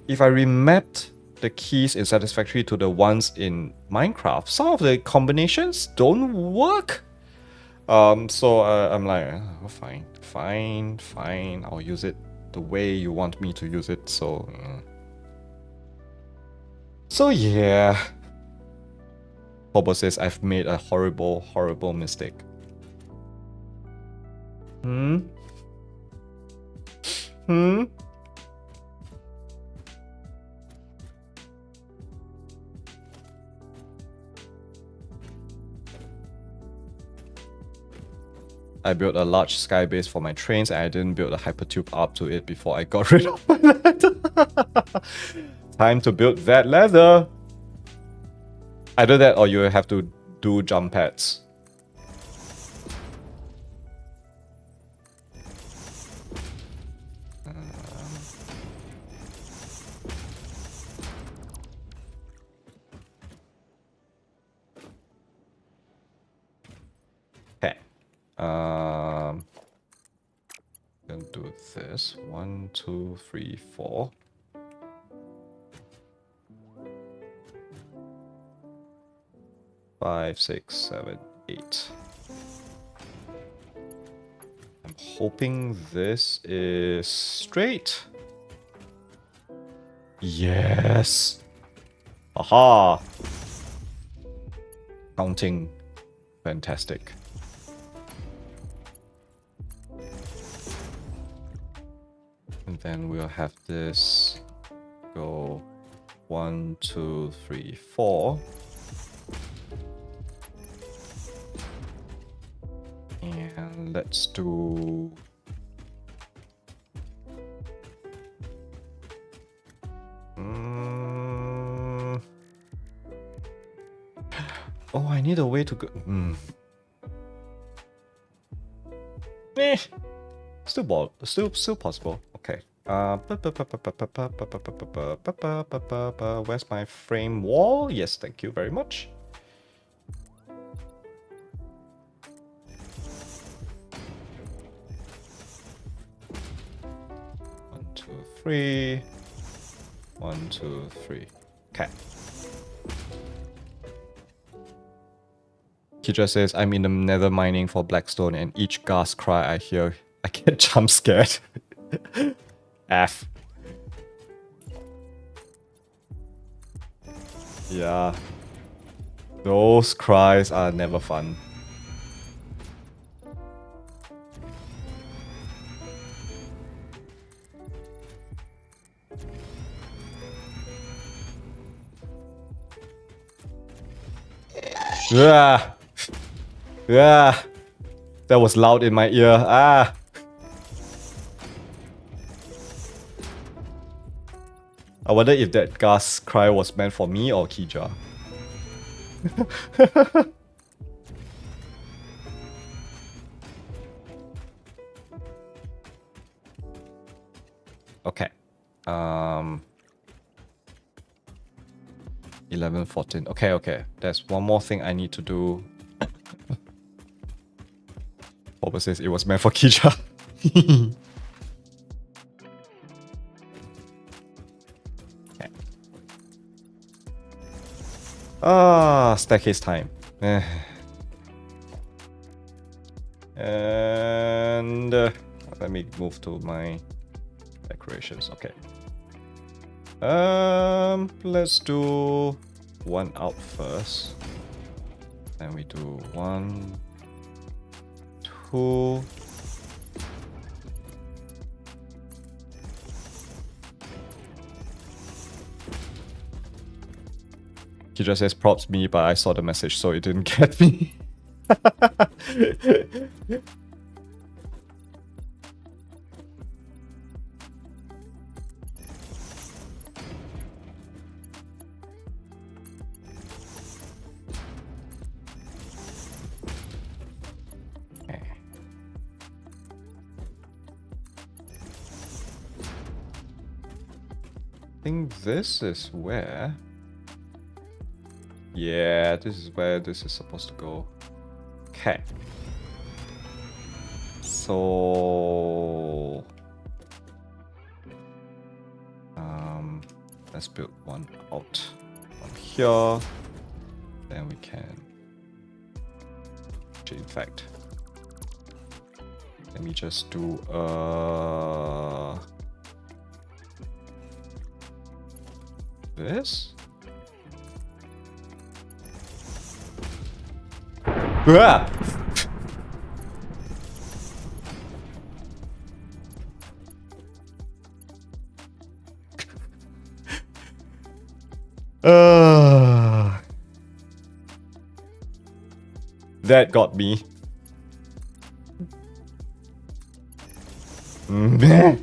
if I remapped the keys in Satisfactory to the ones in Minecraft, some of the combinations don't work. So I'm like, oh, fine. I'll use it the way you want me to use it. So yeah. Hobo says I've made a horrible mistake. Hmm? Hmm? I built a large sky base for my trains and I didn't build a hypertube up to it before I got rid of my ladder. Time to build that ladder. Either that or you have to do jump pads. Okay. Gonna do this. 1, 2, 3, 4. 5, 6, 7, 8. I'm hoping this is straight. Yes. Aha. Counting. Fantastic. And then we'll have this go 1, 2, 3, 4. And let's do oh, I need a way to go. Still possible. Okay. Where's my frame wall? Yes, thank you very much. One, two, three. 1, 2, 3. Okay. Kidra says, I'm in the nether mining for blackstone and each ghast cry I hear, I get jump scared. F. Yeah. Those cries are never fun. Yeah. Yeah. That was loud in my ear. Ah. I wonder if that ghast cry was meant for me or Kija. Okay. 11, 14. Okay. There's one more thing I need to do. Boba says it was meant for Kija. Staircase time. And let me move to my decorations. Okay. Let's do one out first. Then we do 1, 2. He just says props me, but I saw the message, so it didn't get me. I think this is where... Yeah, this is where this is supposed to go. Okay. So... let's build one out. One here. Then we can... Actually, in fact... Let me just do this? Ah! That got me. And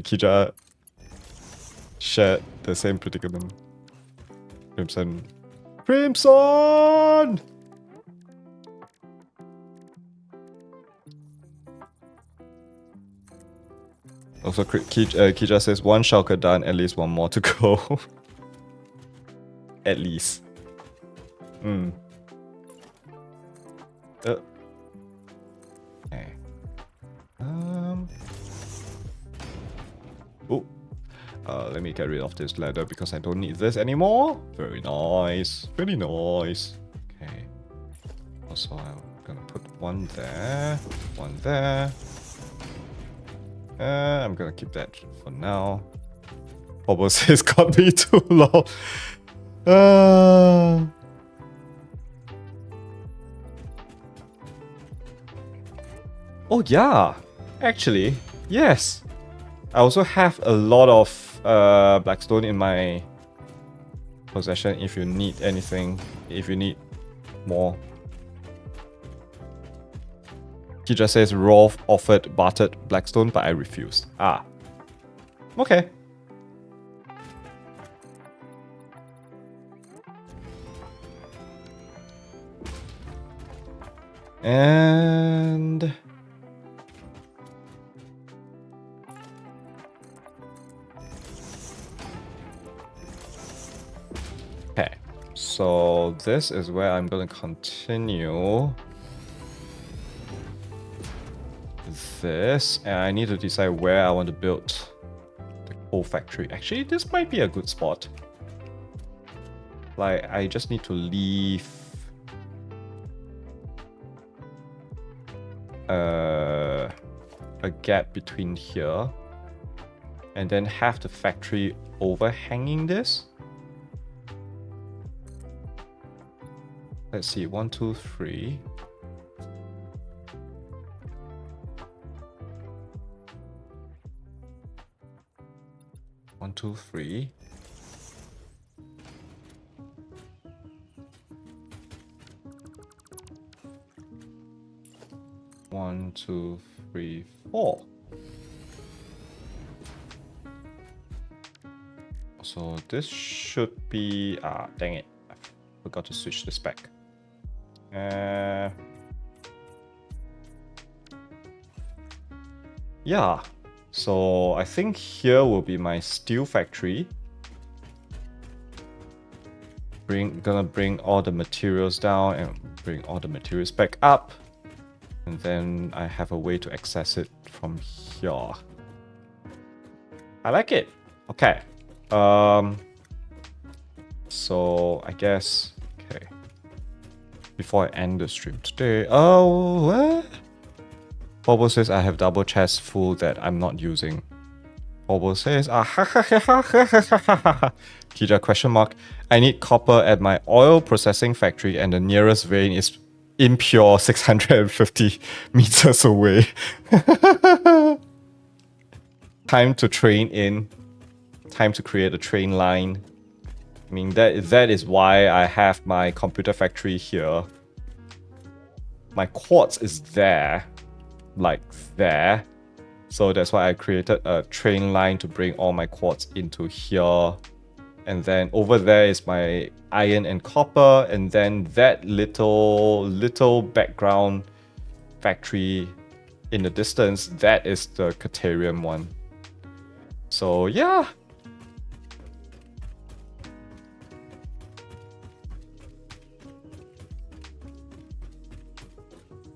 Kija shared the same predicament. Crimson. Crimson! Also, Kija says, one shulker done, at least one more to go. At least. Okay. Oh. Let me get rid of this ladder because I don't need this anymore. Very nice. Very nice. Okay. Also, I'm gonna put one there. One there. I'm gonna keep that for now. Bobo says got me too long. Oh yeah, actually, yes. I also have a lot of blackstone in my possession if you need anything, if you need more. He just says Rolf offered bartered blackstone, but I refused. Ah. Okay. And okay, so this is where I'm going to continue this, and I need to decide where I want to build the coal factory. Actually, this might be a good spot. Like, I just need to leave a gap between here and then have the factory overhanging this. Let's see, 1, 2, 3. One, two, three. One, two, three, four. So this should be dang it. I forgot to switch this back. Yeah. So I think here will be my steel factory. Gonna bring all the materials down and bring all the materials back up. And then I have a way to access it from here. I like it. Okay. So I guess, okay. Before I end the stream today, oh, what? Bobo says I have double chests full that I'm not using. Bobo says, Kija question mark. I need copper at my oil processing factory and the nearest vein is impure 650 meters away. Time to train in. Time to create a train line. I mean, that is why I have my computer factory here. My quartz is there. Like there. So that's why I created a train line to bring all my quartz into here. And then over there is my iron and copper. And then that little background factory in the distance, that is the Caterium one. So yeah.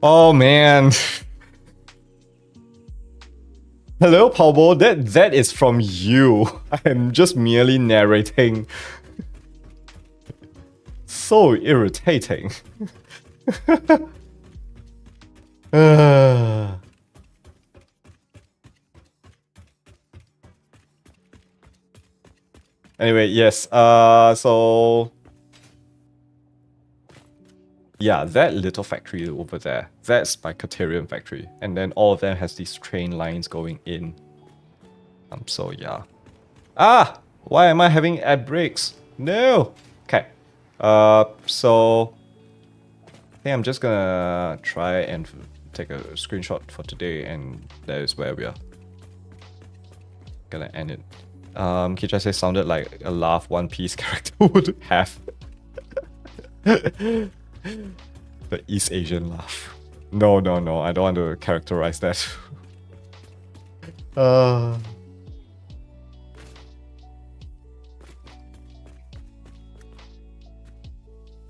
Oh man. Hello, Pablo. That is from you. I'm just merely narrating. So irritating. Anyway, yes. So yeah, that little factory over there, that's my Caterium factory. And then all of them has these train lines going in. So yeah. Ah! Why am I having ad breaks? No! Okay. So I think I'm just gonna try and take a screenshot for today, and that is where we are gonna end it. Kicha sounded like a laugh One Piece character would have. The East Asian laugh. No, no, no. I don't want to characterize that.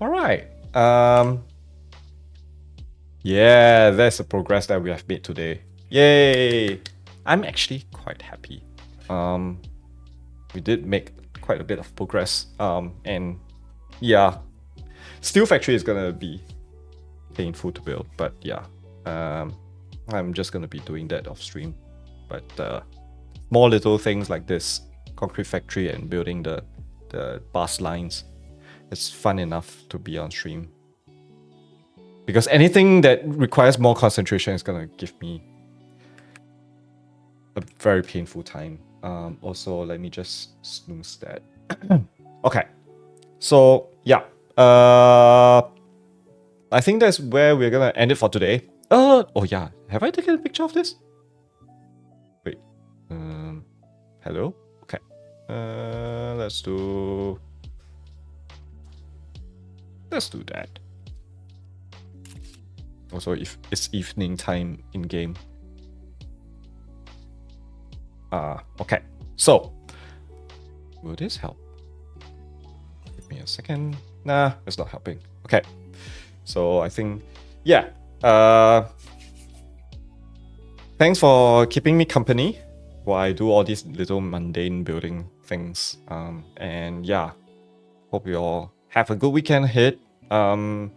All right. Yeah, that's the progress that we have made today. Yay! I'm actually quite happy. We did make quite a bit of progress. And yeah, Steel Factory is gonna be painful to build, but yeah, I'm just gonna be doing that off stream. But more little things like this, concrete factory and building the bus lines, it's fun enough to be on stream. Because anything that requires more concentration is gonna give me a very painful time. Also, let me just snooze that. Okay, so yeah, I think that's where we're gonna end it for today. Oh yeah, have I taken a picture of this? Wait, hello? Okay, let's do that. Also, if it's evening time in game. Okay, so will this help? Give me a second. Nah, it's not helping. Okay, so I think, yeah. Thanks for keeping me company while I do all these little mundane building things. And yeah, hope you all have a good weekend ahead. And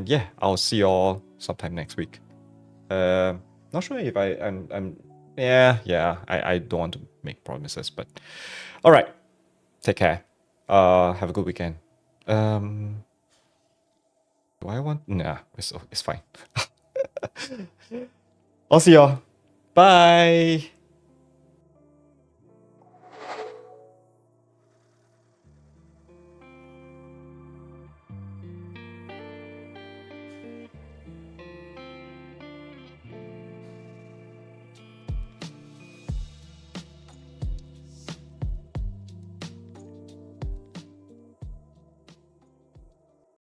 yeah, I'll see you all sometime next week. Not sure if I'm yeah. I don't want to make promises, but all right. Take care. Have a good weekend. Do I want? Nah, it's fine. I'll see y'all. Bye.